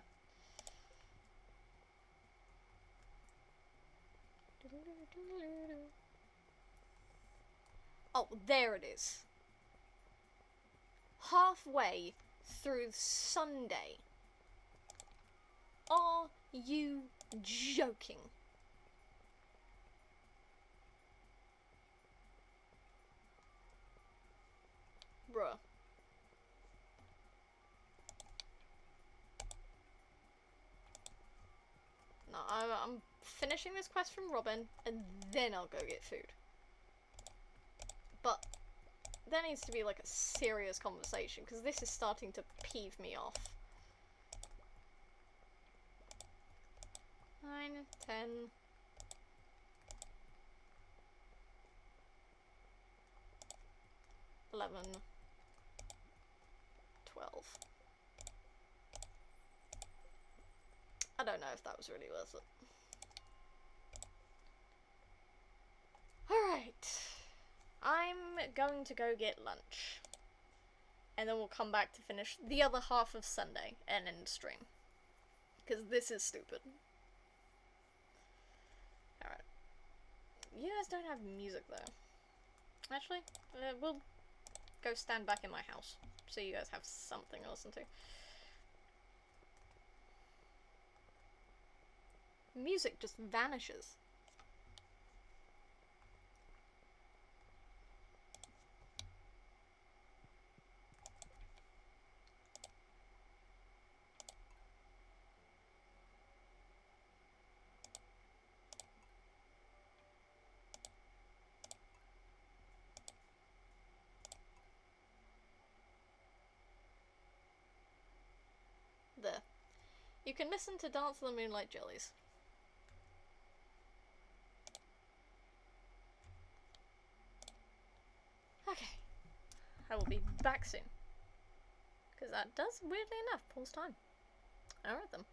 Oh, there it is. Halfway through Sunday. Are you joking? Bruh. No, I'm finishing this quest from Robin, and then I'll go get food. But there needs to be like a serious conversation, because this is starting to peeve me off. 9, 10... 11, 12. I don't know if that was really worth it. Alright. I'm going to go get lunch. And then we'll come back to finish the other half of Sunday and end stream. Because this is stupid. Alright. You guys don't have music though. Actually, we'll go stand back in my house. So you guys have something to listen to. Music just vanishes. There. You can listen to Dance of the Moonlight Jellies. Okay. I will be back soon. Because that does, weirdly enough, pause time. Alright then.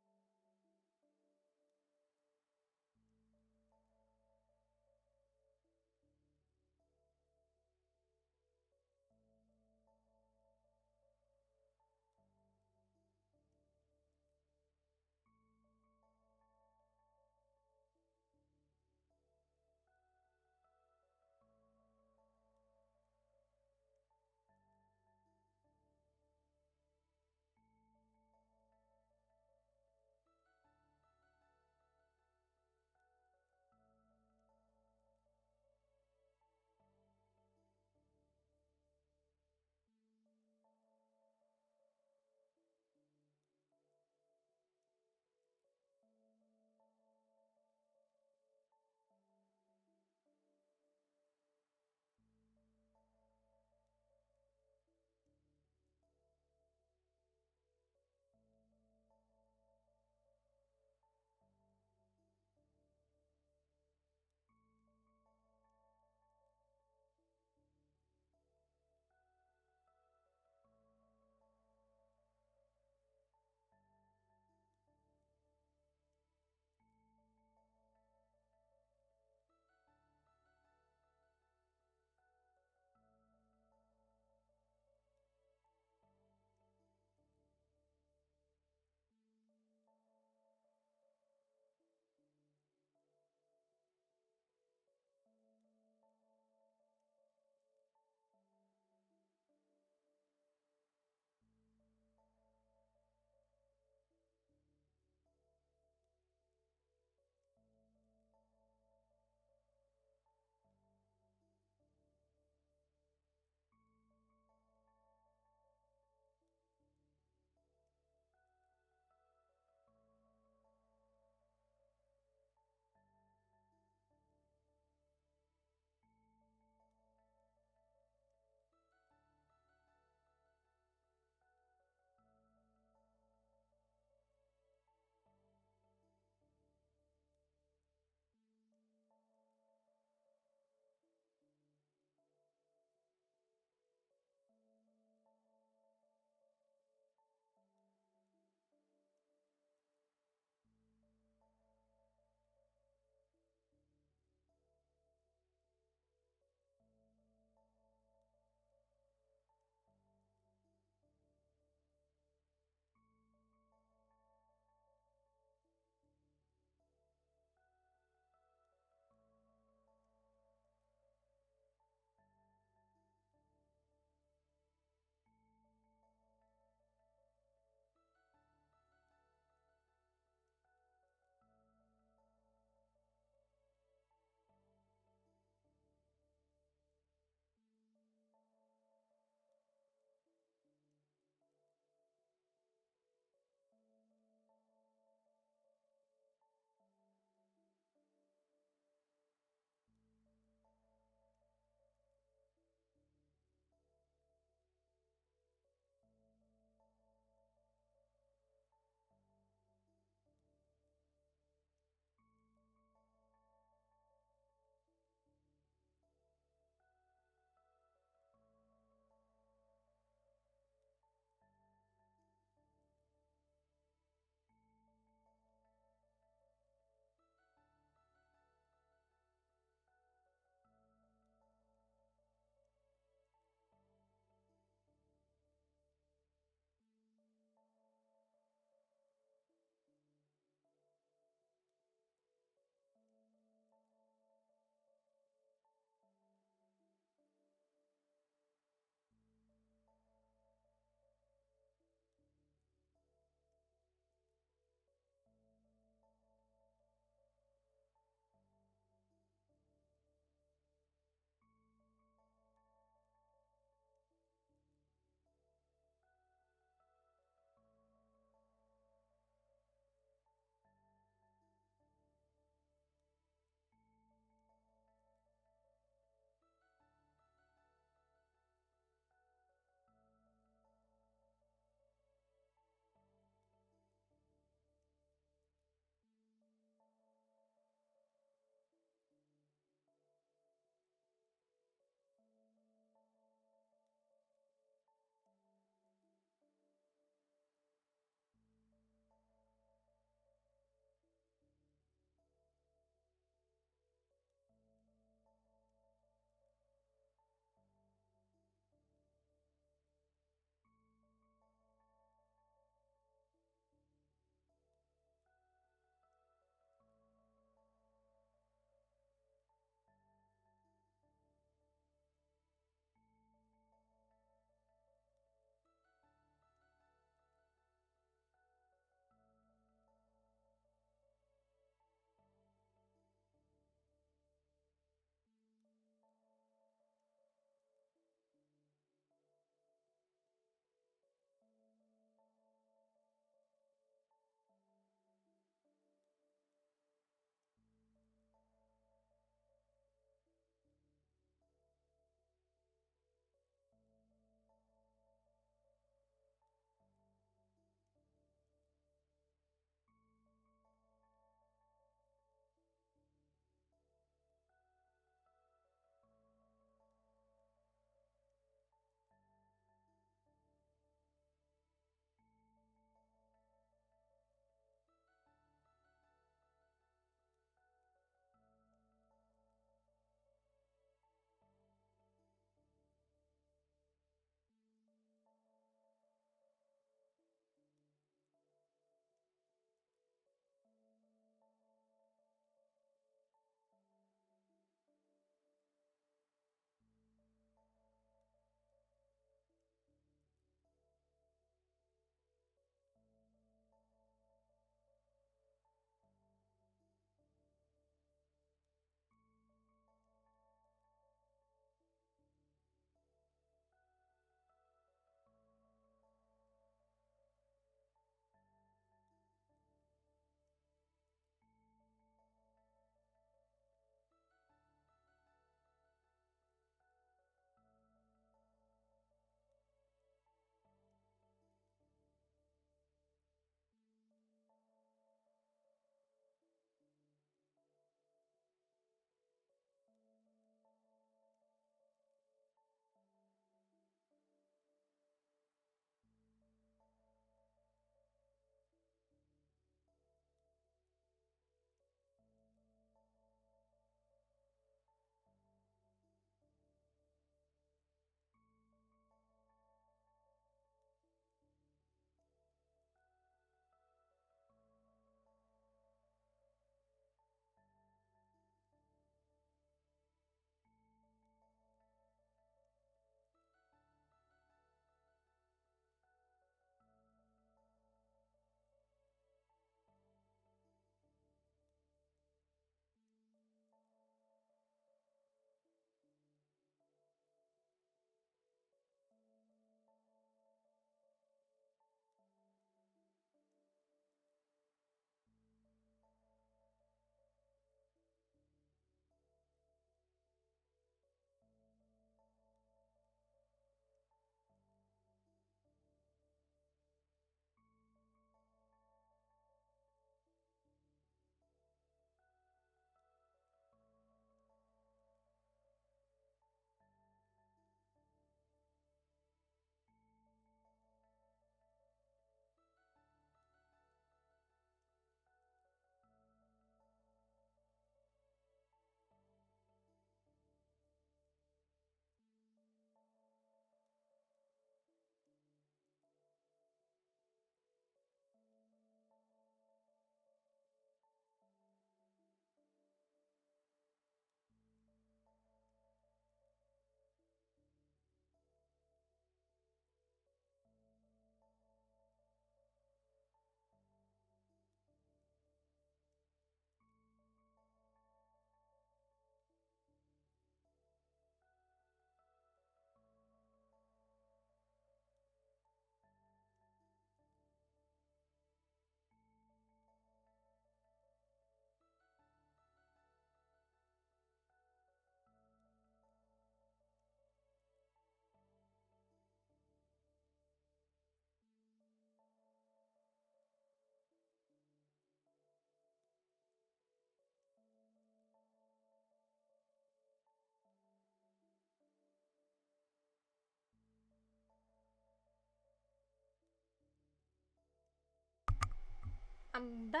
I'm back.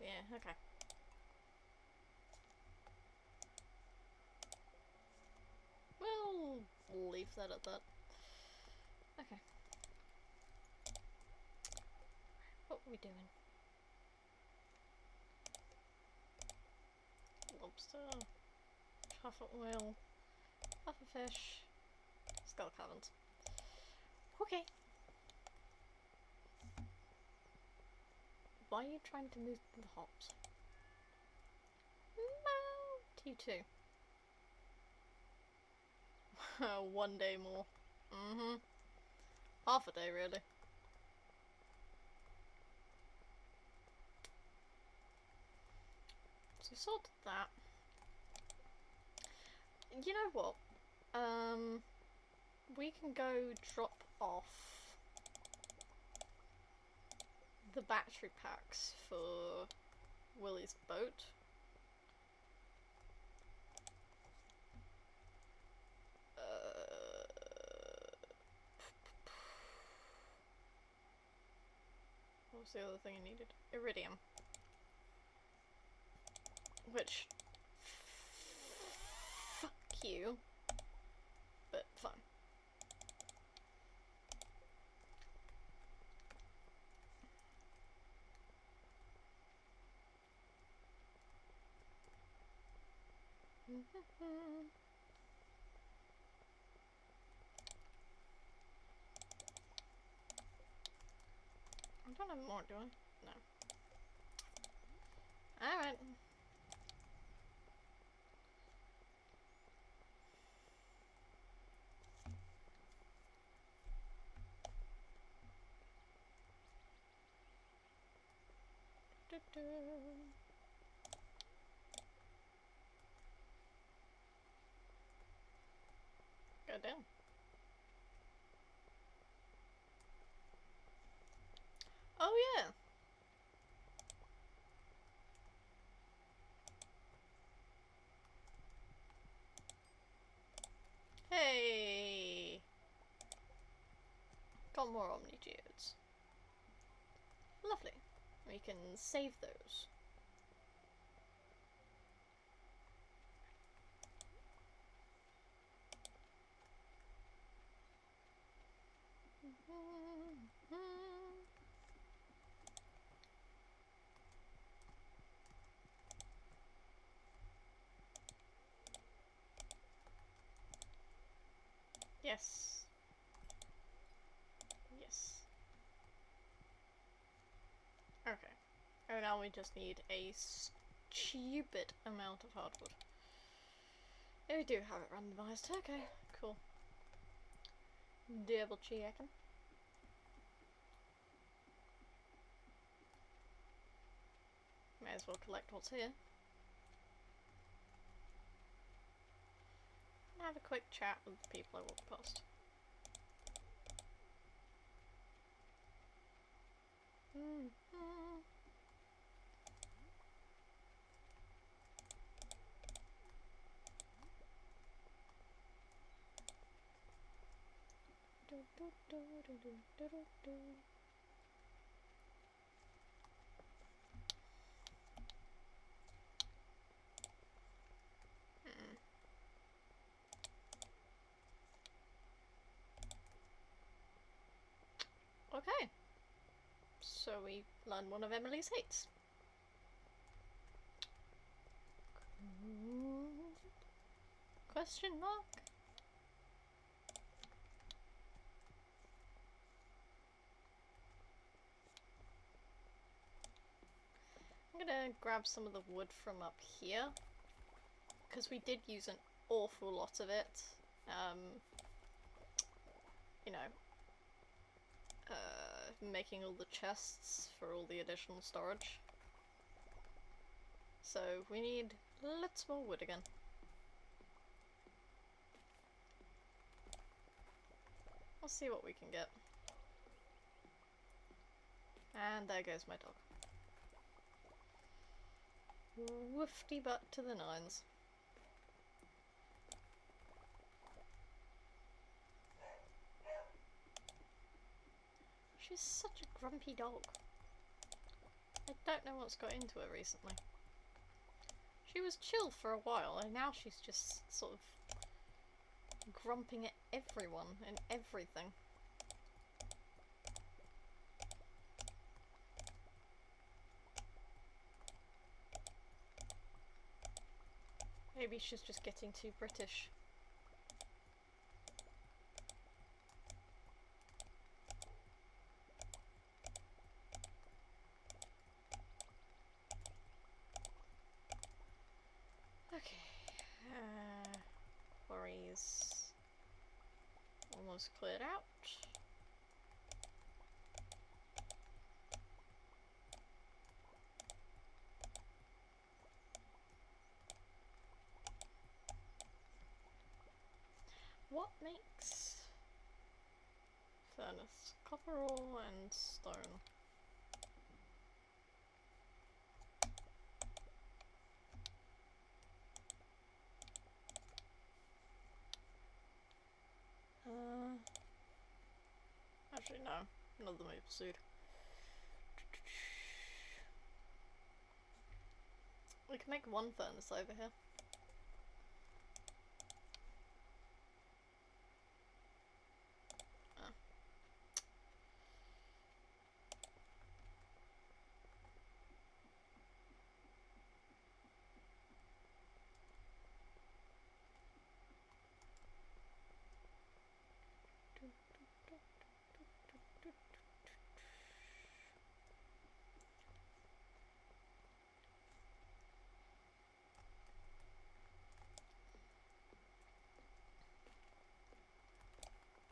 Yeah, okay. We'll leave that at that. Okay. What are we doing? Lobster, truffle oil, pufferfish, skull caverns. Okay. Why are you trying to move the hops? Mount you too. 1 day more. Half a day, really. So we sorted that. You know what? We can go drop off the battery packs for Willy's boat. What was the other thing I needed? Iridium. Which... fuck you. But fine. I don't have more, do I? No. Alright. Go down. Oh yeah. Hey. Got more omni-geodes. Lovely. We can save those. Yes. Yes. Okay. Oh, now we just need a stupid amount of hardwood. Yeah, we do have it randomized. Okay, cool. Double checking. May as well collect what's here. Have a quick chat with the people I walked past. Okay. So we learned one of Emily's hates. Question mark? I'm gonna grab some of the wood from up here, because we did use an awful lot of it. You know, making all the chests for all the additional storage. So we need lots more wood again. We'll see what we can get. And there goes my dog. Woofty butt to the nines. She's such a grumpy dog. I don't know what's got into her recently. She was chill for a while, and now she's just sort of grumping at everyone and everything. Maybe she's just getting too British. Okay, quarries almost cleared out. What makes furnace? Copper ore and stone. Actually no, not the maple seed. We can make one furnace over here.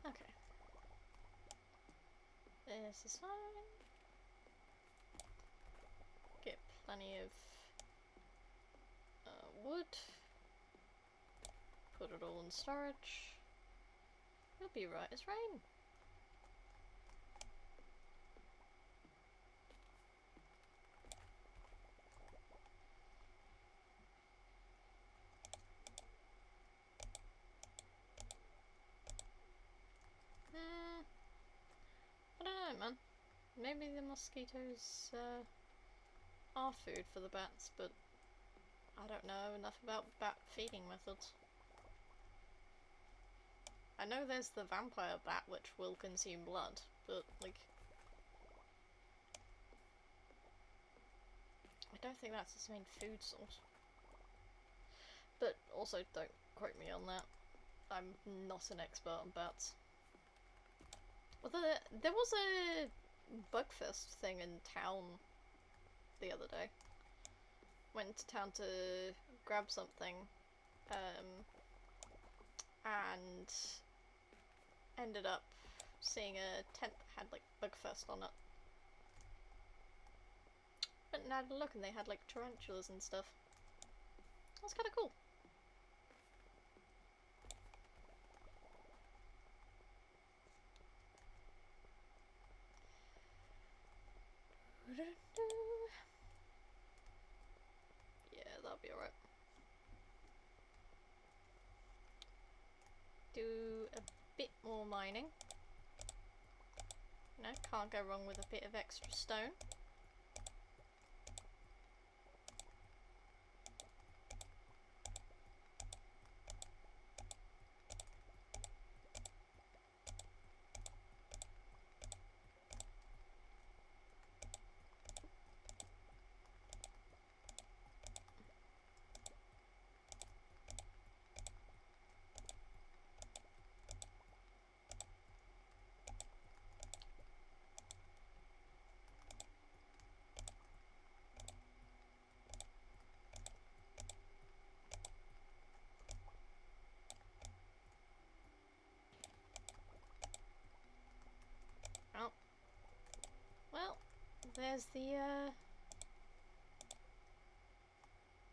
Okay. This is fine. Get plenty of wood. Put it all in storage. It'll be right as rain. I don't know, man. Maybe the mosquitoes are food for the bats, but I don't know enough about bat feeding methods. I know there's the vampire bat which will consume blood, but like I don't think that's its main food source. But also don't quote me on that. I'm not an expert on bats. Although there was a Bugfest thing in town the other day. Went to town to grab something, and ended up seeing a tent that had like Bugfest on it. Went and had a look and they had like tarantulas and stuff. That was kind of cool. Yeah, that'll be alright. Do a bit more mining. You know, can't go wrong with a bit of extra stone. Well, there's the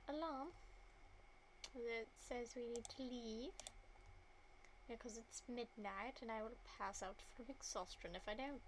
alarm that says we need to leave because it's midnight and I will pass out from exhaustion if I don't.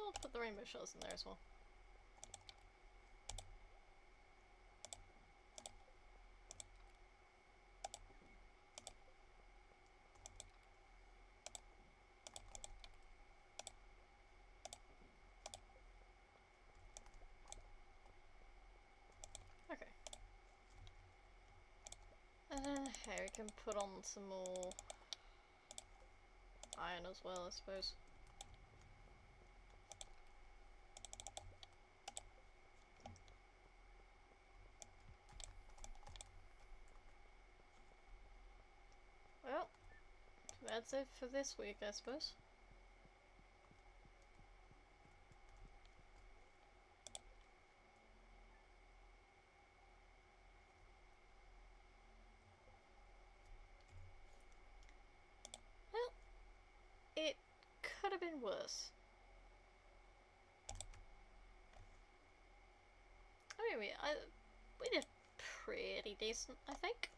I'll put the rainbow shells in there as well. Okay. Okay, we can put on some more iron as well, I suppose. Well, that's it for this week, I suppose. Well, it could have been worse. I mean, we did pretty decent, I think.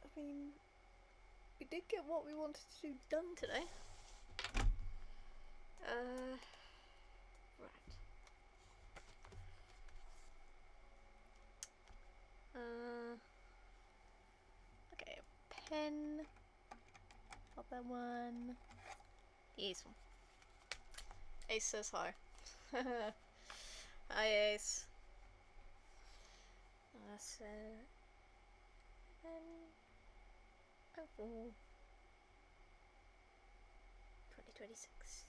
I mean, we did get what we wanted to do done today. Right. Okay, pen. Pop that one. This one. Ace says hi. Hi, Ace. That's oh, 2026.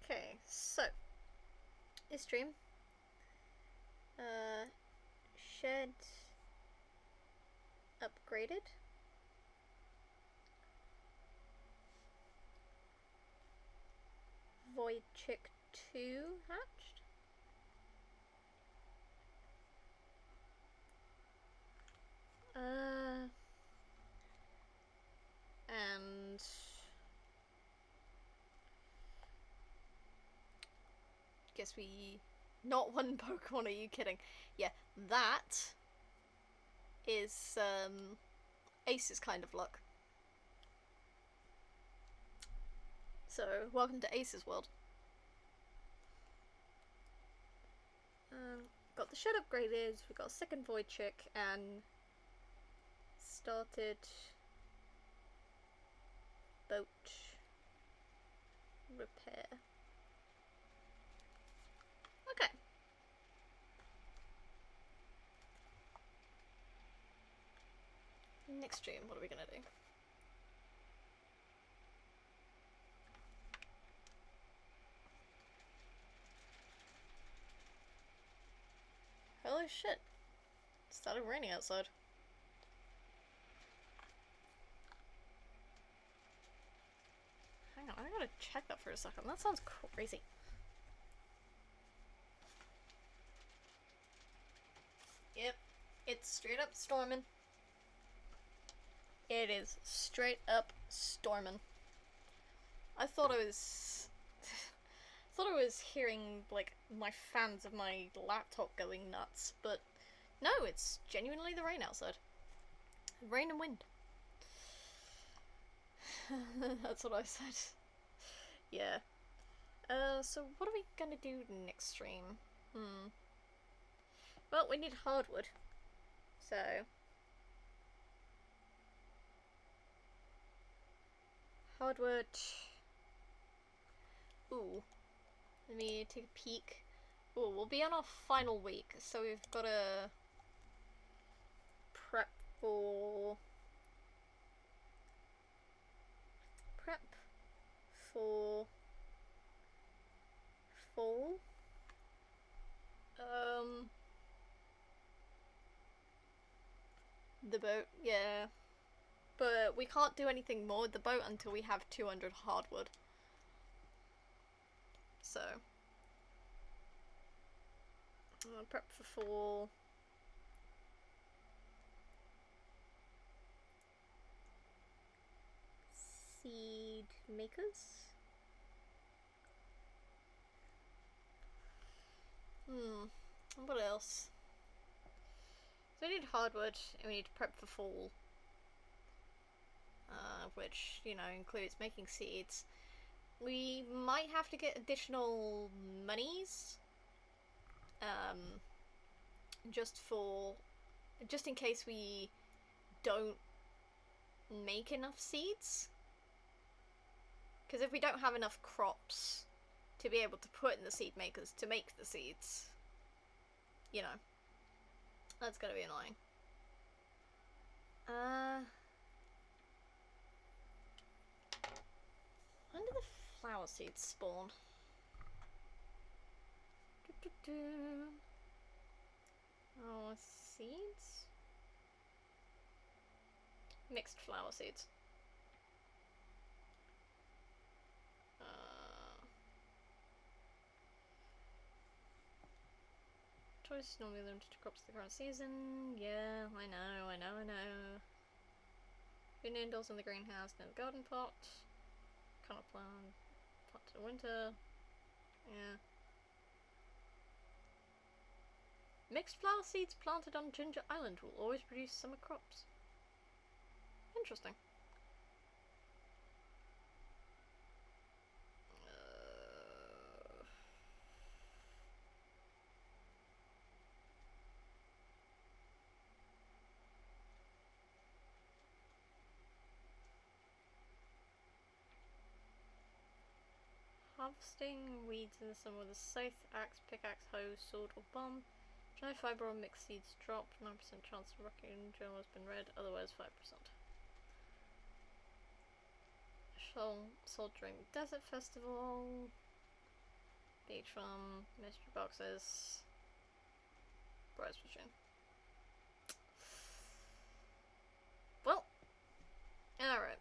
Okay, so this stream, shed upgraded. Void Chick 2 hatched. And guess we not one Pokemon, are you kidding? Yeah, that is Ace's kind of luck. So, welcome to Ace's world. Got the shed upgraded, we got a second Void Chick, and started boat repair. Okay. Next stream, what are we gonna do? Holy shit. It started raining outside. Hang on, I gotta check that for a second. That sounds crazy. Yep, it's straight up storming. It is straight up storming. I thought I was hearing like my fans of my laptop going nuts, but no, it's genuinely the rain outside. Rain and wind. That's what I said. Yeah. So what are we gonna do next stream? Well, we need hardwood. So hardwood. Ooh. Let me take a peek. Ooh, we'll be on our final week, so we've gotta prep for fall. The boat, yeah. But we can't do anything more with the boat until we have 200 hardwood. So. Prep for fall. Seed makers? What else? So we need hardwood, and we need to prep for fall. Which, you know, includes making seeds. We might have to get additional monies. Just in case we don't make enough seeds. Because if we don't have enough crops to be able to put in the seed makers to make the seeds, you know, that's gonna be annoying. When do the flower seeds spawn? Oh, seeds? Mixed flower seeds. Choice normally limited to crops of the current season. Yeah, I know. Been indoors in the greenhouse, no garden pot. Can't plant to the winter. Yeah. Mixed flower seeds planted on Ginger Island will always produce summer crops. Interesting. Harvesting weeds in the summer with a scythe, axe, pickaxe, hoe, sword, or bomb. Dry fibre or mixed seeds drop. 9% chance of rocking journal has been read, otherwise 5%. Sold during the Desert Festival. Beach farm, mystery boxes. Prize machine. Well, alright.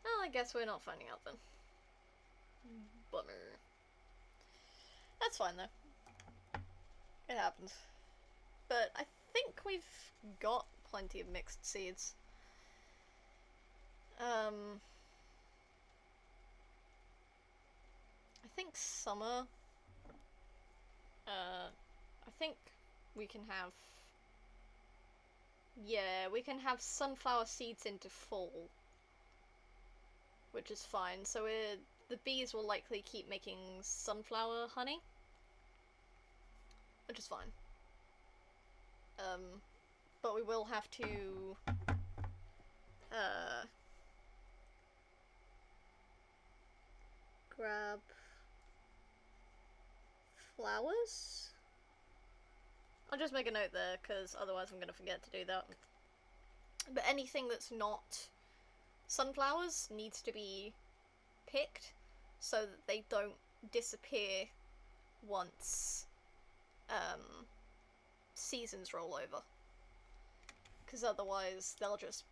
Well, I guess we're not finding out then. Bummer. That's fine though. It happens. But I think we've got plenty of mixed seeds. I think summer. I think we can have. Yeah, we can have sunflower seeds into fall. Which is fine. So the bees will likely keep making sunflower honey. Which is fine. But we will have to grab flowers. I'll just make a note there, because otherwise I'm going to forget to do that. But anything that's not sunflowers needs to be picked so that they don't disappear once seasons roll over. Because otherwise they'll just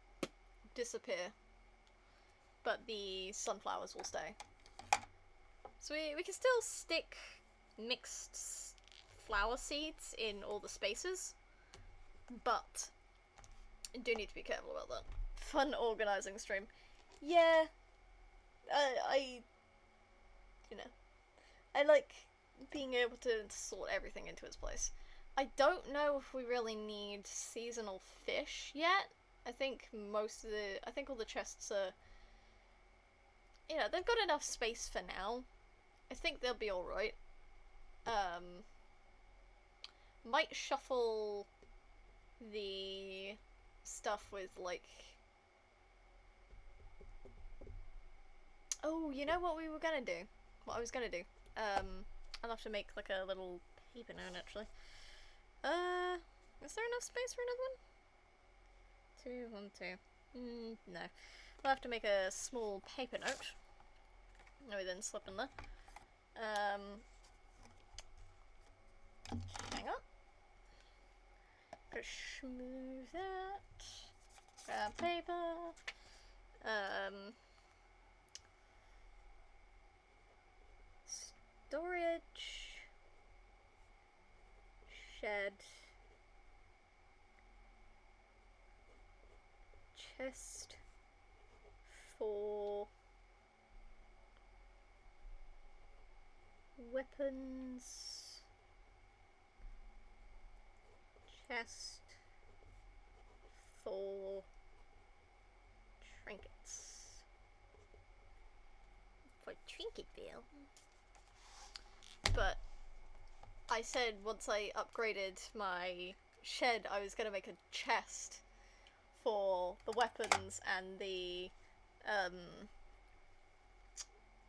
disappear. But the sunflowers will stay. So we can still stick mixed flower seeds in all the spaces, but I do need to be careful about that. Fun organising stream. Yeah, I like being able to sort everything into its place. I don't know if we really need seasonal fish yet. I think all the chests are, they've got enough space for now. I think they'll be alright. Might shuffle the stuff with, like... Oh, you know what we were gonna do? What I was gonna do? I'll have to make, like, a little paper note, actually. Is there enough space for another one? 2, 1, 2. No. I'll have to make a small paper note. No, we didn't slip in there. Hang on. Gotta smooth that. Grab paper. Storage. Shed. Chest. For weapons. Chest. For trinkets. For Trinketville. But I said once I upgraded my shed, I was gonna make a chest for the weapons and the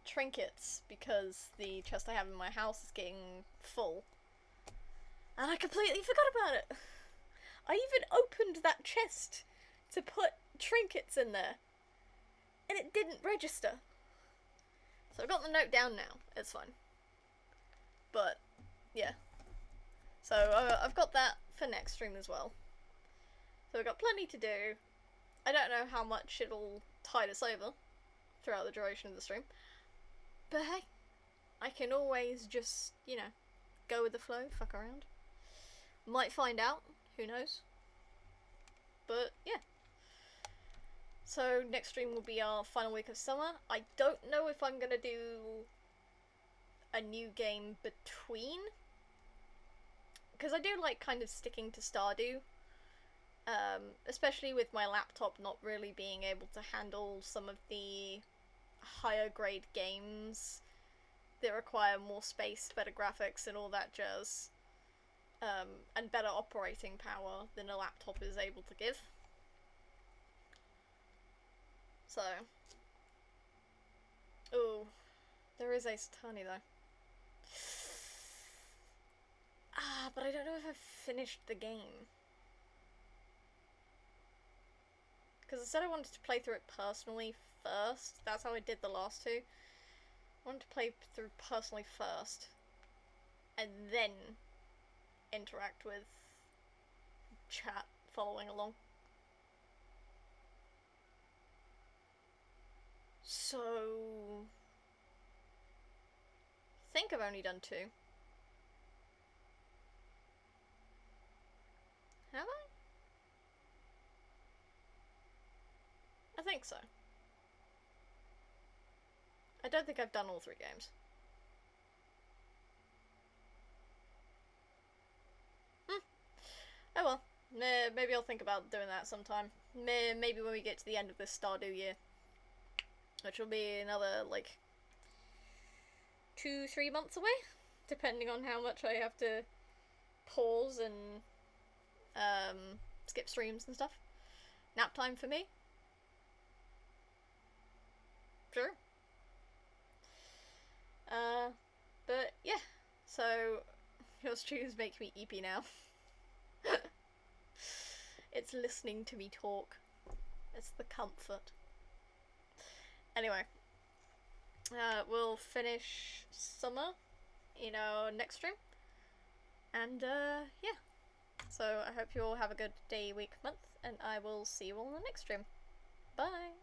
trinkets, because the chest I have in my house is getting full. And I completely forgot about it. I even opened that chest to put trinkets in there, and it didn't register. So I got the note down now. It's fine. But yeah. So I've got that for next stream as well. So we've got plenty to do. I don't know how much it'll tide us over throughout the duration of the stream. But hey, I can always just, you know, go with the flow, fuck around. Might find out, who knows. But yeah. So next stream will be our final week of summer. I don't know if I'm gonna do a new game between, because I do like kind of sticking to Stardew. Especially with my laptop not really being able to handle some of the higher grade games that require more space, better graphics and all that jazz, and better operating power than a laptop is able to give. So, ooh, there is Ace Attorney though. But I don't know if I've finished the game. Because I said I wanted to play through it personally first. That's how I did the last two. I wanted to play through personally first, and then interact with chat following along. So, I think I've only done 2. Have I? I think so. I don't think I've done all 3 games. Oh well. Maybe I'll think about doing that sometime. Maybe when we get to the end of this Stardew year. Which will be another, like, 2-3 months away? Depending on how much I have to pause and skip streams and stuff. Nap time for me. Sure. But yeah. So, your streams make me eepy now. It's listening to me talk. It's the comfort. Anyway. We'll finish summer in our next stream. And, yeah. So, I hope you all have a good day, week, month, and I will see you all in the next stream. Bye!